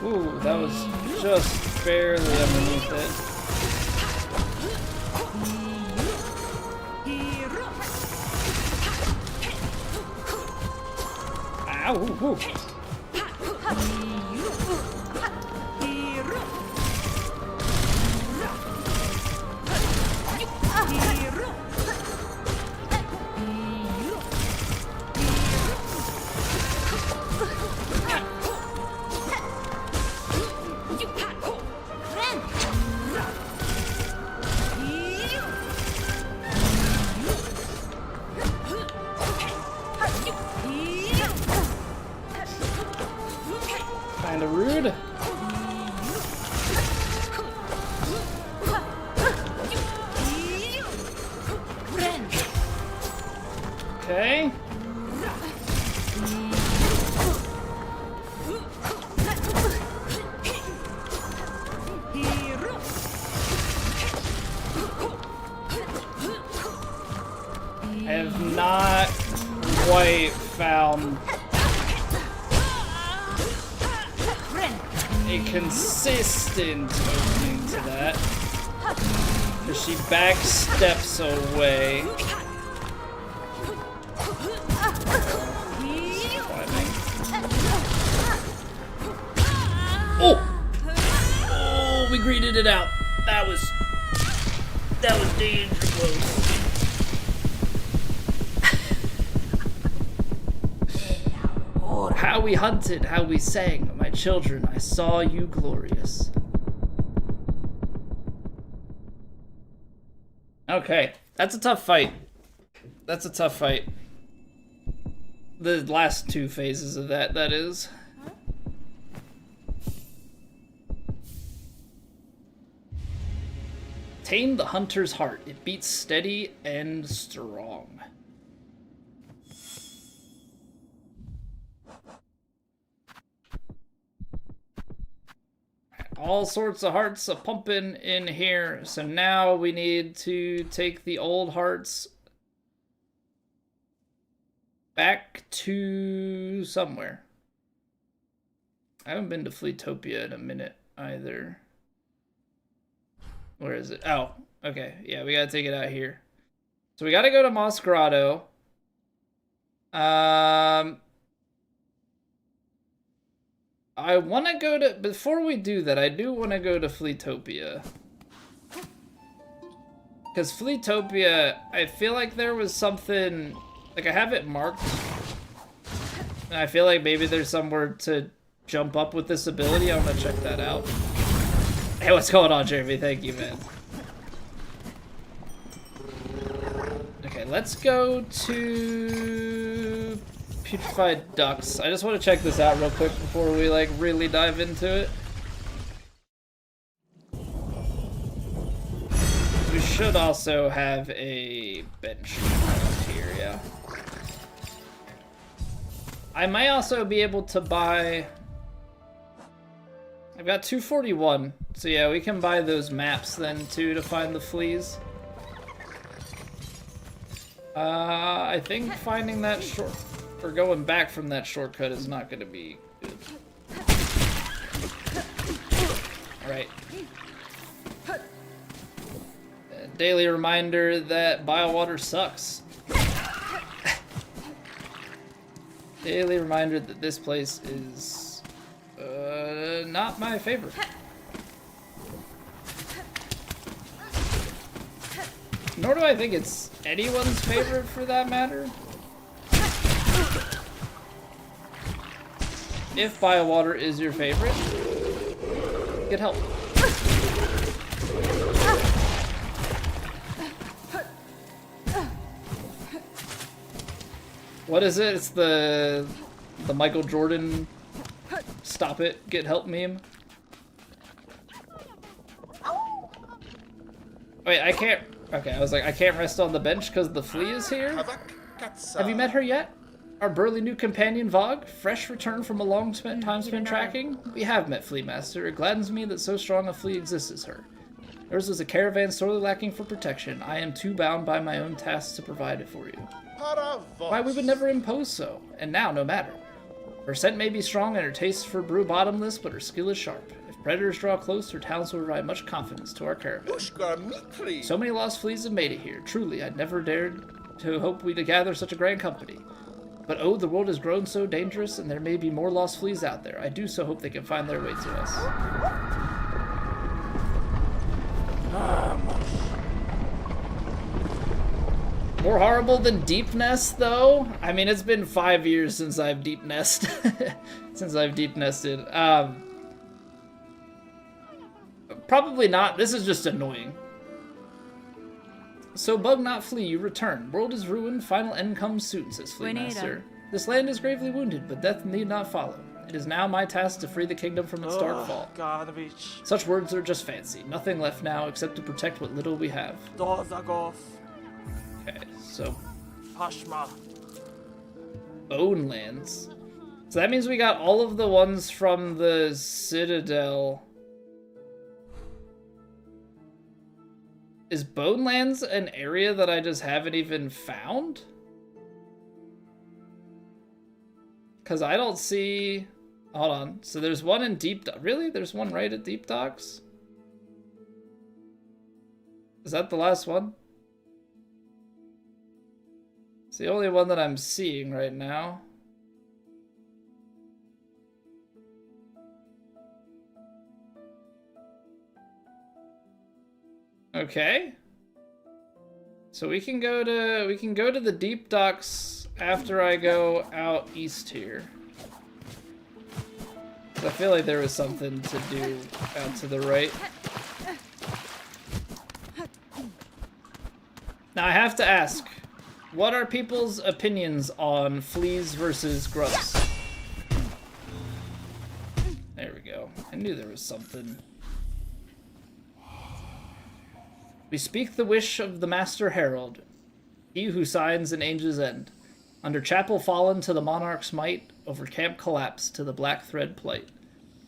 A: Ooh, that was just barely underneath it. Ow! Ooh, ooh. Kinda rude. Okay. I have not quite found a consistent opening to that. Because she backsteps away. Oh! Oh, we greeted it out. That was danger close. How we hunted, how we sang, my children, I saw you glorious. Okay, that's a tough fight. That's a tough fight. The last two phases of that is. Tame the hunter's heart. It beats steady and strong. All sorts of hearts a pumping in here. So now we need to take the old hearts back to somewhere. I haven't been to Fleetopia in a minute either. Where is it? Oh, okay. Yeah, we gotta take it out here. So we gotta go to Moss Grotto. I want to go to... Before we do that, I do want to go to Fleetopia. Because Fleetopia, I feel like there was something... Like, I have it marked. And I feel like maybe there's somewhere to jump up with this ability. I want to check that out. Hey, what's going on, Jeremy? Thank you, man. Okay, let's go to... Putrefied Ducks. I just want to check this out real quick before we, like, really dive into it. We should also have a bench here, yeah. I might also be able to buy... I've got 241, so yeah, we can buy those maps then, too, to find the fleas. I think finding that short... Or going back from that shortcut is not going to be good. Alright. Daily reminder that biowater sucks. Daily reminder that this place is not my favorite. Nor do I think it's anyone's favorite for that matter. If biowater is your favorite, get help. What is it? It's the Michael Jordan stop it, get help meme. Wait, I can't. Okay, I was like, I can't rest on the bench because the flea is here? Have you met her yet? Our burly new companion, Vogue, fresh return from a long time spent tracking? We have met Flea Master. It gladdens me that so strong a flea exists as her. Hers is a caravan sorely lacking for protection. I am too bound by my own tasks to provide it for you. Why, we would never impose so. And now, no matter. Her scent may be strong and her taste for brew bottomless, but her skill is sharp. If predators draw close, her talents will provide much confidence to our caravan. So many lost fleas have made it here. Truly, I'd never dared to hope we'd gather such a grand company. But oh, the world has grown so dangerous, and there may be more lost fleas out there. I do so hope they can find their way to us. More horrible than Deep Nest, though? I mean, it's been 5 years since I've deep nested. Probably not. This is just annoying. So bug not flee, you return. World is ruined, final end comes soon, says Flea Master. This land is gravely wounded, but death need not follow. It is now my task to free the kingdom from its dark fall. Such words are just fancy. Nothing left now except to protect what little we have. Okay, so... Bone lands. So that means we got all of the ones from the Citadel. Is Bonelands an area that I just haven't even found? Because I don't see... Hold on. So there's one in Deep Docks. Really? There's one right at Deep Docks? Is that the last one? It's the only one that I'm seeing right now. Okay. So we can go to the Deep Docks after I go out east here. I feel like there was something to do out to the right. Now I have to ask, what are people's opinions on fleas versus grubs? There we go. I knew there was something. We speak the wish of the Master Herald, he who signs an angel's end. Under chapel fallen to the monarch's might, over camp collapsed to the black thread plight.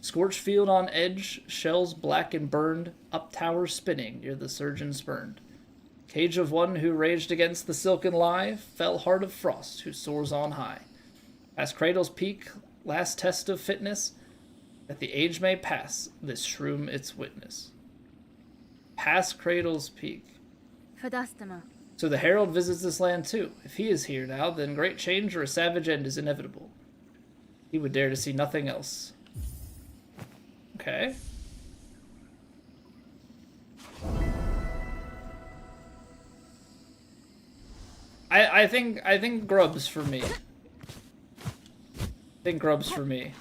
A: Scorched field on edge, shells black and burned, up towers spinning near the surgeon spurned. Cage of one who raged against the silken lie, fell heart of frost who soars on high. Past cradle's peak, last test of fitness, that the age may pass, this shroom its witness. Past cradle's peak. So the herald visits this land too. If he is here now, then great change or a savage end is inevitable. He would dare to see nothing else. Okay. I think grubs for me. Grubs for me.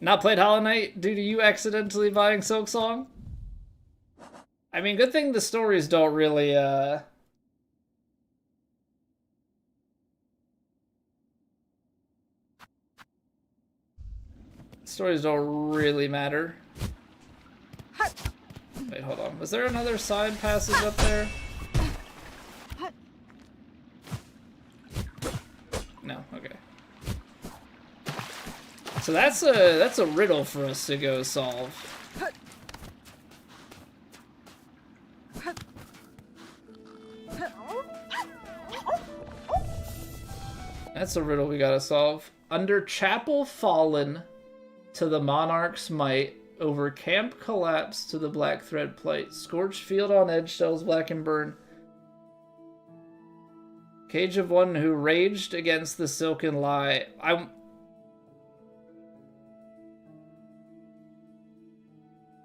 A: Not played Hollow Knight due to you accidentally buying Silksong? I mean, good thing the stories don't really, stories don't really matter. Wait, hold on. Was there another side passage up there? No, okay. So that's a riddle for us to go solve. That's a riddle we gotta solve. Under chapel fallen to the monarch's might, over camp collapse to the black thread plight, scorched field on edge, shells black and burn. Cage of one who raged against the silken lie.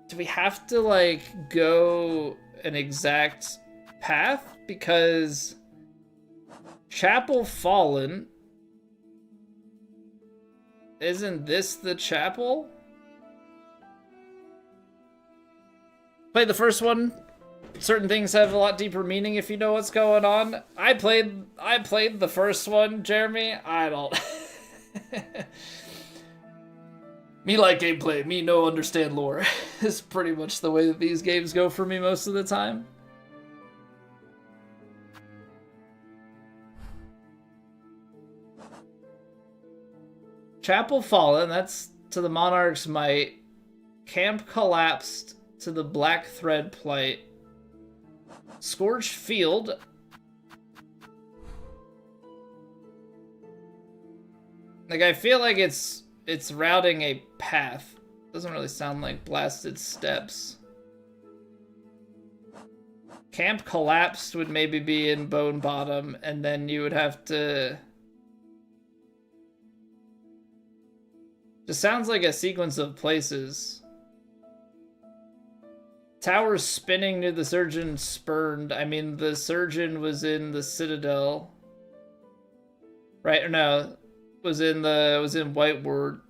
A: Do we have to, like, go an exact path? Because chapel fallen... Isn't this the chapel? Played the first one. Certain things have a lot deeper meaning if you know what's going on. I played the first one, Jeremy. I don't. Me like gameplay, me no understand lore. Is pretty much the way that these games go for me most of the time. Chapel fallen, that's to the monarch's might. Camp collapsed to the black thread plight. Scorched field. Like, I feel like it's routing a path. Doesn't really sound like blasted steps. Camp collapsed would maybe be in Bone Bottom, and then you would have to... Just sounds like a sequence of places. Towers spinning near the surgeon spurned. I mean, the surgeon was in the Citadel. Right, or no, was in Whiteward.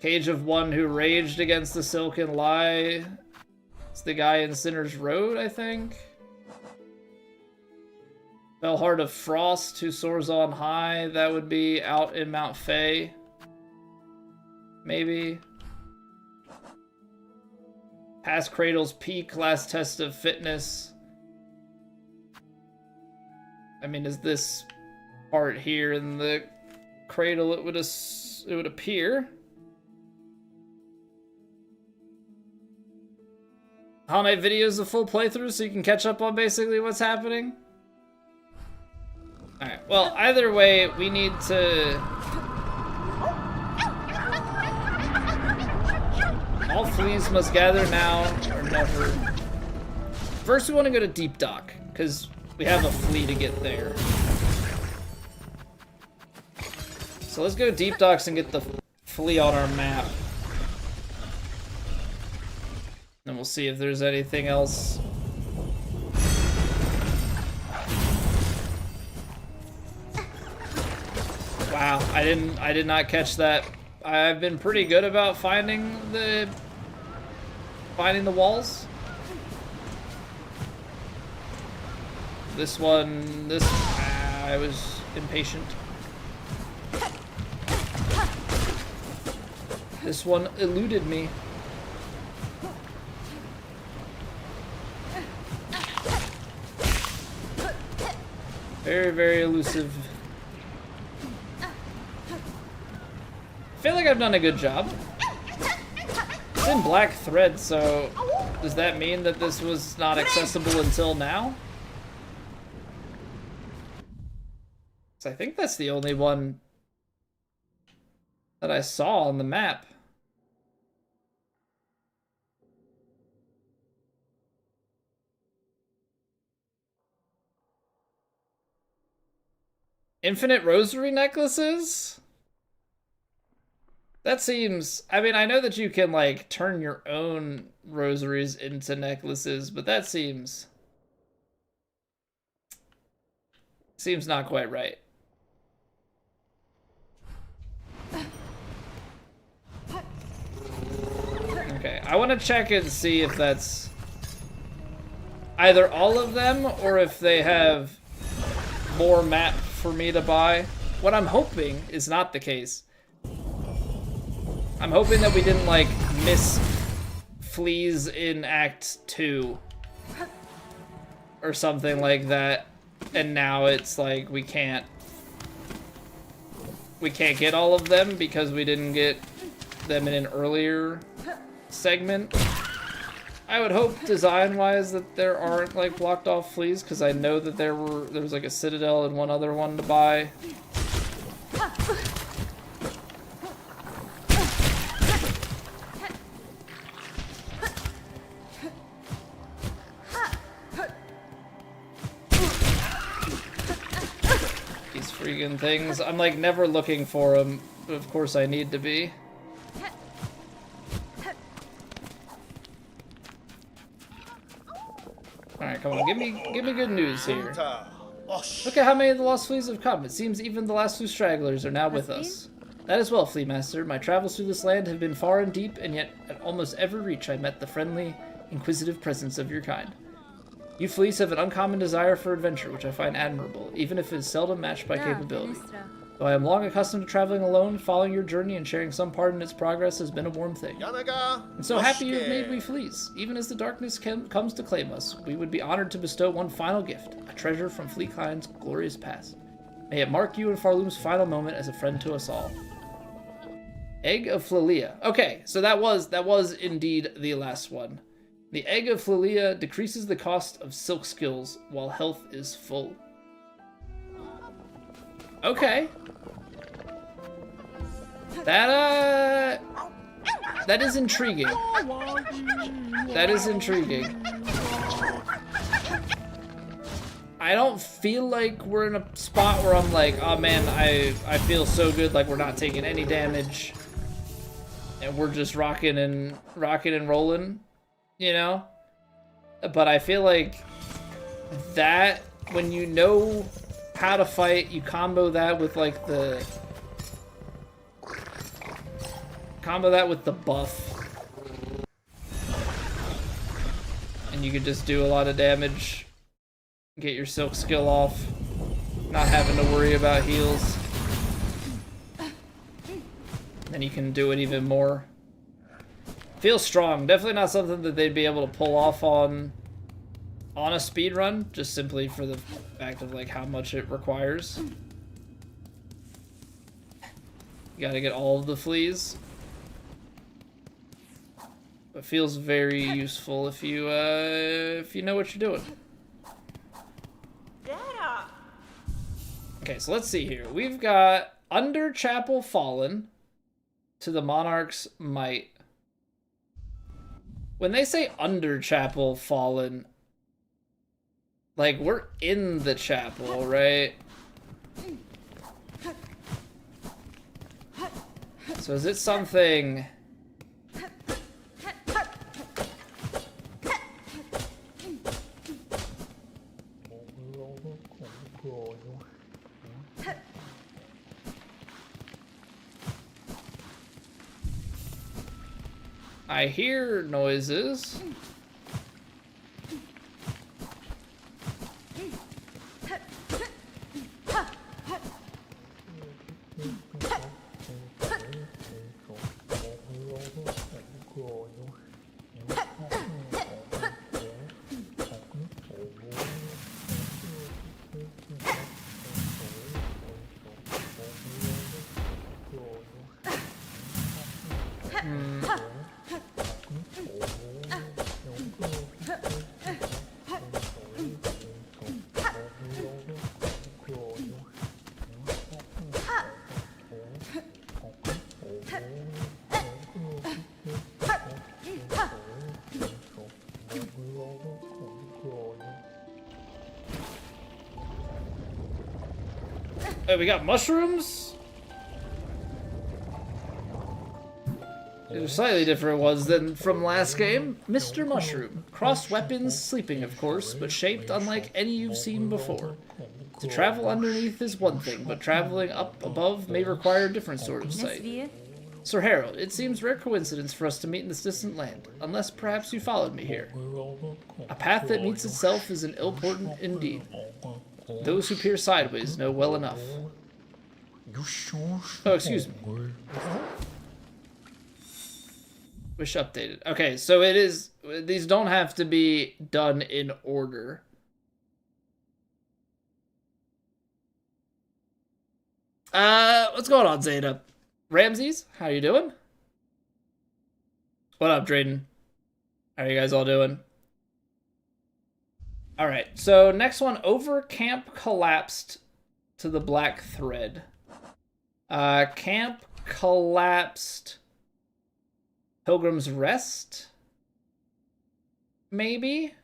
A: Cage of one who raged against the silken lie. It's the guy in Sinner's Road, I think. Fell heart of frost who soars on high. That would be out in Mount Fay. Maybe. Past cradle's peak, last test of fitness. I mean, is this part here in the cradle? It would appear. Hollow Knight video is a full playthrough, so you can catch up on basically what's happening. Alright, well, either way, we need to... All fleas must gather now or never. First, we want to go to Deep Dock, because we have a flea to get there. So let's go to Deep Docks and get the flea on our map. Then we'll see if there's anything else. Wow, I did not catch that. I've been pretty good about finding the walls. This one, I was impatient. This one eluded me. Very, very elusive. I feel like I've done a good job. It's in black thread, so does that mean that this was not accessible until now? So I think that's the only one that I saw on the map. Infinite rosary necklaces? That seems... I mean, I know that you can, like, turn your own rosaries into necklaces, but that seems not quite right. Okay, I want to check and see if that's either all of them or if they have more map for me to buy. What I'm hoping is not the case. I'm hoping that we didn't, like, miss fleas in Act 2 or something like that, and now it's like we can't get all of them because we didn't get them in an earlier segment. I would hope design-wise that there aren't, like, blocked off fleas, because I know that there was like a Citadel and one other one to buy. These freaking things. I'm, like, never looking for them, but of course I need to be. Alright, come on, give me good news here. Look at how many of the lost fleas have come. It seems even the last few stragglers are now with us. That is well, Flea Master. My travels through this land have been far and deep, and yet at almost every reach I met the friendly, inquisitive presence of your kind. You fleas have an uncommon desire for adventure, which I find admirable, even if it is seldom matched by capability. Though I am long accustomed to traveling alone, following your journey and sharing some part in its progress has been a warm thing. And so happy you have made me fleas. Even as the darkness comes to claim us, we would be honored to bestow one final gift, a treasure from Fleekind's glorious past. May it mark you and Farloom's final moment as a friend to us all. Egg of Flalia. Okay, so that was indeed the last one. The Egg of Flalia decreases the cost of silk skills while health is full. Okay. That is intriguing. That is intriguing. I don't feel like we're in a spot where I'm like, oh man, I feel so good, like we're not taking any damage and we're just rocking and rolling, you know? But I feel like that, when you know how to fight, you combo that with like the buff, and you can just do a lot of damage, get your silk skill off, not having to worry about heals. Then you can do it even more. Feels strong. Definitely not something that they'd be able to pull off on a speed run, just simply for the fact of like how much it requires. You gotta get all of the fleas. It feels very useful if you know what you're doing. Okay, so let's see here. We've got Under Chapel Fallen to the Monarch's Might. When they say Under Chapel Fallen, like, we're in the chapel, right? So is it something... I hear noises. Hey, we got mushrooms? These are slightly different ones than from last game. Mr. Mushroom. Crossed weapons, sleeping of course, but shaped unlike any you've seen before. To travel underneath is one thing, but traveling up above may require a different sort of sight. Sir Harold, it seems rare coincidence for us to meet in this distant land, unless perhaps you followed me here. A path that meets itself is an ill portent indeed. Those who peer sideways know well enough. Oh, excuse me. Wish updated. Okay, so it is... These don't have to be done in order. What's going on, Zeta? Ramses, how you doing? What up, Drayden? How are you guys all doing? Alright, so next one, over camp collapsed to the black thread. Camp collapsed Pilgrim's Rest? Maybe?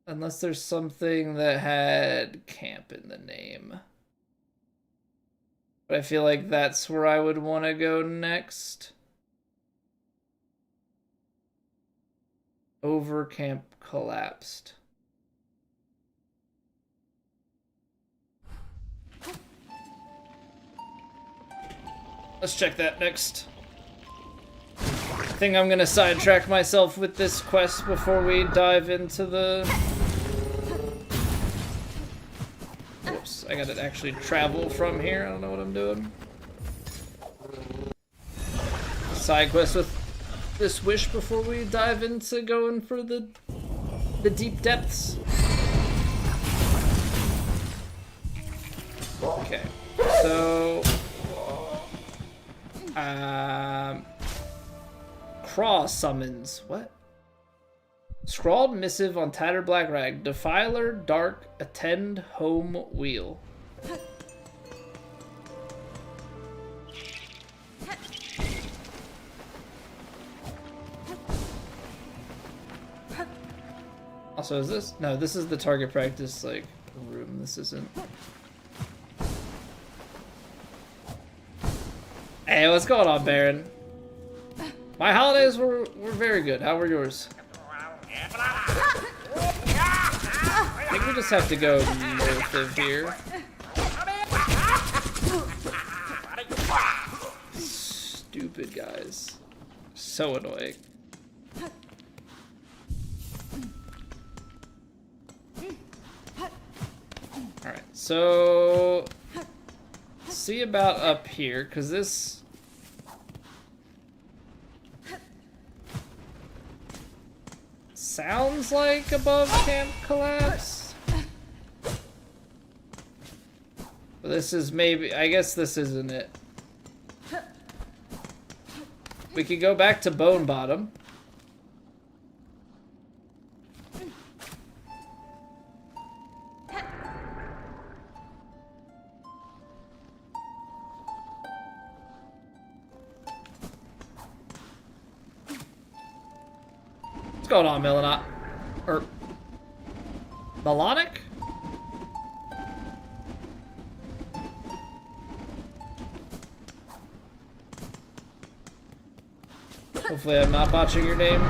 A: Unless there's something that had camp in the name. But I feel like that's where I would want to go next. Over camp collapsed. Let's check that next. I think I'm gonna sidetrack myself with this quest before we dive into the... Whoops, I gotta actually travel from here. I don't know what I'm doing. Side quest with this wish before we dive into going for the deep depths. Okay, so... Craw summons. What? Scrawled missive on tattered black rag. Defiler, dark, attend, home, wheel. Also, is this? No, this is the target practice, like, room. This isn't. Hey, what's going on, Baron? My holidays were very good. How were yours? I think we just have to go north of here. Stupid guys. So annoying. Alright, so... see about up here, because this... sounds like above camp collapse. But this is maybe... I guess this isn't it. We could go back to Bone Bottom. going on, Melana? Or Melanic? Hopefully I'm not botching your name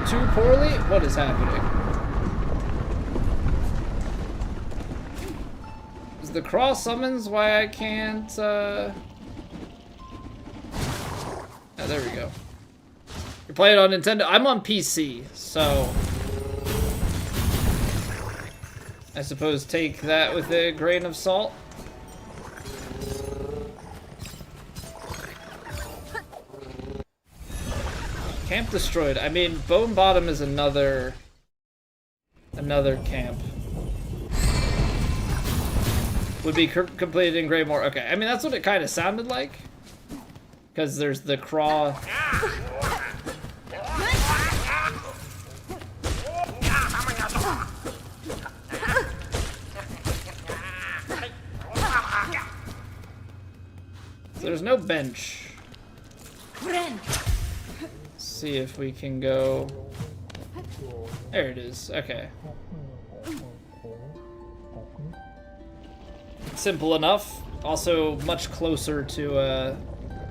A: too poorly. What is happening? Is the cross summons why I can't, Oh, there we go. You're playing on Nintendo. I'm on PC, so I suppose take that with a grain of salt. Camp destroyed. I mean, Bone Bottom is another camp. Would be completed in Greymoor. Okay, I mean that's what it kind of sounded like, because there's the craw. So there's no bench. See if we can go. There it is. Okay. Simple enough. Also much closer to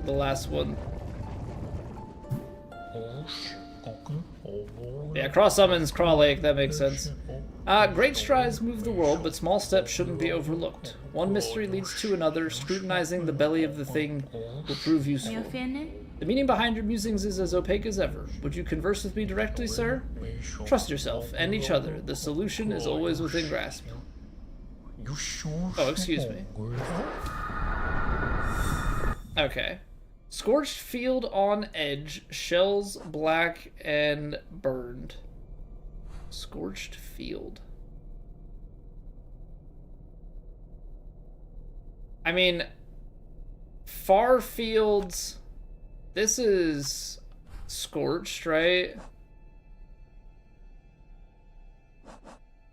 A: the last one. Yeah, cross summons Craw Lake, that makes sense. Great strides move the world, but small steps shouldn't be overlooked. One mystery leads to another. Scrutinizing the belly of the thing will prove useful. The meaning behind your musings is as opaque as ever. Would you converse with me directly, sir? Trust yourself and each other. The solution is always within grasp. Oh, excuse me. Okay. Scorched field on edge, shells black and burned. Scorched field. I mean, far fields. This is scorched, right?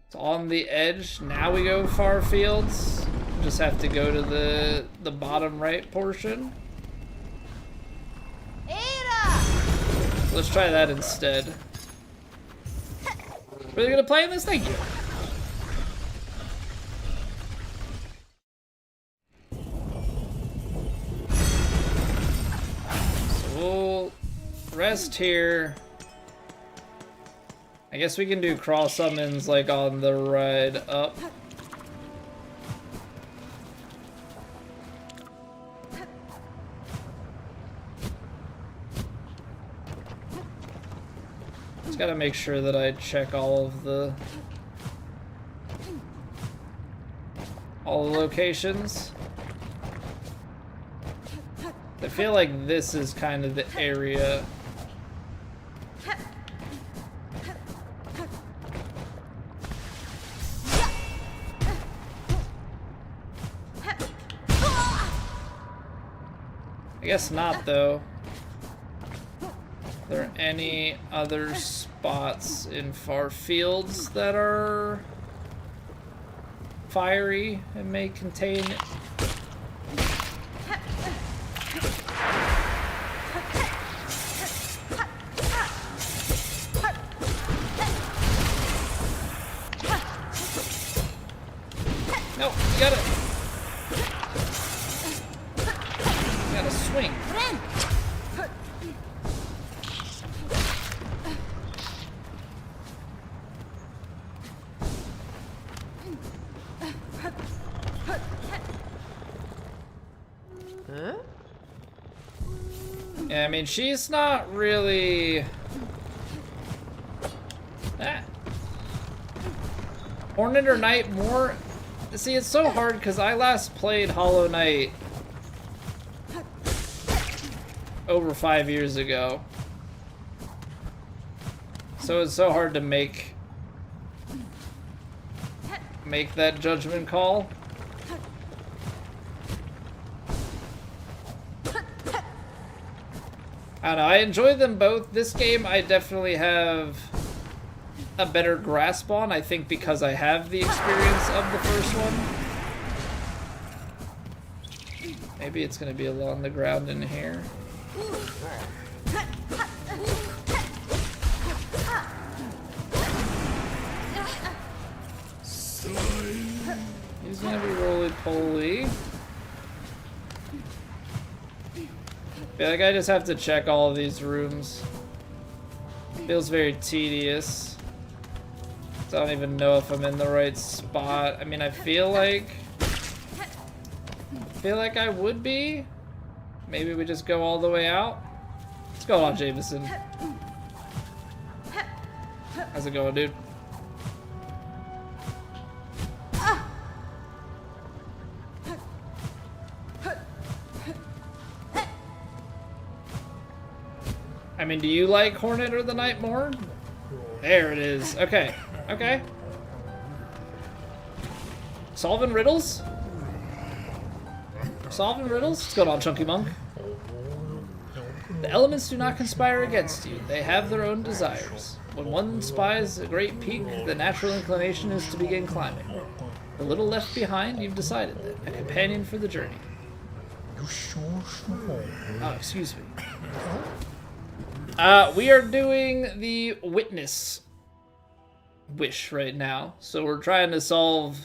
A: It's on the edge. Now we go far fields. Just have to go to the bottom right portion. Let's try that instead. Really gonna play this? Thank you. So we'll rest here. I guess we can do cross summons like on the ride up. Just gotta make sure that I check all the locations. I feel like this is kind of the area. I guess not, though. Are there any other spots in far fields that are fiery and may contain no, you gotta swing. Yeah, I mean, she's not really... Hornet or Knight more... See, it's so hard because I last played Hollow Knight over 5 years ago. So it's so hard to make that judgment call. I don't know, I enjoy them both. This game I definitely have a better grasp on, I think because I have the experience of the first one. Maybe it's gonna be along the ground in here. He's gonna be roly-poly. Feel like I just have to check all of these rooms. Feels very tedious. I don't even know if I'm in the right spot. I mean, I feel like I would be. Maybe we just go all the way out. What's going on, Jameson? How's it going, dude? I mean, do you like Hornet or the Night more? There it is. Okay. Okay. Solving riddles? Solving riddles? What's going on, Chunky Monk? The elements do not conspire against you. They have their own desires. When one spies a great peak, the natural inclination is to begin climbing. The little left behind, you've decided that. A companion for the journey. Oh, excuse me. We are doing the witness wish right now. So we're trying to solve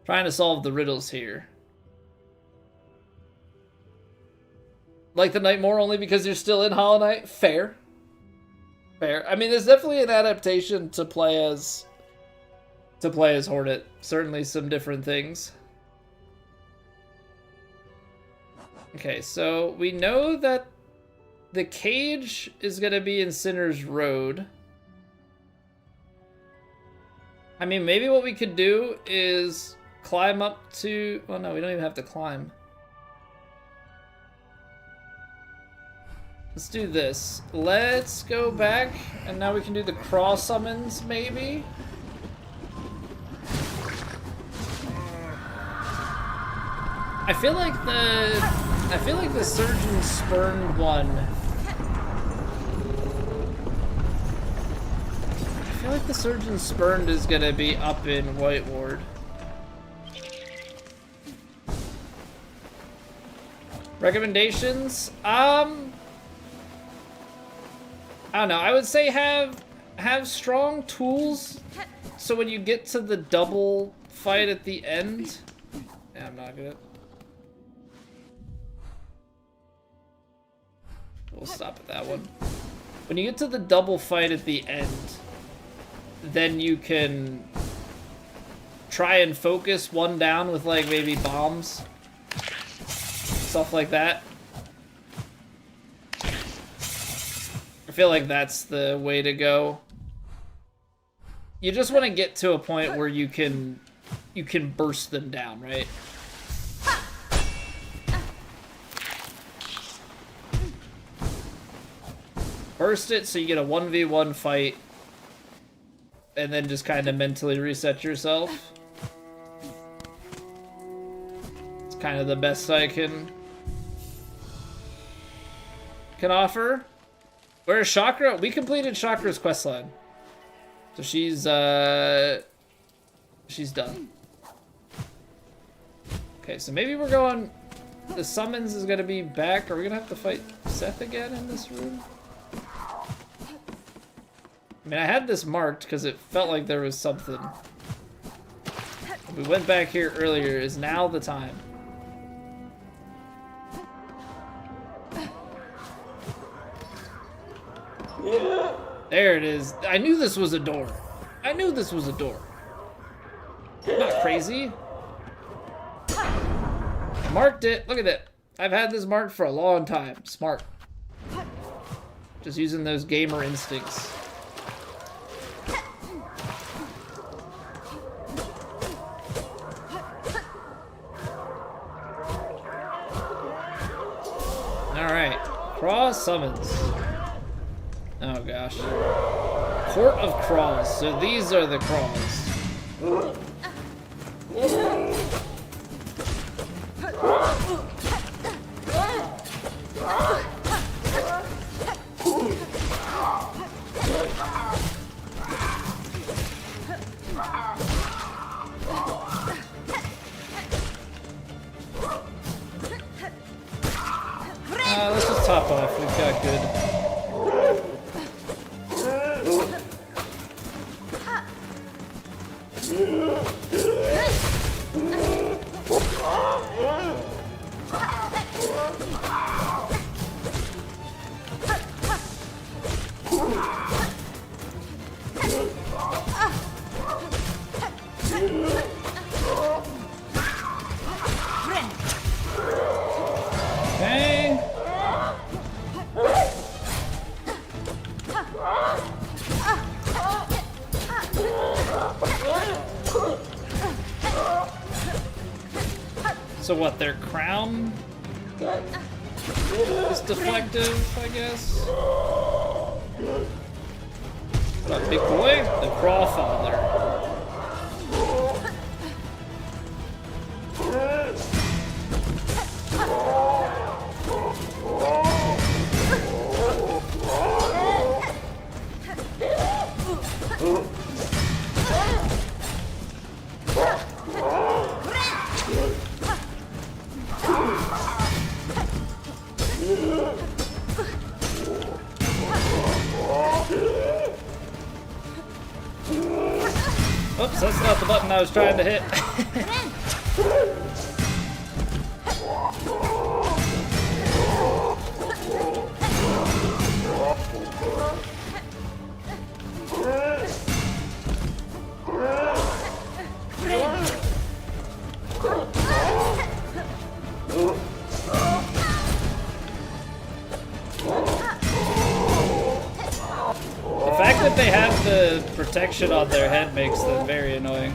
A: the riddles here. Like the Night more only because you're still in Hollow Knight? Fair. Fair. I mean, there's definitely an adaptation to play as Hornet. Certainly some different things. Okay, so we know that the cage is gonna be in Sinner's Road. I mean, maybe what we could do is climb up to... Well, no, we don't even have to climb. Let's do this. Let's go back, and now we can do the cross summons, maybe? I feel like the Surgeon Spurned one... I feel like the Surgeon Spurned is gonna be up in White Ward. Recommendations? I don't know. I would say have strong tools, so when you get to the double fight at the end... Yeah, I'm not good. We'll stop at that one. When you get to the double fight at the end, then you can try and focus one down with, like, maybe bombs. Stuff like that. I feel like that's the way to go. You just want to get to a point where you can burst them down, right? Burst it so you get a 1v1 fight, and then just kind of mentally reset yourself. It's kind of the best I can offer. Where's Chakra? We completed Chakra's questline, so she's done. Okay, so maybe we're going. The summons is gonna be back. Are we gonna have to fight Seth again in this room? I mean, I had this marked because it felt like there was something. We went back here earlier. Is now the time? There it is. I knew this was a door. I knew this was a door. I'm not crazy. I marked it. Look at that. I've had this marked for a long time. Smart. Just using those gamer instincts. Alright. Cross summons. Oh gosh. Court of Crawls. So these are the crawls. Let's just top off. We've got good. Okay. So what, their crown is deflective, I guess? What up, big boy? The Crawfather. Oops, that's not the button I was trying to hit. The fact that they have the protection on their head makes them very annoying.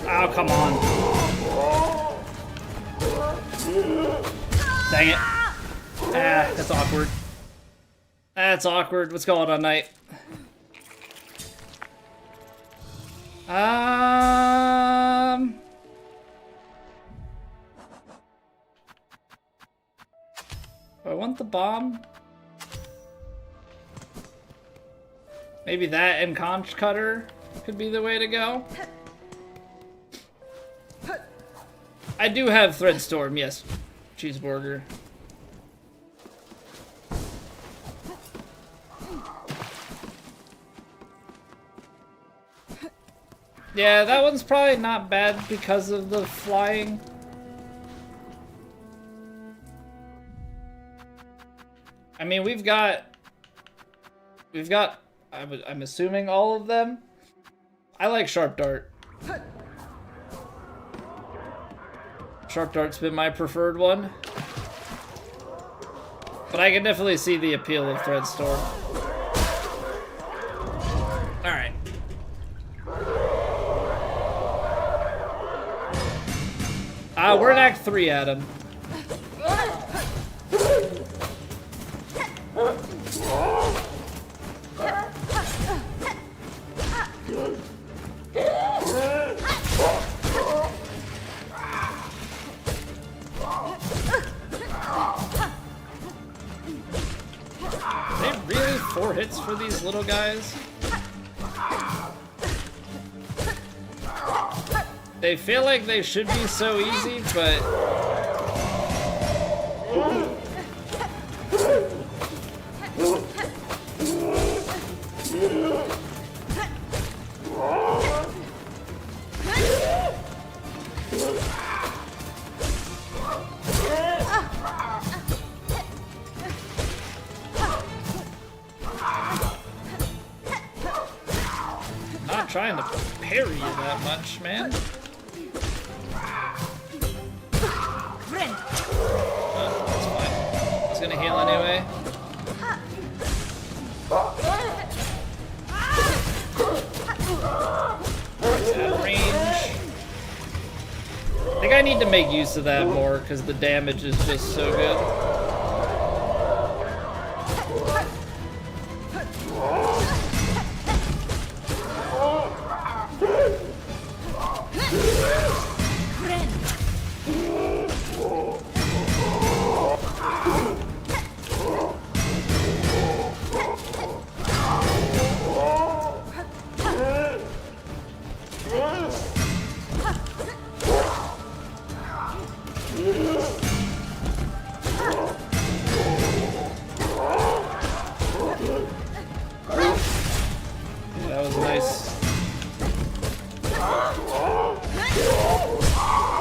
A: Oh, come on. Dang it. Ah, that's awkward. That's awkward. What's going on, Knight? Do I want the bomb? Maybe that and conch cutter could be the way to go. I do have Threadstorm, yes. Cheeseburger. Yeah, that one's probably not bad because of the flying. I mean, we've got, I'm assuming all of them. I like Sharp Dart. Sharp Dart's been my preferred one. But I can definitely see the appeal of Threadstorm. Alright. We're in Act 3, Adam. Really 4 hits for these little guys? They feel like they should be so easy, but... trying to parry you that much, man. Oh, that's fine. It's gonna heal anyway. At range. I think I need to make use of that more because the damage is just so good. That was nice.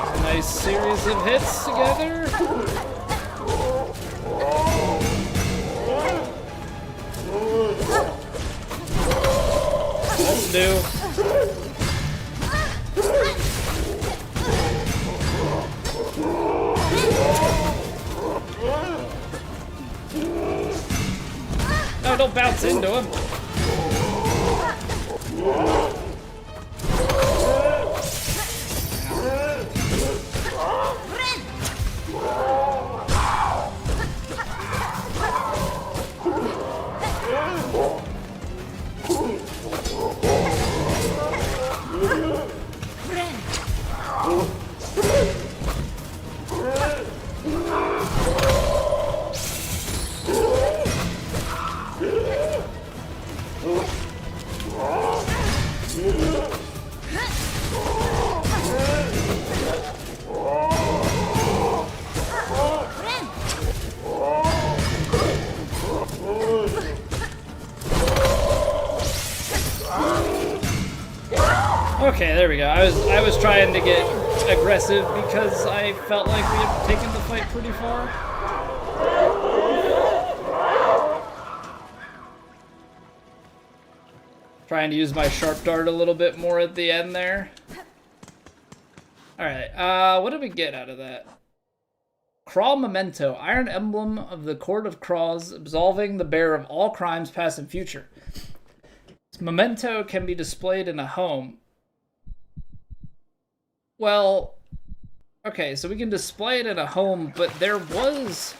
A: A nice series of hits together. That's new. No, don't bounce into him. Okay, there we go. I was trying to get aggressive because I felt like we had taken the fight pretty far. Trying to use my sharp dart a little bit more at the end there. Alright, what did we get out of that? Crawl Memento, Iron Emblem of the Court of Craws, absolving the bearer of all crimes past and future. This memento can be displayed in a home. Well, okay, so we can display it in a home, but there was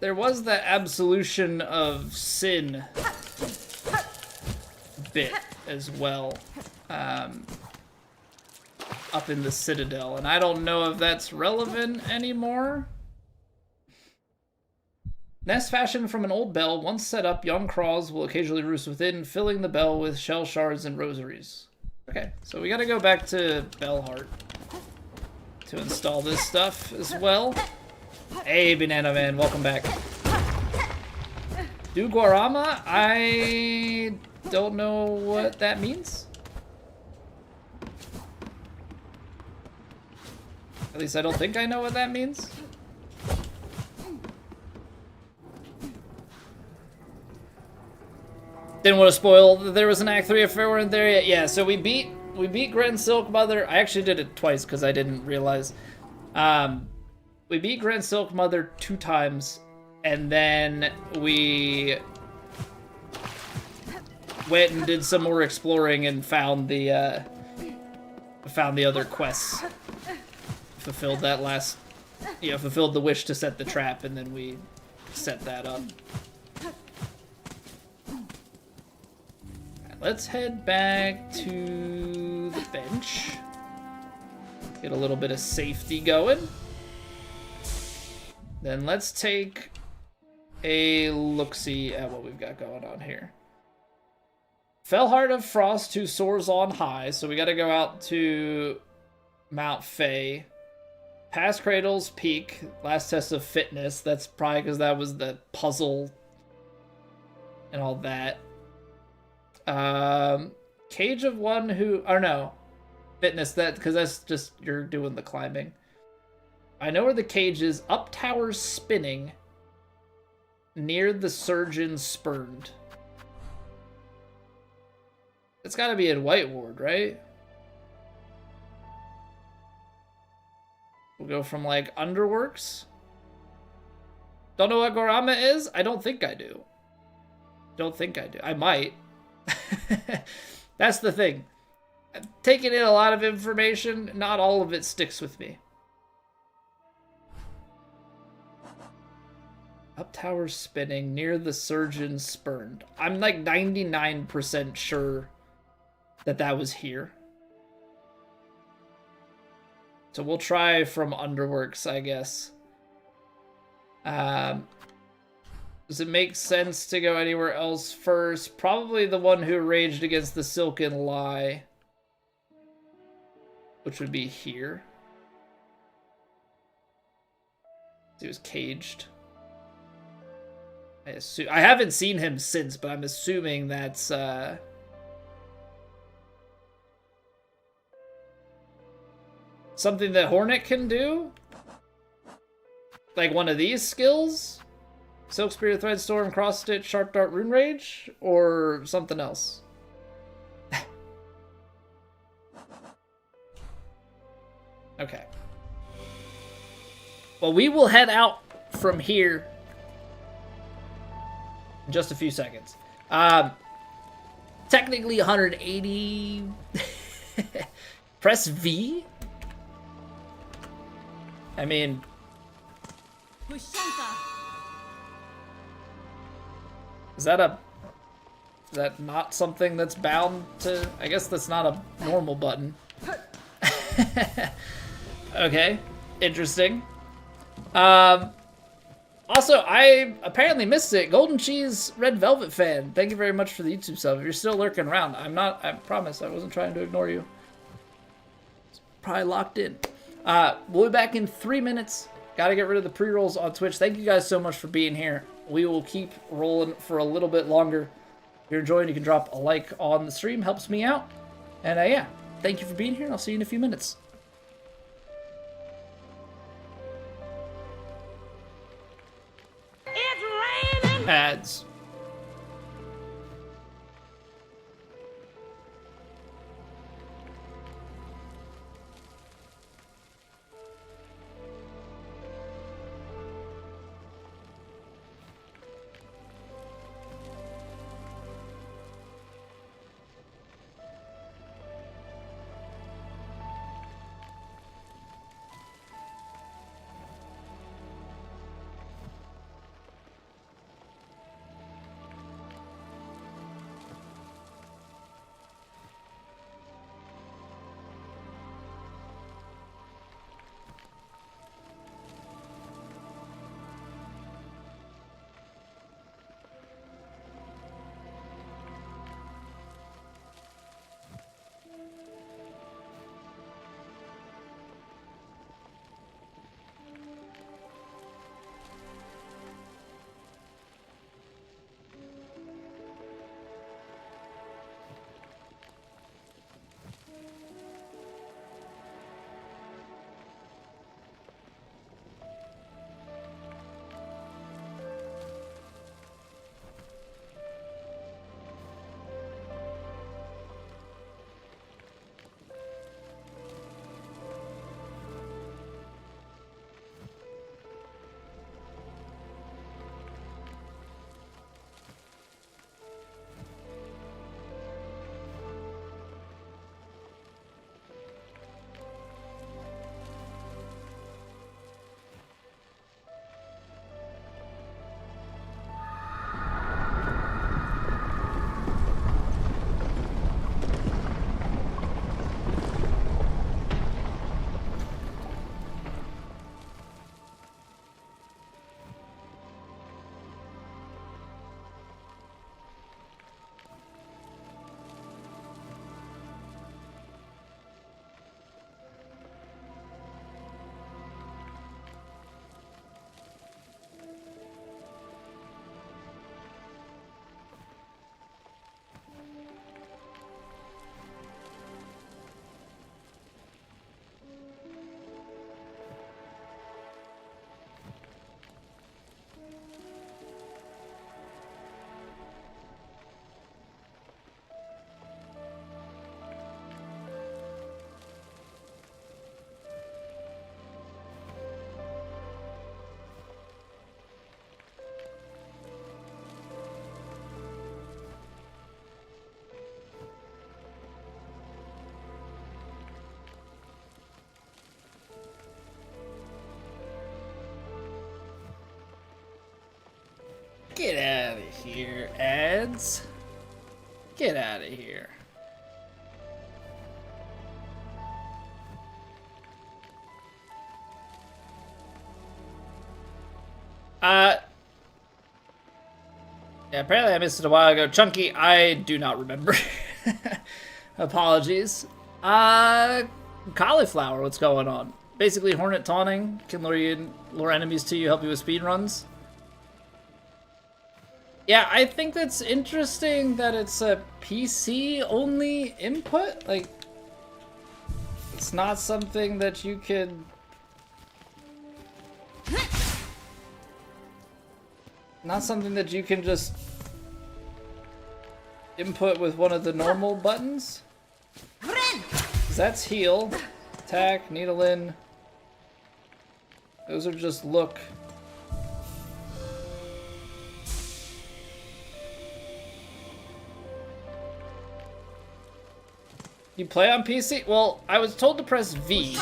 A: that absolution of sin bit as well, up in the Citadel, and I don't know if that's relevant anymore. Nest fashioned from an old bell, once set up, young craws will occasionally roost within, filling the bell with shell shards and rosaries. Okay, so we gotta go back to Bellheart to install this stuff as well. Hey, Banana Man, welcome back. Do Guarama? I don't know what that means. At least I don't think I know what that means. Didn't want to spoil that there was an Act 3 if we weren't there yet. Yeah, so we beat Gren Silk Mother. I actually did it twice because I didn't realize. We beat Gren Silk Mother 2 times, and then we went and did some more exploring and found the other quests. Fulfilled that last, fulfilled the wish to set the trap, and then we set that up. Let's head back to the bench. Get a little bit of safety going. Then let's take a look-see at what we've got going on here. Fellheart of Frost, who soars on high. So we got to go out to Mount Fae. Past Cradle's Peak. Last test of fitness. That's probably because that was the puzzle and all that. Cage of one who, or no, fitness, that because that's just you're doing the climbing. I know where the cage is. Up towers spinning near the surgeon spurned. It's got to be in White Ward, right? We'll go from like Underworks. Don't know what Gorama is? I don't think I do. Don't think I do. I might. That's the thing. I'm taking in a lot of information. Not all of it sticks with me. Up tower spinning near the surgeon spurned. I'm like 99% sure that that was here. So we'll try from Underworks, I guess. Does it make sense to go anywhere else first? Probably the one who raged against the Silken Lie, which would be here. He was caged. I haven't seen him since, but I'm assuming that's something that Hornet can do? Like one of these skills? Silk Spirit, Thread Storm, Cross Stitch, Sharp Dart, Rune Rage? Or something else? Okay. Well, we will head out from here in just a few seconds. Technically 180. Press V? I mean... Is that not something that's bound to... I guess that's not a normal button. Okay. Interesting. Also, I apparently missed it. Golden Cheese Red Velvet fan. Thank you very much for the YouTube sub. If you're still lurking around, I promise I wasn't trying to ignore you. It's probably locked in. We'll be back in 3 minutes. Gotta get rid of the pre-rolls on Twitch. Thank you guys so much for being here. We will keep rolling for a little bit longer. If you're enjoying, you can drop a like on the stream. Helps me out. And yeah, thank you for being here, and I'll see you in a few minutes.
B: It's raining.
A: Ads. Get out of here, ads. Get out of here. Yeah, apparently I missed it a while ago. Chunky, I do not remember. Apologies. Cauliflower, what's going on? Basically, Hornet taunting can lure enemies to you, help you with speed runs. Yeah, I think that's interesting that it's a PC-only input. Like, it's not something that you could... Not something that you can just input with one of the normal buttons. That's heal, attack, needle in. Those are just look. You play on PC? Well, I was told to press V.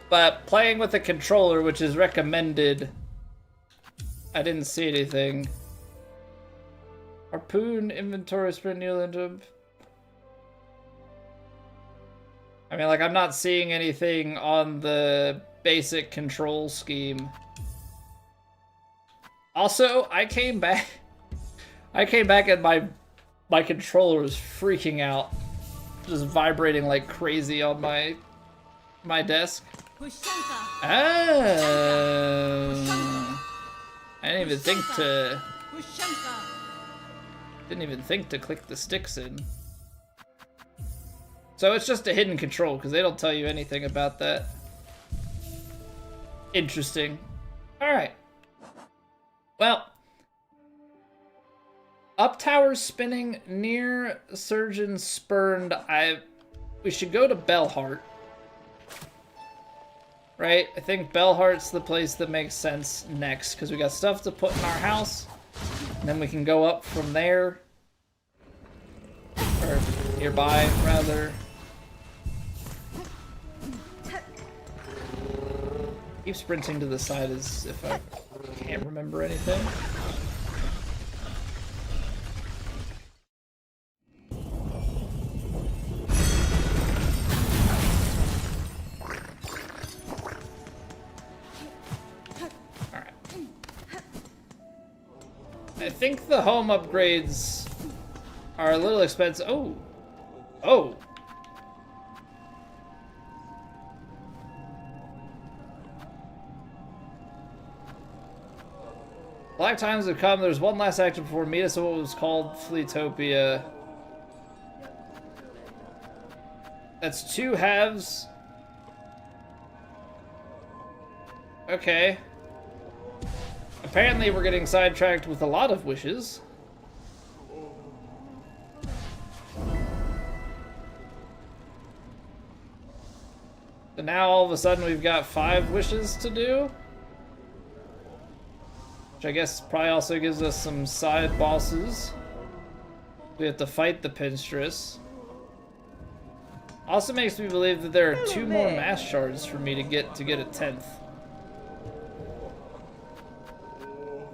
A: But playing with a controller, which is recommended, I didn't see anything. Harpoon, inventory, sprint, kneel into. I mean, like, I'm not seeing anything on the basic control scheme. Also, I came back and my controller was freaking out. Just vibrating like crazy on my desk. Oh. I didn't even think to click the sticks in. So it's just a hidden control because they don't tell you anything about that. Interesting. All right. Well, up tower spinning near surgeon spurned. We should go to Bellheart. Right? I think Bellheart's the place that makes sense next, because we got stuff to put in our house, and then we can go up from there. Or nearby, rather. Keep sprinting to the side as if I can't remember anything. I think the home upgrades are a little expensive. Oh! Oh! Black times have come. There's one last act before meet us at what was called Fleetopia. That's 2 halves. Okay. Apparently we're getting sidetracked with a lot of wishes. So now all of a sudden we've got 5 wishes to do. Which I guess probably also gives us some side bosses. We have to fight the Pinstress. Also makes me believe that there are 2 more mass shards for me to get a 10th.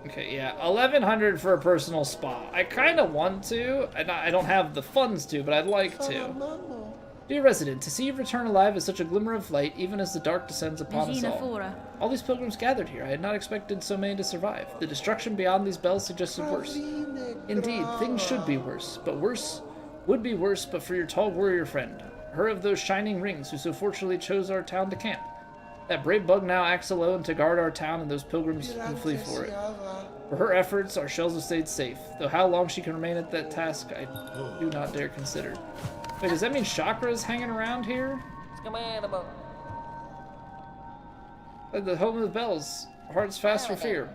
A: Okay, yeah, 1100 for a personal spa. I kind of want to. I don't have the funds to, but I'd like to. Dear resident, to see you return alive is such a glimmer of light, even as the dark descends upon us all. All these pilgrims gathered here. I had not expected so many to survive. The destruction beyond these bells suggested worse. Indeed, things should be worse, but worse would be worse but for your tall warrior friend, her of those shining rings, who so fortunately chose our town to camp. That brave bug now acts alone to guard our town and those pilgrims who flee for it. For her efforts, our shells have stayed safe, though how long she can remain at that task, I do not dare consider. Wait, does that mean Chakra's hanging around here? The home of the bells. Hearts fast for fear.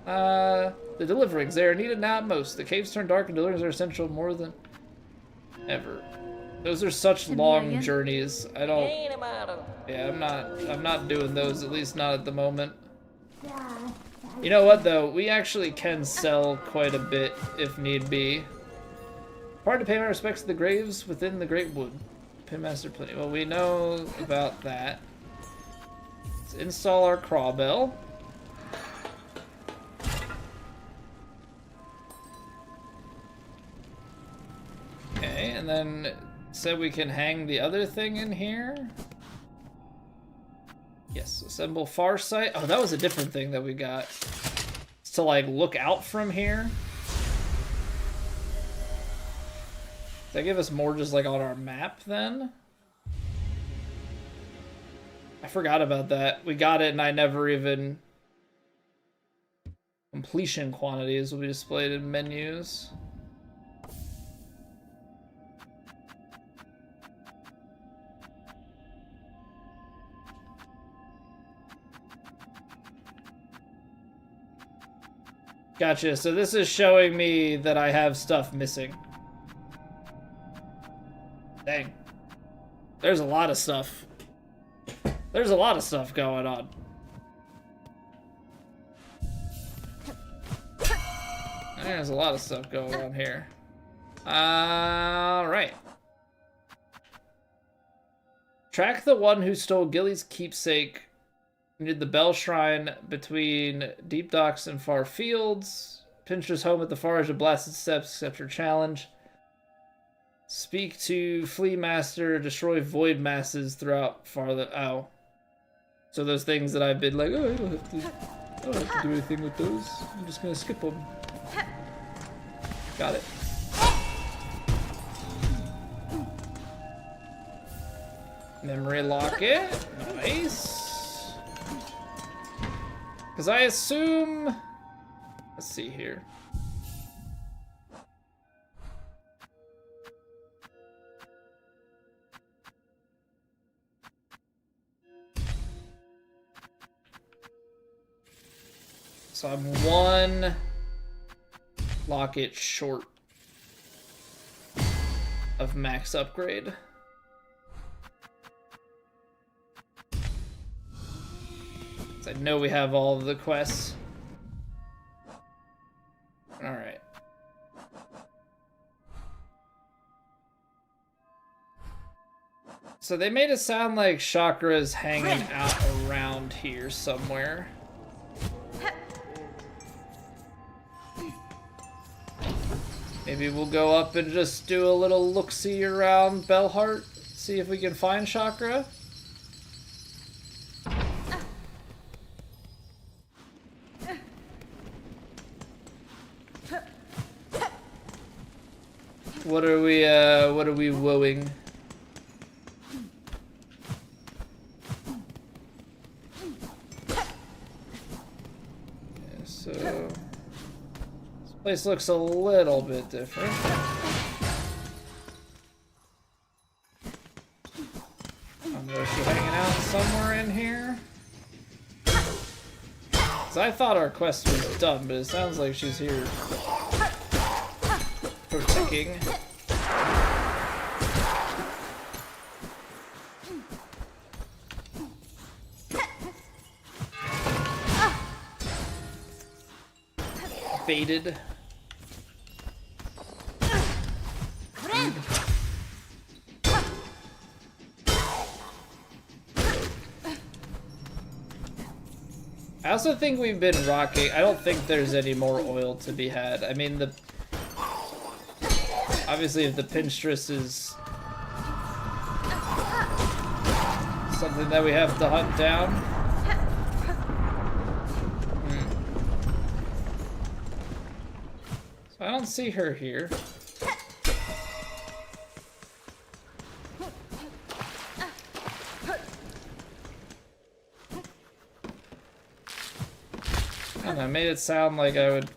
A: The deliverings. They are needed now at most. The caves turn dark and deliverings are essential more than ever. Those are such long journeys. I don't... Yeah, I'm not doing those, at least not at the moment. You know what, though? We actually can sell quite a bit if need be. Hard to pay my respects to the graves within the Great Wood. Pinmaster Plenty. Well, we know about that. Let's install our crawbell. and then said we can hang the other thing in here. Yes, assemble far sight. Oh, that was a different thing that we got. It's to like look out from here. Does that give us more just like on our map then? I forgot about that. We got it and I never even... Completion quantities will be displayed in menus. Gotcha, so this is showing me that I have stuff missing. Dang. There's a lot of stuff. There's a lot of stuff going on. There's a lot of stuff going on here. Alright. Track the one who stole Gilly's keepsake near the Bell Shrine between Deep Docks and Far Fields. Pinter's home at the far edge of Blasted Steps, accept your challenge. Speak to Flea Master, destroy void masses throughout farther... Oh. So those things that I've been like, oh, I don't have to do anything with those. I'm just gonna skip them. Got it. Memory locket. Nice. Because I assume... Let's see here. So I'm one locket short of max upgrade. So I know we have all of the quests. Alright. So they made it sound like Chakra's hanging out around here somewhere. Maybe we'll go up and just do a little look-see around Bellheart, see if we can find Chakra. What are we wooing? Yeah, so this place looks a little bit different. I know she's hanging out somewhere in here. 'Cause I thought our quest was done, but it sounds like she's here protecting. Baited. I also think we've been rocking. I don't think there's any more oil to be had. I mean, obviously if the Pinstress is something that we have to hunt down. So I don't see her here. I don't know, made it sound like I would...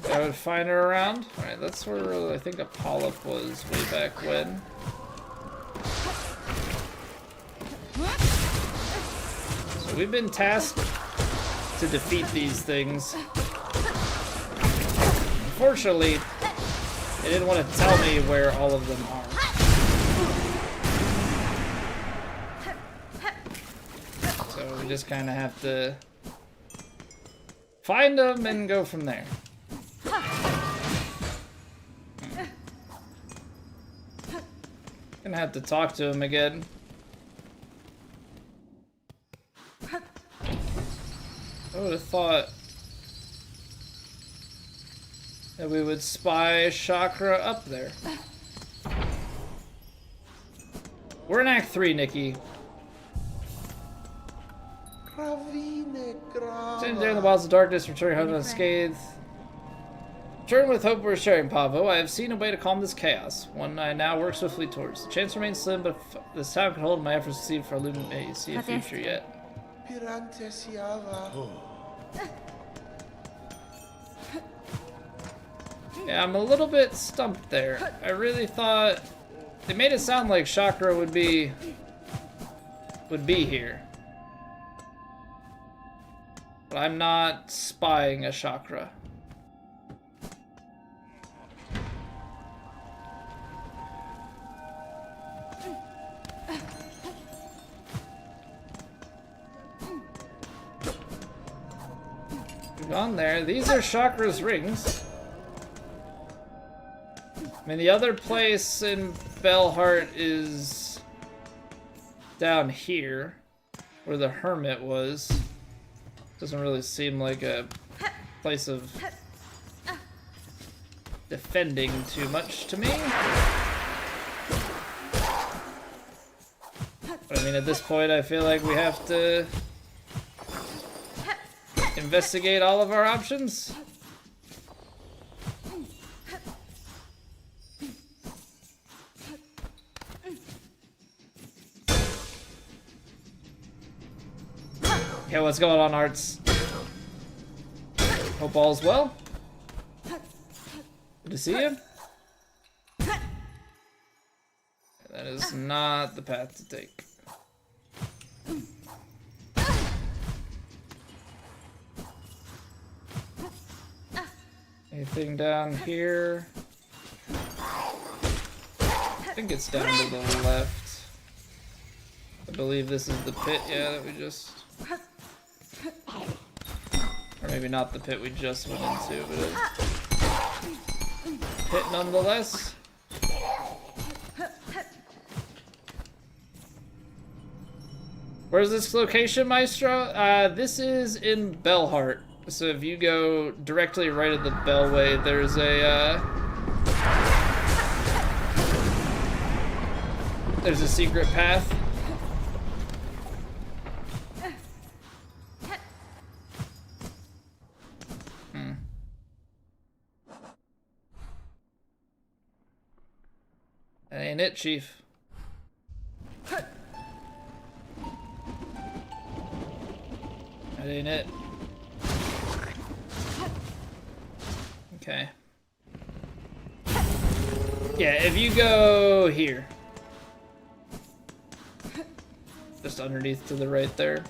A: I would find her around. Alright, that's where I think a polyp was way back when. So we've been tasked to defeat these things. Unfortunately, they didn't want to tell me where all of them are. So we just kind of have to find them and go from there. Gonna have to talk to him again. I would have thought that we would spy chakra up there. We're in Act 3, Nikki. Sitting there in the wilds of darkness, returning home unscathed. Return with hope we're sharing, Pavo. I have seen a way to calm this chaos, one I now work swiftly towards. The chance remains slim, but if this time can hold, my efforts succeed for illuminate. See a future yet. Yeah, I'm a little bit stumped there. I really thought they made it sound like chakra would be here. But I'm not spying a chakra. We've gone there. These are chakra's rings. I mean, the other place in Bellheart is down here, where the hermit was. Doesn't really seem like a place of defending too much to me. But I mean, at this point, I feel like we have to investigate all of our options. Okay, what's going on, Arts? Hope all's well. Good to see you. That is not the path to take. Anything down here? I think it's down to the left. I believe this is the pit, yeah, that we just... Or maybe not the pit we just went into, but it's pit nonetheless. Where's this location, Maestro? This is in Bellheart. So if you go directly right at the Bellway, there's a secret path. That ain't it, Chief. That ain't it. Okay. Yeah, if you go here. Just underneath to the right there.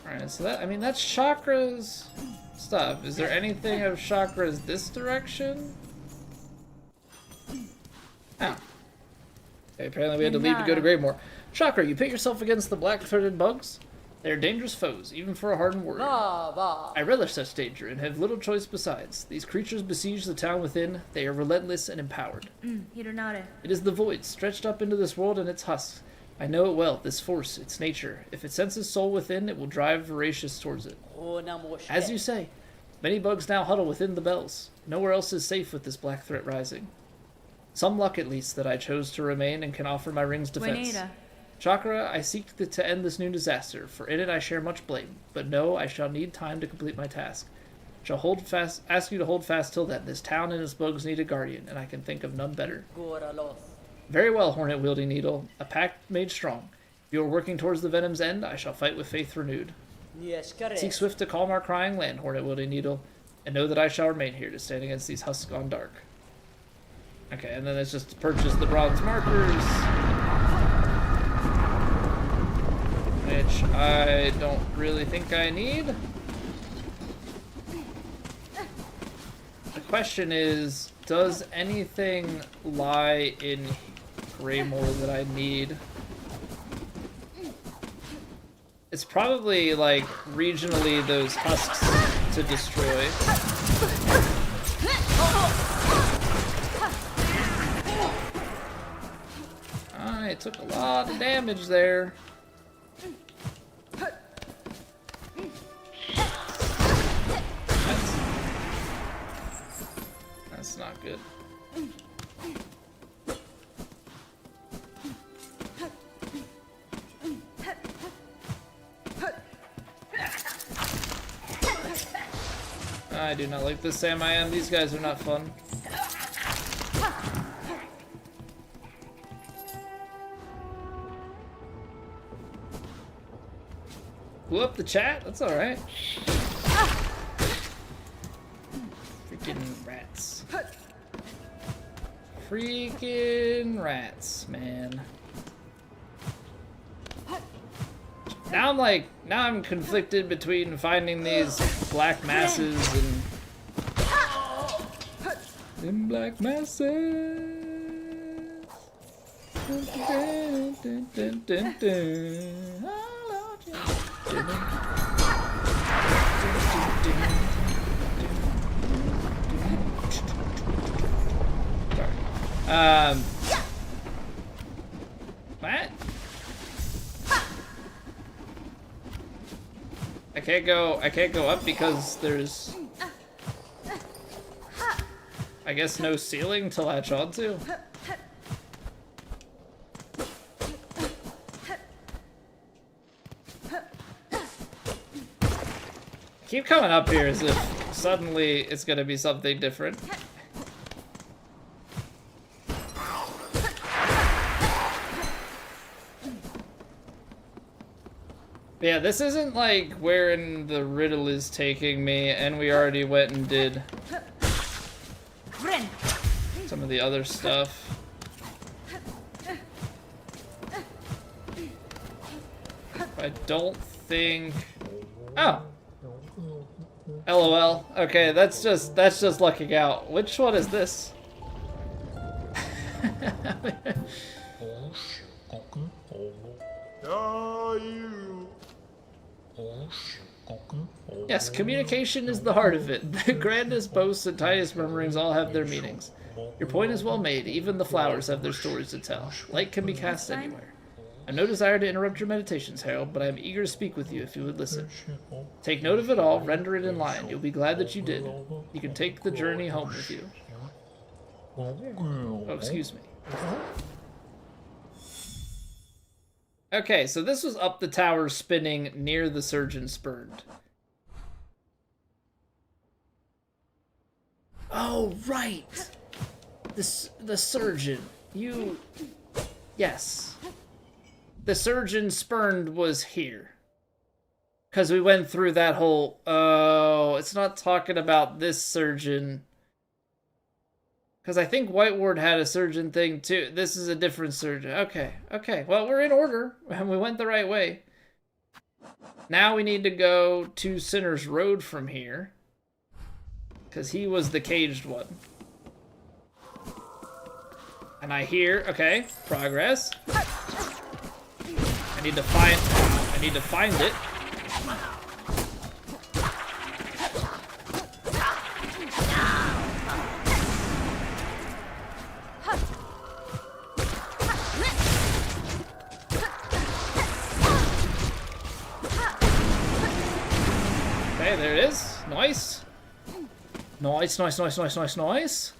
A: Alright, so that, I mean, that's Chakra's stuff. Is there anything of Chakra's this direction? Oh. Okay, apparently we had to leave to go to Greymore. Chakra, you pit yourself against the black-throated bugs? They are dangerous foes, even for a hardened warrior. I relish such danger and have little choice besides. These creatures besiege the town within. They are relentless and empowered. It is the void, stretched up into this world and its husks. I know it well, this force, its nature. If it senses soul within, it will drive voracious towards it. As you say, many bugs now huddle within the bells. Nowhere else is safe with this black threat rising. Some luck, at least, that I chose to remain and can offer my ring's defense. Chakra, I seek to end this new disaster, for in it I share much blame. But no, I shall need time to complete my task. I shall ask you to hold fast till then. This town and its bugs need a guardian, and I can think of none better. Very well, hornet-wielding needle. A pact made strong. If you are working towards the venom's end, I shall fight with faith renewed. Seek swift to calm our crying land, hornet-wielding needle, and know that I shall remain here to stand against these husks gone dark. Okay, and then it's just to purchase the bronze markers, which I don't really think I need. The question is, does anything lie in Greymore that I need? It's probably, like, regionally those husks to destroy. I took a lot of damage there. not good. I do not like this Sam I am. These guys are not fun. Blew up the chat? That's alright. Freaking rats. Freaking rats, man. Now I'm conflicted between finding these black masses and black masses. Dun, dun, dun, dun. What? I can't go up because there's, I guess, no ceiling to latch onto. Keep coming up here as if suddenly it's gonna be something different. Yeah, this isn't like wherein the riddle is taking me, and we already went and did some of the other stuff. I don't think... Oh! LOL. Okay, that's just lucking out. Which one is this? Yes, communication is the heart of it. The grandest boasts and tiniest murmurings all have their meanings. Your point is well made. Even the flowers have their stories to tell. Light can be cast anywhere. I have no desire to interrupt your meditations, Harold, but I am eager to speak with you if you would listen. Take note of it all, render it in line. You'll be glad that you did. You can take the journey home with you. Oh, excuse me. Okay, so this was up the tower spinning near the surgeon spurned. Oh, right! The surgeon. You... Yes. The surgeon spurned was here. Because we went through that whole... Oh, it's not talking about this surgeon. Because I think White Ward had a surgeon thing too. This is a different surgeon. Okay, okay. Well, we're in order. And we went the right way. Now we need to go to Sinner's Road from here. Because he was the caged one. And I hear... Okay, progress. I need to find it. Okay, there it is. Nice. Nice, nice, nice, nice, nice, nice.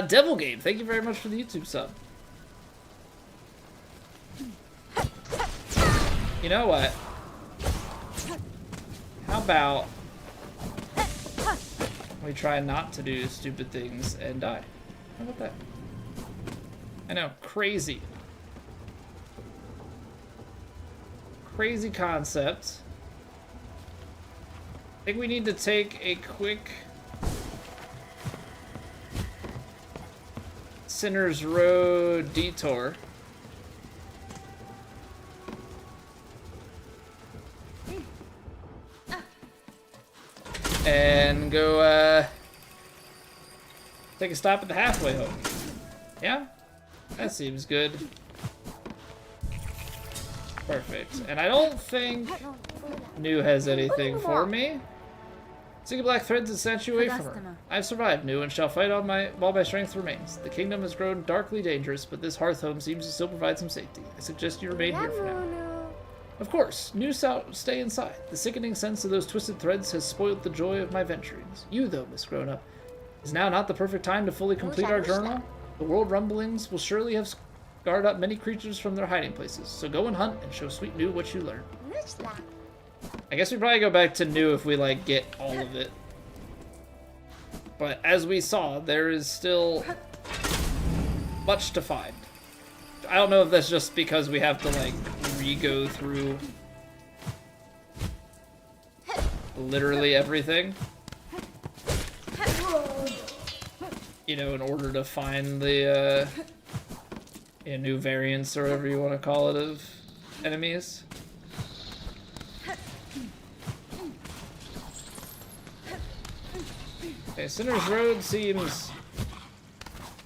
A: Devil Game, thank you very much for the YouTube sub. You know what? How about we try not to do stupid things and die? How about that? I know, crazy. Crazy concept. I think we need to take a quick Sinner's Road detour. And go, take a stop at the halfway home. Yeah? That seems good. Perfect. And I don't think New has anything for me. Single black threads and snatch you away from her. I've survived, New, and shall fight on while my strength remains. The kingdom has grown darkly dangerous, but this hearth home seems to still provide some safety. I suggest you remain here for now. Of course, New stay inside. The sickening sense of those twisted threads has spoiled the joy of my venturings. You, though, Miss Grown-Up, Is now not the perfect time to fully complete our journal? The world rumblings will surely have scarred up many creatures from their hiding places, so go and hunt and show Sweet New what you learn. I guess we probably go back to New if we, like, get all of it. But as we saw, there is still much to find. I don't know if that's just because we have to, like, re-go through literally everything. You know, in order to find the new variants or whatever you want to call it of enemies. Okay, Sinner's Road seems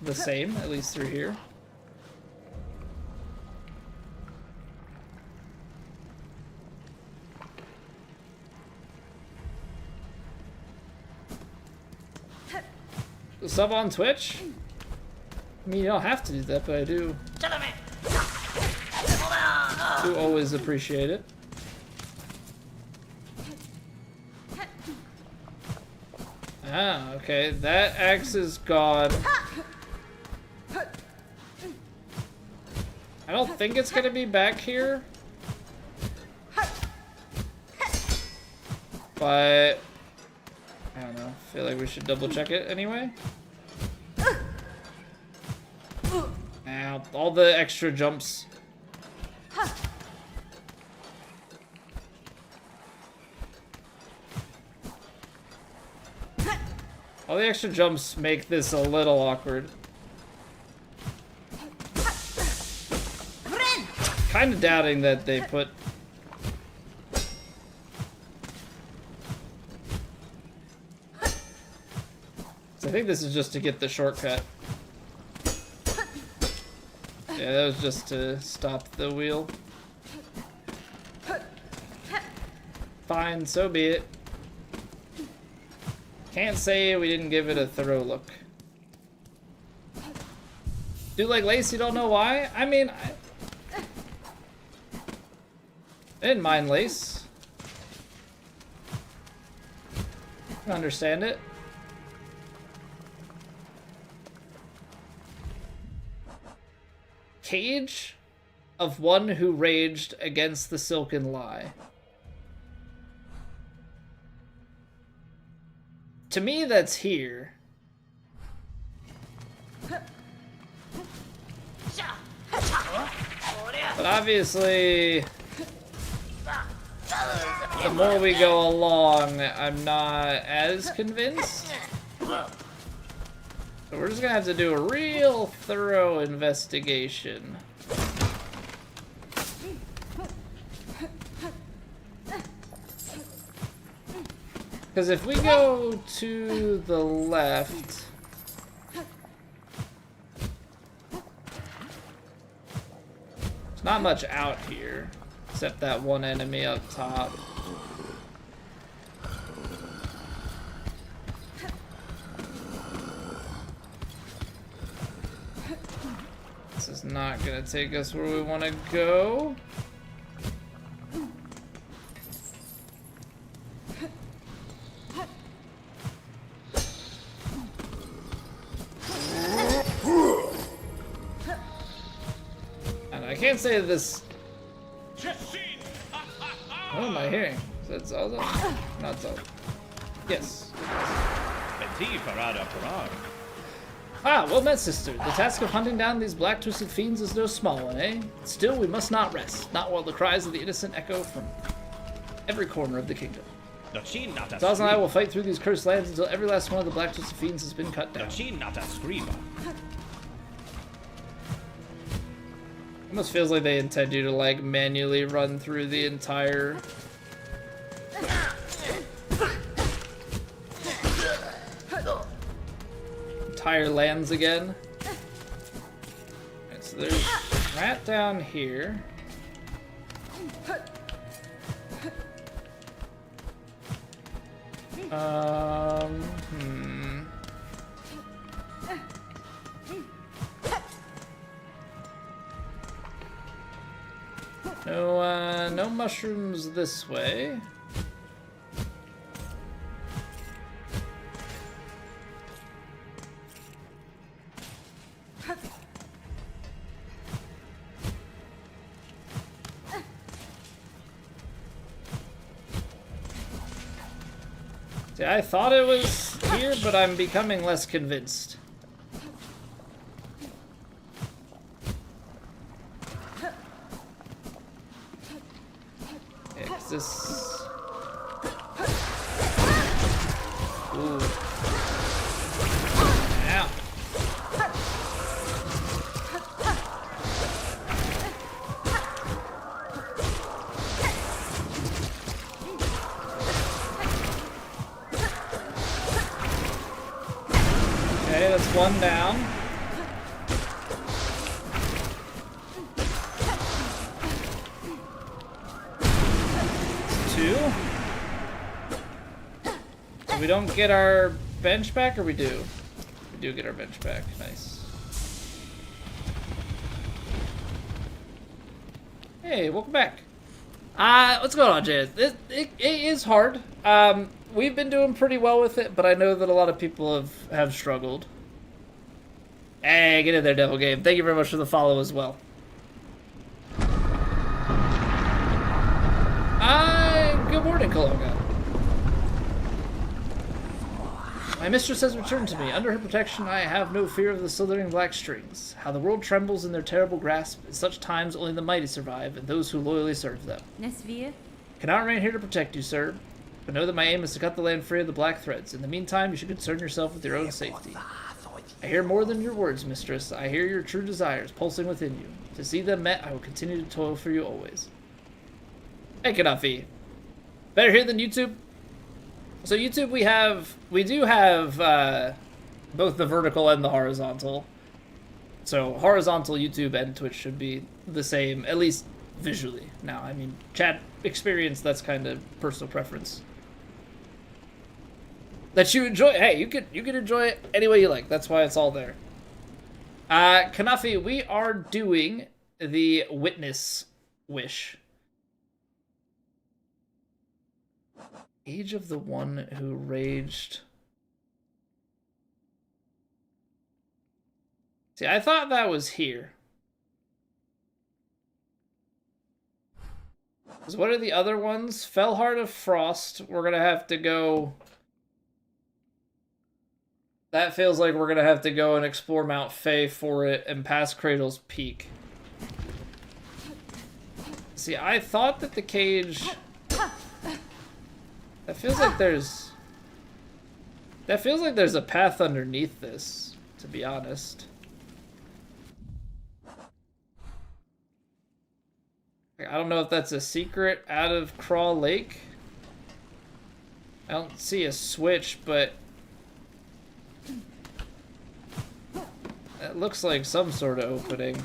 A: the same, at least through here. Sub on Twitch? I mean, you don't have to do that, but I do always appreciate it. Ah, okay. That axe is gone. I don't think it's gonna be back here. But I don't know. I feel like we should double check it anyway. Now, all the extra jumps. All the extra jumps make this a little awkward. Kind of doubting that they put... So I think this is just to get the shortcut. Yeah, that was just to stop the wheel. Fine, so be it. Can't say we didn't give it a thorough look. Do you like lace? You don't know why? I mean, I didn't mind lace. I understand it. Cage of one who raged against the silken lie. To me, that's here. But obviously, the more we go along, I'm not as convinced. So we're just gonna have to do a real thorough investigation. Because if we go to the left, there's not much out here, except that one enemy up top. This is not gonna take us where we want to go. And I can't say this. What am I hearing? Is that Zelda? Not Zelda. Yes. Ah, well met, sister. The task of hunting down these black twisted fiends is no small one, eh? Still, we must not rest, not while the cries of the innocent echo from every corner of the kingdom. Zaz and I will fight through these cursed lands until every last one of the black twisted fiends has been cut down. Almost feels like they intend you to, like, manually run through the entire lands again. Right, so there's a rat down here. No mushrooms this way. See, I thought it was here, but I'm becoming less convinced. Okay, is this... Ooh. Ow. Okay, that's one down. That's two. So we don't get our bench back, or we do? We do get our bench back. Nice. Hey, welcome back. What's going on, Jay? It is hard. We've been doing pretty well with it, but I know that a lot of people have struggled. Hey, get in there, Devil Game. Thank you very much for the follow as well. Good morning, Kaloga. My mistress has returned to me. Under her protection, I have no fear of the slithering black strings. How the world trembles in their terrible grasp. At such times, only the mighty survive, and those who loyally serve them. Cannot remain here to protect you, sir. But know that my aim is to cut the land free of the black threads. In the meantime, you should concern yourself with your own safety. I hear more than your words, mistress. I hear your true desires pulsing within you. To see them met, I will continue to toil for you always. Hey, Kanafi. Better here than YouTube? So YouTube, we do have both the vertical and the horizontal. So horizontal YouTube and Twitch should be the same, at least visually. Now, I mean, chat experience, that's kind of personal preference. That you enjoy. Hey, you can enjoy it any way you like. That's why it's all there. Kanafi, we are doing the witness wish. Age of the one who raged. See, I thought that was here. Because what are the other ones? Fellheart of Frost. We're going to have to go... That feels like we're going to have to go and explore Mount Fae for it and pass Cradle's Peak. See, I thought that the cage... That feels like there's... That feels like there's a path underneath this, to be honest. I don't know if that's a secret out of Crawl Lake. I don't see a switch, but... It looks like some sort of opening.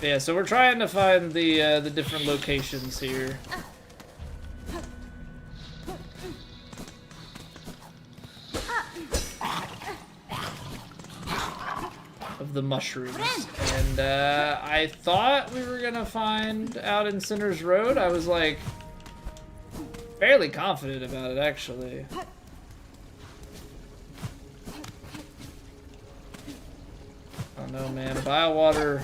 A: Yeah, so we're trying to find the different locations here. Of the mushrooms. And I thought we were gonna find out in Sinner's Road. I was like fairly confident about it, actually. Oh no, man. Biowater.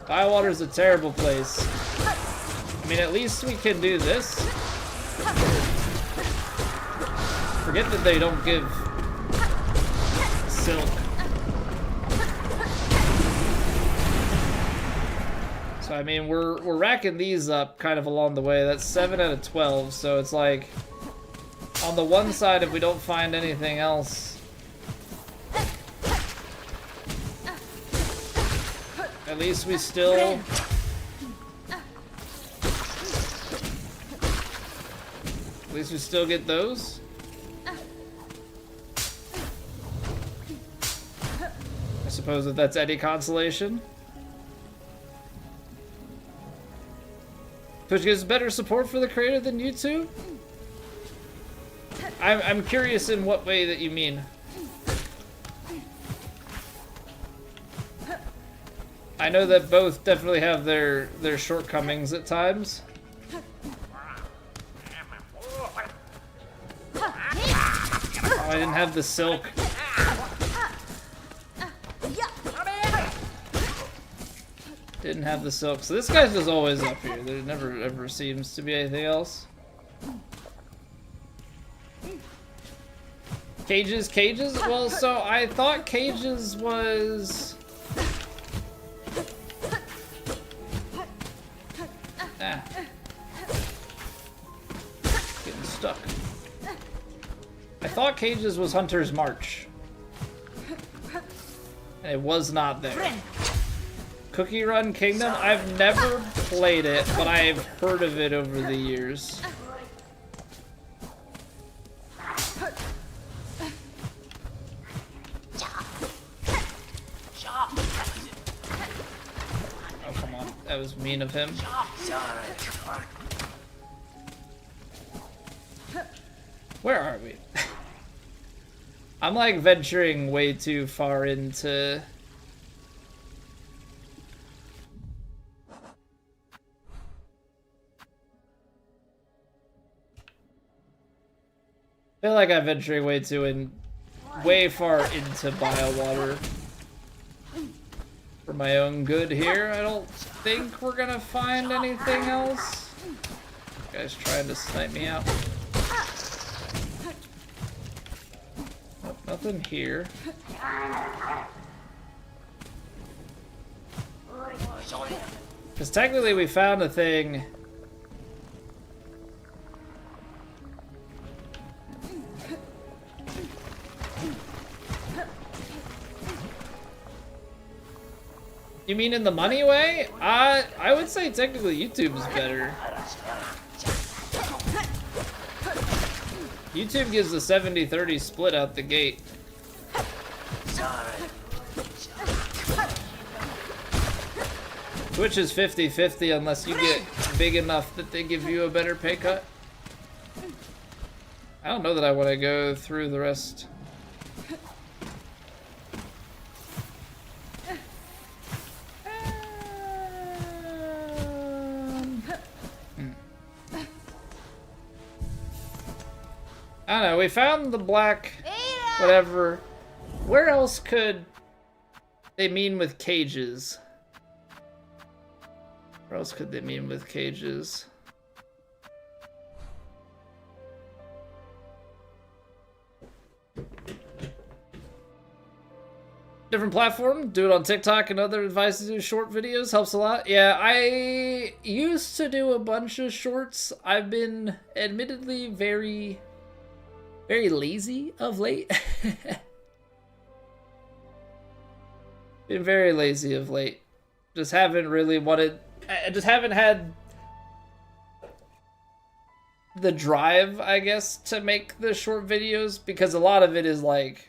A: Biowater's a terrible place. I mean, at least we can do this. Forget that they don't give silk. So I mean, we're racking these up kind of along the way. That's 7 out of 12. So it's like on the one side, if we don't find anything else, at least we still. At least we still get those. I suppose if that's any consolation. Twitch gives better support for the creator than YouTube? I'm curious in what way that you mean. I know that both definitely have their shortcomings at times. I didn't have the silk. Didn't have the silk. So this guy's just always up here. There never ever seems to be anything else. Cages, cages? Well, so I thought cages was... Ah. Getting stuck. I thought cages was Hunter's March. And it was not there. Cookie Run Kingdom? I've never played it, but I've heard of it over the years. Oh, come on. That was mean of him. Where are we? I'm like venturing way too far into... I feel like I'm venturing way far into Biowater for my own good here. I don't think we're gonna find anything else. This guy's trying to snipe me out. Nope, nothing here. Because technically we found a thing. You mean in the money way? I would say technically YouTube's better. YouTube gives a 70-30 split out the gate. Twitch is 50-50 unless you get big enough that they give you a better pay cut. I don't know that I want to go through the rest. I don't know, we found the black whatever. Where else could they mean with cages? Where else could they mean with cages? Different platform, do it on TikTok and other advice to do short videos, helps a lot. Yeah, I used to do a bunch of shorts. I've been admittedly very lazy of late. Been very lazy of late. Just haven't really wanted... I just haven't had the drive, I guess, to make the short videos, because a lot of it is like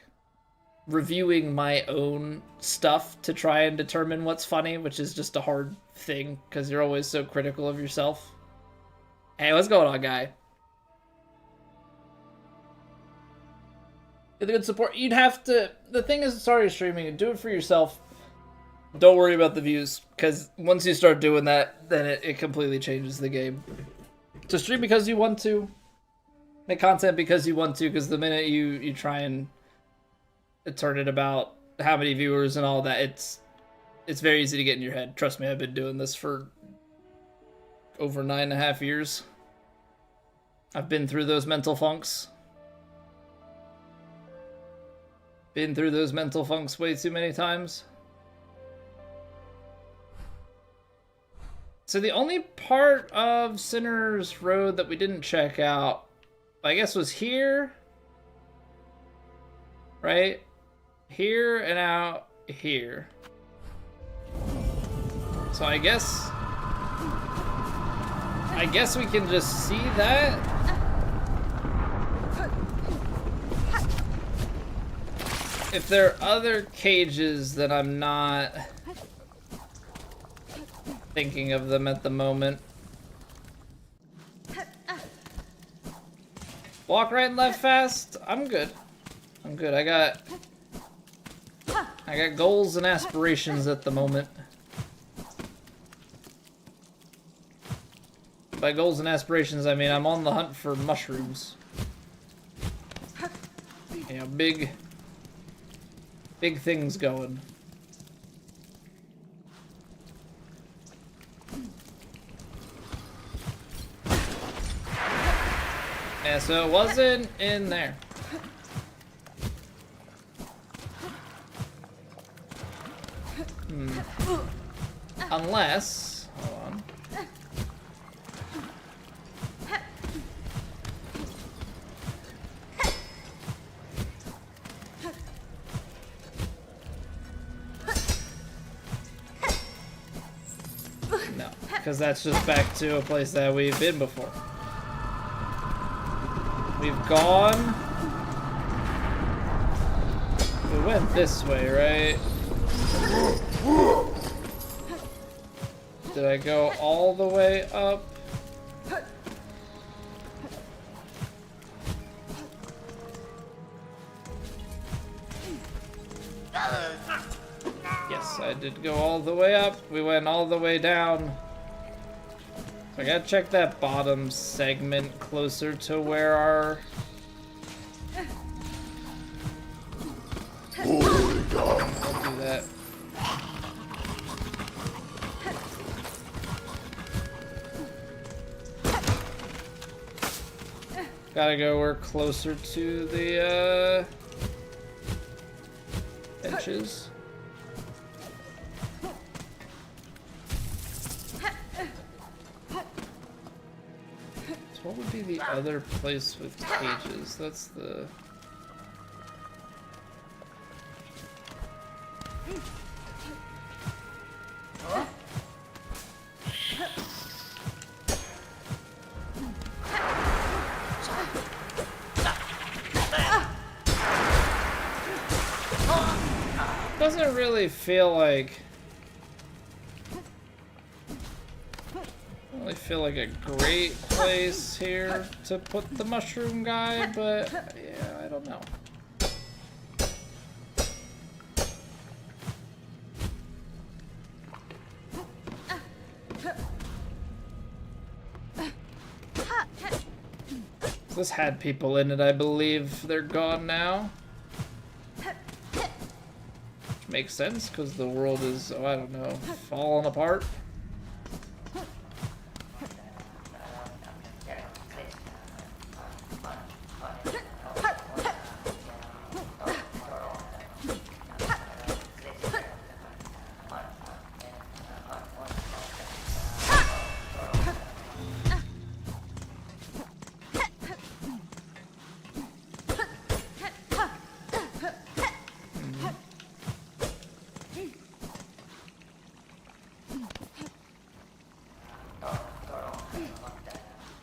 A: reviewing my own stuff to try and determine what's funny, which is just a hard thing because you're always so critical of yourself. Hey, what's going on, guy? Get the good support. You'd have to... The thing is, sorry, streaming, do it for yourself. Don't worry about the views, because once you start doing that, then it completely changes the game. To stream because you want to, make content because you want to, because the minute you try and turn it about how many viewers and all that, it's very easy to get in your head. Trust me, I've been doing this for over 9.5 years. I've been through those mental funks. Been through those mental funks way too many times. So the only part of Sinner's Road that we didn't check out, I guess, was here. Right? Here and out here. So I guess we can just see that. If there are other cages, then I'm not thinking of them at the moment. Walk right and left fast. I'm good. I'm good. I got goals and aspirations at the moment. By goals and aspirations, I mean I'm on the hunt for mushrooms. Yeah, big things going. Yeah, so it wasn't in there. Unless, hold on. No, because that's just back to a place that we've been before. We've gone. We went this way, right? Did I go all the way up? Yes, I did go all the way up. We went all the way down. So I gotta check that bottom segment closer to where our... I'll do that. Gotta go work closer to the benches. So what would be the other place with cages? That's the... Doesn't really feel like... Doesn't really feel like a great place here to put the mushroom guy, but yeah, I don't know. This had people in it, I believe. They're gone now. Makes sense, because the world is, oh, I don't know, falling apart.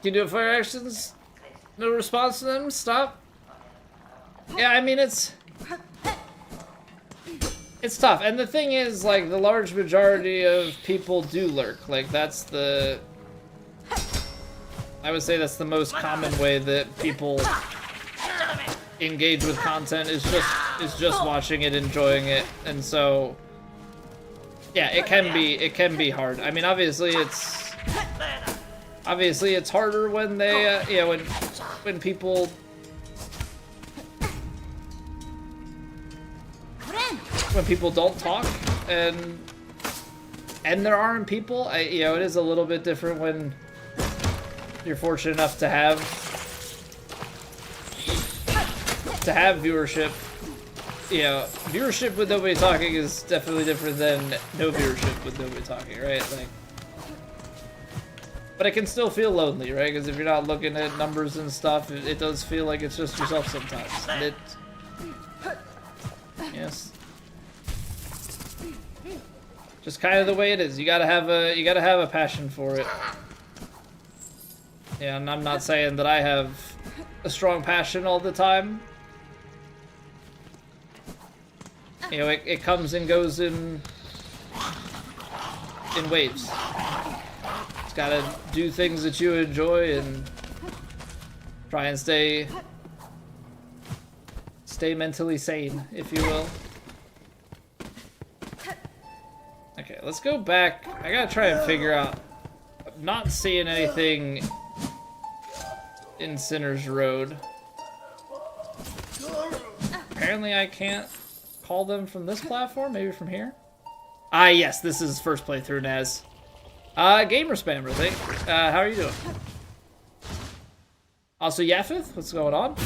A: Can you do fire actions? No response to them? Stop? Yeah, I mean, it's tough. And the thing is, like, the large majority of people do lurk. Like, that's the... I would say that's the most common way that people engage with content is just watching it, enjoying it. And so, yeah, it can be hard. I mean, obviously it's harder when they, you know, when people don't talk and there aren't people. You know, it is a little bit different when you're fortunate enough to have viewership. You know, viewership with nobody talking is definitely different than no viewership with nobody talking, right? Like. But it can still feel lonely, right? Because if you're not looking at numbers and stuff, it does feel like it's just yourself sometimes. And yes, just kind of the way it is. You gotta have a passion for it. Yeah, and I'm not saying that I have a strong passion all the time. You know, it comes and goes in waves. Gotta do things that you enjoy and try and stay mentally sane, if you will. Okay, let's go back. I gotta try and figure out. I'm not seeing anything in Sinner's Road. apparently I can't call them from this platform. Maybe from here. Ah, yes, this is first playthrough, Naz. Gamer spammer, how are you doing? Also, Yafith, what's going on?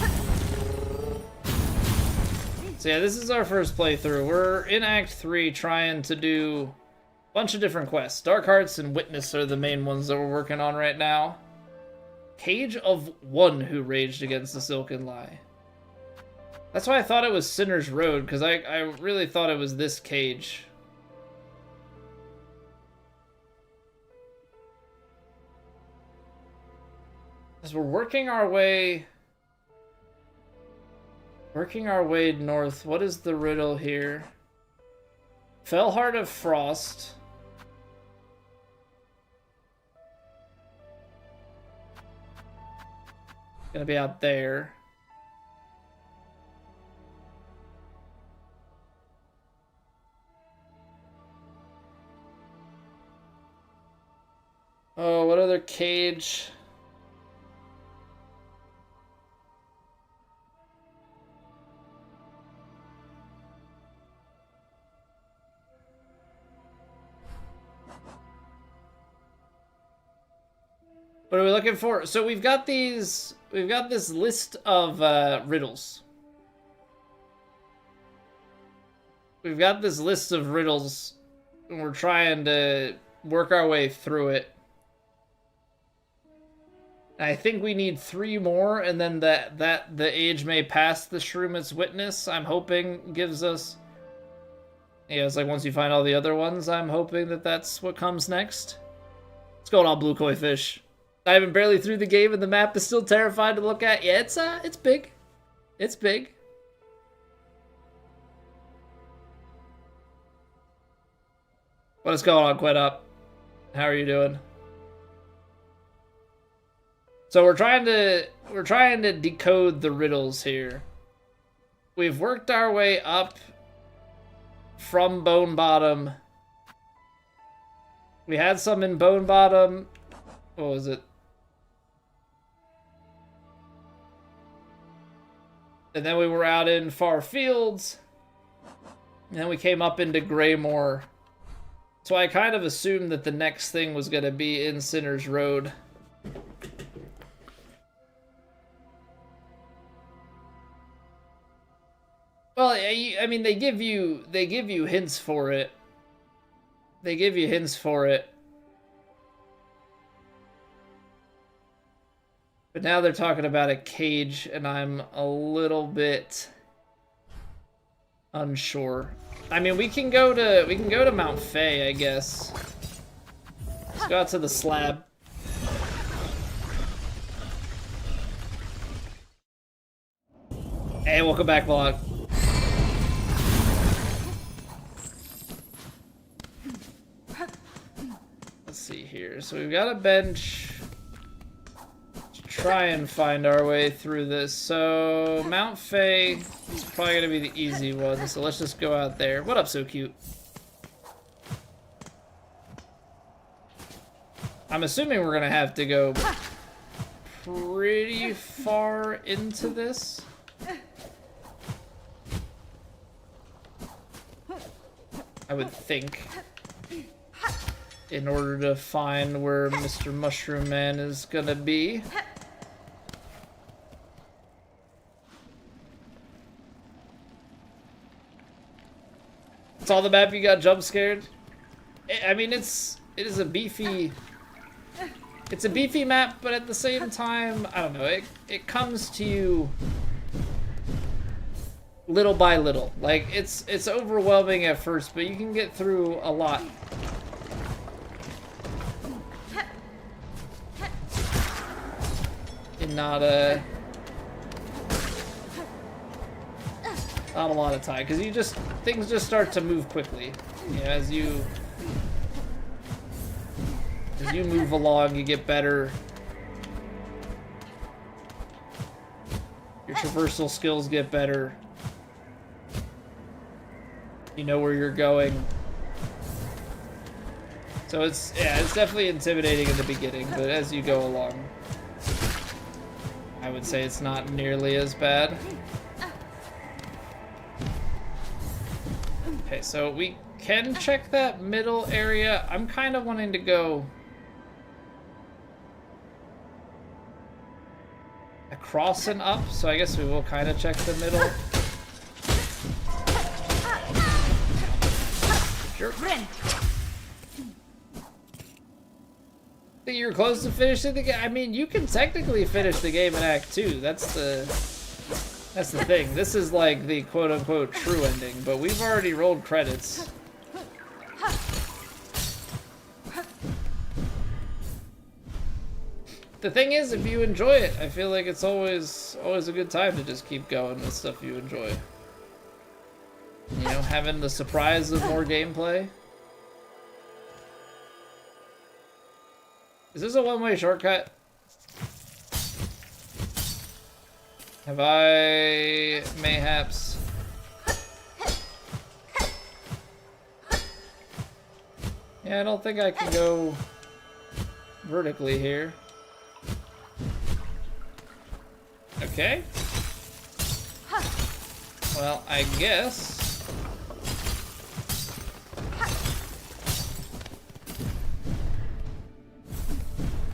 A: So yeah, this is our first playthrough. We're in Act 3 trying to do a bunch of different quests. Dark Hearts and Witness are the main ones that we're working on right now. Cage of One Who Raged Against the Silken Lie. That's why I thought it was Sinner's Road, because I really thought it was this cage. As we're working our way north, what is the riddle here? Fell Heart of Frost. Gonna be out there. Oh, what other cage? What are we looking for? So we've got this list of riddles. We've got this list of riddles, and we're trying to work our way through it. I think we need 3 more, and then the age may pass the Shroom's Witness, I'm hoping gives us... Yeah, it's like once you find all the other ones, I'm hoping that that's what comes next. What's going on, Blue Koi Fish? I haven't barely through the game and the map is still terrifying to look at. Yeah, it's big. It's big. What is going on, Quit Up? How are you doing? So we're trying to decode the riddles here. We've worked our way up from Bone Bottom. We had some in Bone Bottom. What was it? And then we were out in Far Fields. And then we came up into Greymoor. So I kind of assumed that the next thing was going to be in Sinner's Road. Well, I mean, they give you hints for it. They give you hints for it. But now they're talking about a cage, and I'm a little bit unsure. I mean, we can go to Mount Faye, I guess. Let's go out to the slab. Hey, welcome back, vlog. Let's see here. So we've got a bench. Try and find our way through this. So Mount Faye is probably gonna be the easy one, so let's just go out there. What up, so cute? I'm assuming we're gonna have to go pretty far into this. I would think, in order to find where Mr. Mushroom Man is gonna be. It's all the map you got jump scared. I mean, it is a beefy. It's a beefy map, but at the same time, I don't know. It comes to you little by little. Like it's overwhelming at first, but you can get through a lot. In not a lot of time, because things just start to move quickly. You know, as you move along, you get better. Your traversal skills get better. You know where you're going. So it's definitely intimidating in the beginning, but as you go along, I would say it's not nearly as bad. Okay, so we can check that middle area. I'm kind of wanting to go across and up, so I guess we will kind of check the middle. Sure. Think you're close to finishing the game? I mean, you can technically finish the game in Act 2. That's the thing. This is like the quote-unquote true ending, but we've already rolled credits. The thing is, if you enjoy it, I feel like it's always a good time to just keep going with stuff you enjoy. You know, having the surprise of more gameplay. Is this a one-way shortcut? Have I mayhaps? Yeah, I don't think I can go vertically here. Okay. Well, I guess.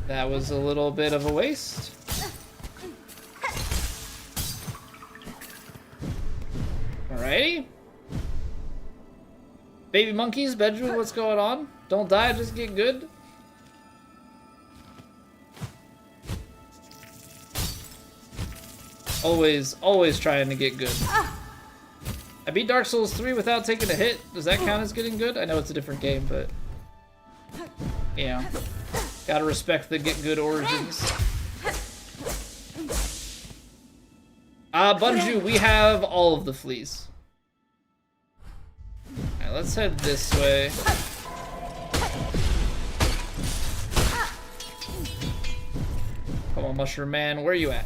A: That was a little bit of a waste. Alrighty. Baby monkeys, Benjamin, what's going on? Don't die, just get good. Always trying to get good. I beat Dark Souls 3 without taking a hit. Does that count as getting good? I know it's a different game, but yeah. Gotta respect the get good origins. Bunju, we have all of the fleas. Alright, let's head this way. Come on, Mushroom Man, where are you at?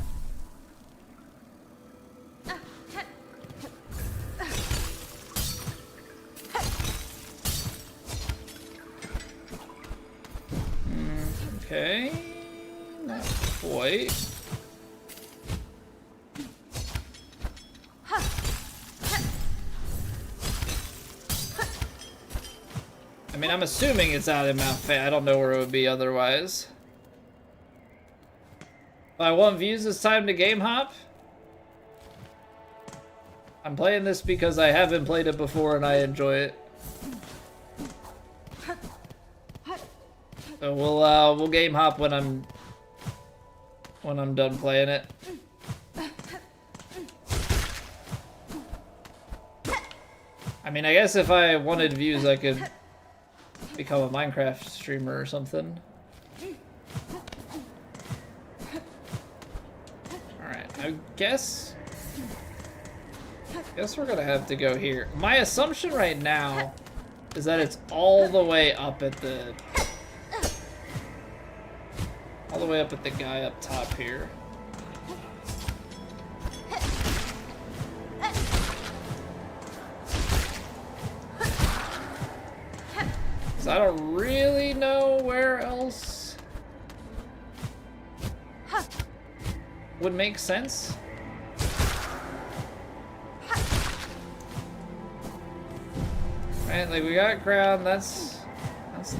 A: Okay, not quite. I mean, I'm assuming it's out in Mount Fay. I don't know where it would be otherwise. If I want views, it's time to game hop. I'm playing this because I haven't played it before and I enjoy it. So we'll game hop when I'm done playing it. I mean, I guess if I wanted views, I could become a Minecraft streamer or something. Alright, I guess we're gonna have to go here. My assumption right now is that it's all the way up at the guy up top here. So I don't really know where else would make sense. Right, like we got ground, that's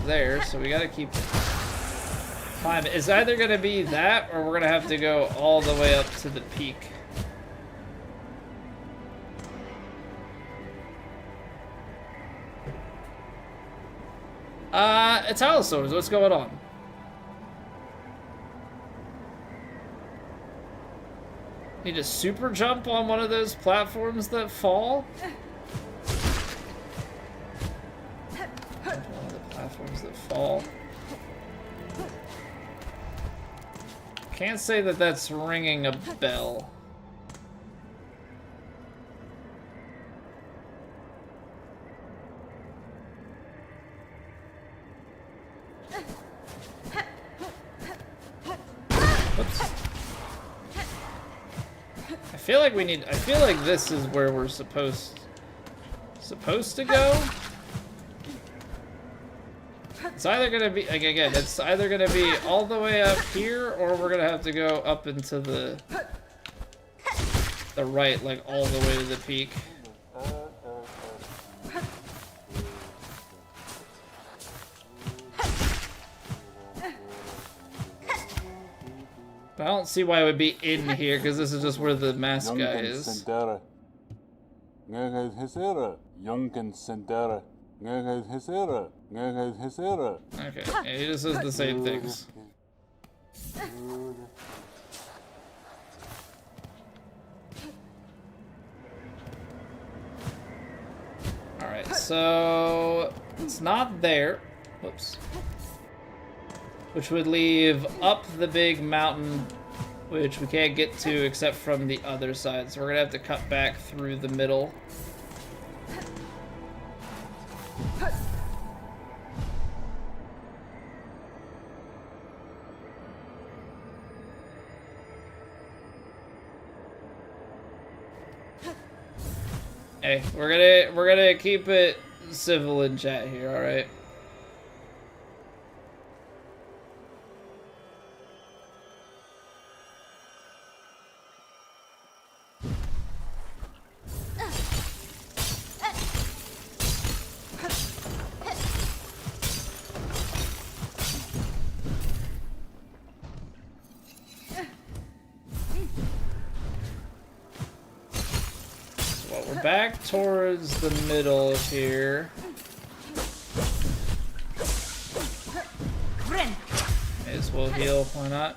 A: there, so we gotta keep climbing. It's either gonna be that or we're gonna have to go all the way up to the peak. It's Allosaurs, what's going on? Need to super jump on one of those platforms that fall? One of the platforms that fall. Can't say that that's ringing a bell. I feel like this is where we're supposed to go. It's either gonna be, like, again, it's either gonna be all the way up here or we're gonna have to go up into the right, like all the way to the peak. But I don't see why it would be in here, because this is just where the mask guy is.
C: Okay,
A: Okay, he just says the same things. Alright, so it's not there. Whoops. Which would leave up the big mountain, which we can't get to except from the other side. So we're gonna have to cut back through the middle. Hey, we're gonna keep it civil in chat here, all right? Back towards the middle here. May as well heal, why not?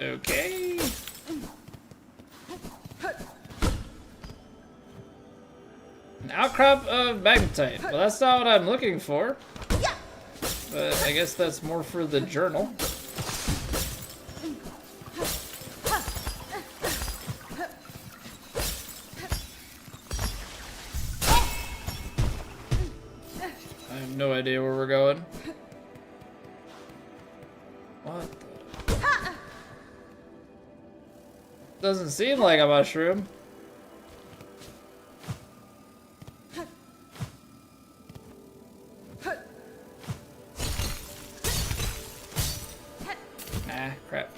A: Okay. An outcrop of magnetite. Well, that's not what I'm looking for. But I guess that's more for the journal. I have no idea where we're going. What the? Doesn't seem like a mushroom. Ah, crap.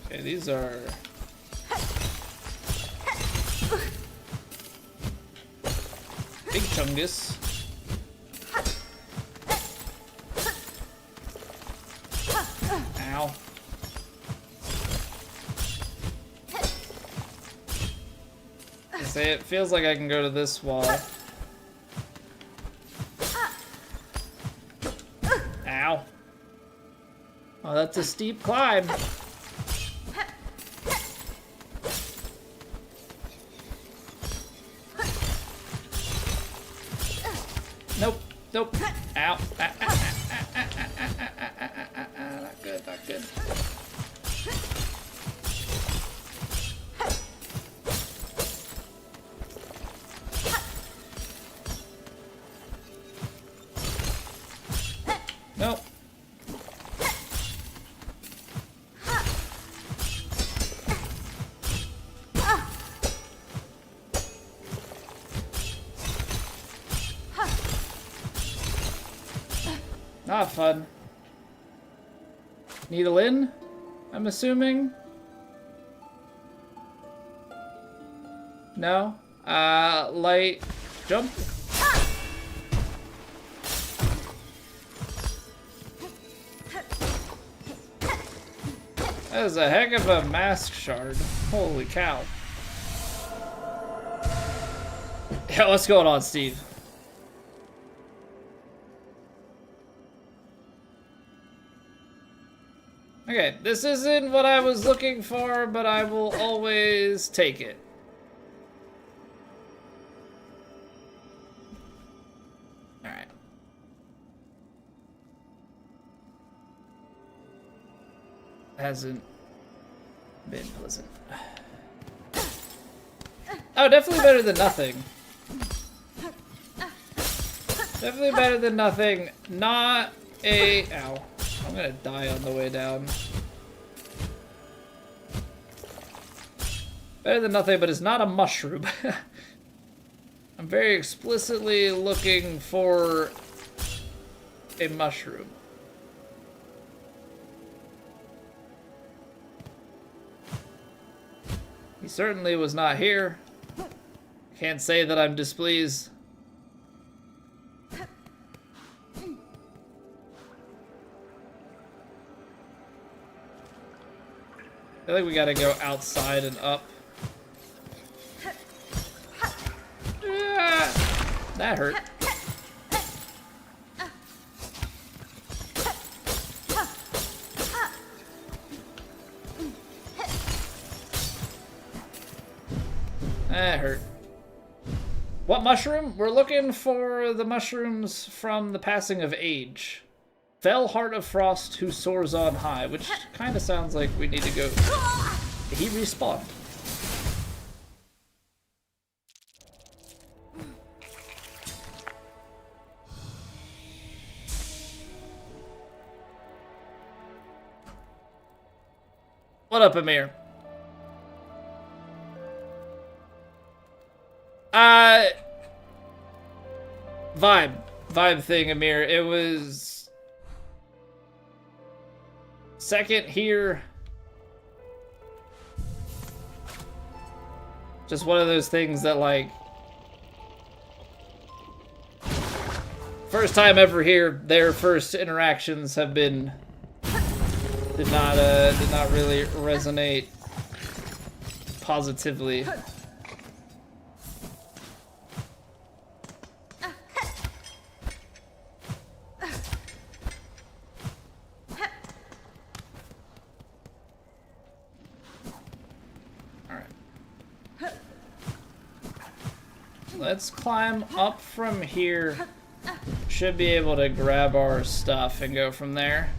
A: Okay, these are... Big chungus. Ow. Say it feels like I can go to this wall. Ow. Oh, that's a steep climb. Nope, nope. Ow. Not good, not good. Nope. Not fun. Needle in, I'm assuming? No? Light jump? That is a heck of a mask shard. Holy cow. Yeah, what's going on, Steve? Okay, this isn't what I was looking for, but I will always take it. Alright. Hasn't been pleasant. Oh, definitely better than nothing. Definitely better than nothing. Not a... Ow. I'm gonna die on the way down. Better than nothing, but it's not a mushroom. I'm very explicitly looking for a mushroom. He certainly was not here. Can't say that I'm displeased. I feel like we gotta go outside and up. That hurt. That hurt. What mushroom? We're looking for the mushrooms from the passing of age. Fell Heart of Frost who soars on high, which kind of sounds like we need to go. He respawned. What up, Amir? Vibe thing, Amir. It was second here. Just one of those things that, like, first time ever here, their first interactions have been did not really resonate positively. Let's climb up from here. Should be able to grab our stuff and go from there.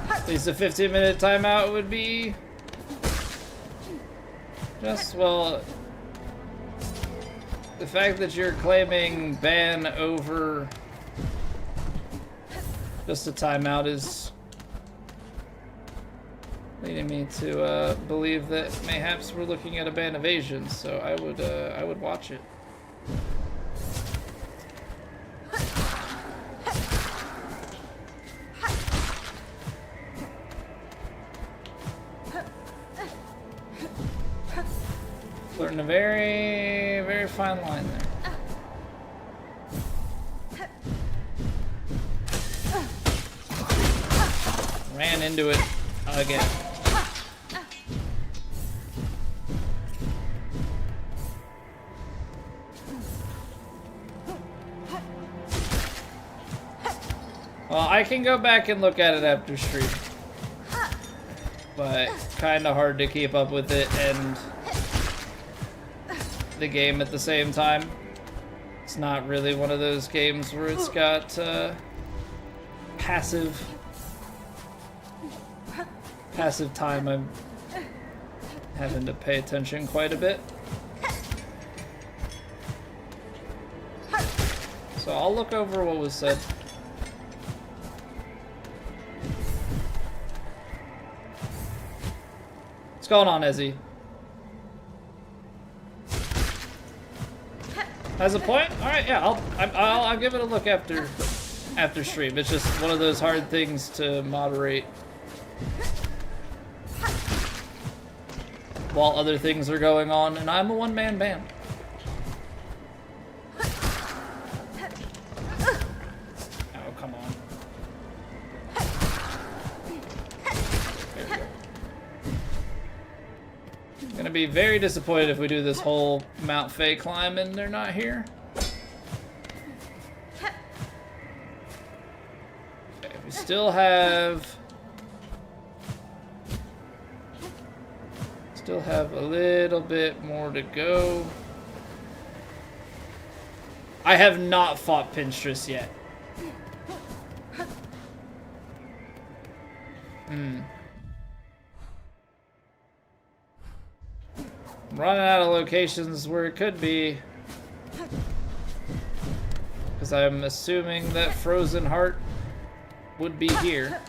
A: At least a 15-minute timeout would be just, well, the fact that you're claiming ban over just a timeout is leading me to believe that mayhaps we're looking at a ban of Asians, so I would watch it. Learning a very, very fine line there. Ran into it again. Well, I can go back and look at it after stream, but kind of hard to keep up with it and the game at the same time. It's not really one of those games where it's got passive time. I'm having to pay attention quite a bit. So I'll look over what was said. What's going on, Ezzy? Has a point? All right, yeah, I'll give it a look after stream. It's just one of those hard things to moderate while other things are going on, and I'm a one-man band. Oh, come on. There we go. I'm gonna be very disappointed if we do this whole Mount Fay climb and they're not here. Okay, we still have a little bit more to go. I have not fought Pinstress yet. I'm running out of locations where it could be. Because I'm assuming that Frozen Heart would be here.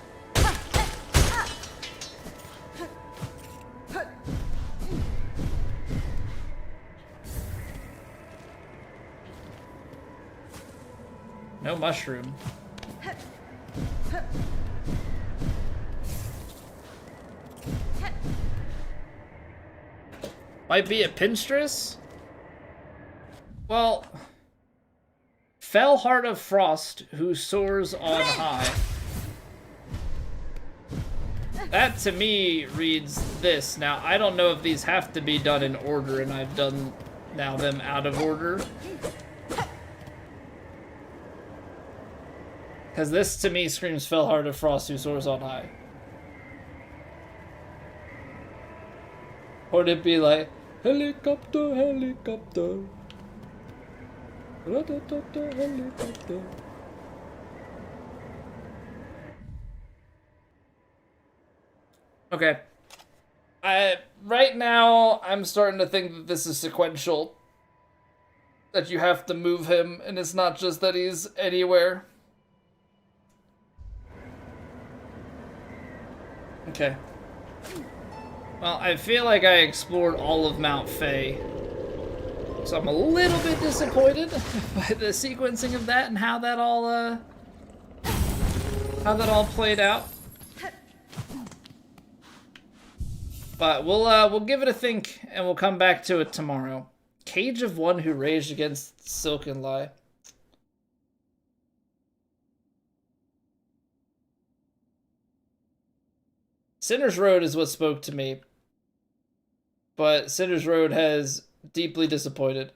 A: No mushroom. Might be a Pinstress? Well, Fell Heart of Frost, who soars on high. That to me reads this. Now, I don't know if these have to be done in order, and I've done now them out of order. Because this to me screams Fell Heart of Frost, who soars on high. Or would it be like, helicopter, helicopter. Helicopter. Okay. Right now, I'm starting to think that this is sequential. That you have to move him, and it's not just that he's anywhere. Okay. Well, I feel like I explored all of Mount Fae. So I'm a little bit disappointed by the sequencing of that and how that all played out. But we'll give it a think and we'll come back to it tomorrow. Cage of One Who Raged Against Silken Lie. Sinner's Road is what spoke to me. But Sinner's Road has deeply disappointed.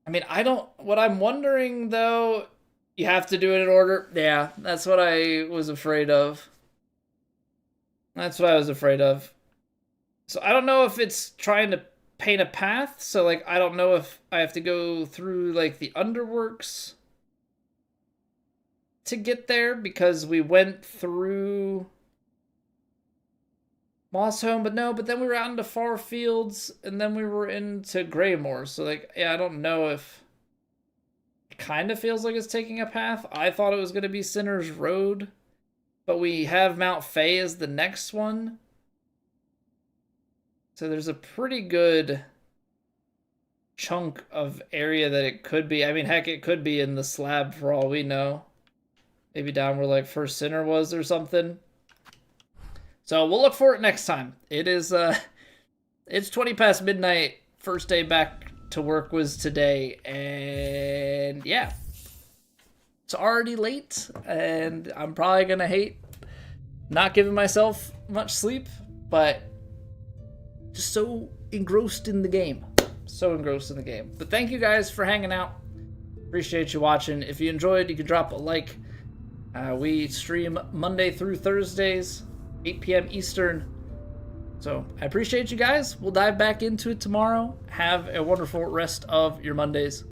A: I mean, what I'm wondering though, you have to do it in order. Yeah, that's what I was afraid of. That's what I was afraid of. So I don't know if it's trying to paint a path. So like, I don't know if I have to go through like the underworks to get there, because we went through Moss Home, but then we were out into Far Fields, and then we were into Greymore. So like, yeah, I don't know if it kind of feels like it's taking a path. I thought it was going to be Sinner's Road, but we have Mount Fae as the next one. So there's a pretty good chunk of area that it could be. I mean, heck, it could be in the slab for all we know. Maybe down where like First Sinner was or something. So we'll look for it next time. It is, it's 20 past midnight. First day back to work was today. And yeah, it's already late. And I'm probably going to hate not giving myself much sleep. But just so engrossed in the game. So engrossed in the game. But thank you guys for hanging out. Appreciate you watching. If you enjoyed, you could drop a like. We stream Monday through Thursdays, 8 p.m. Eastern. So I appreciate you guys. We'll dive back into it tomorrow. Have a wonderful rest of your Mondays.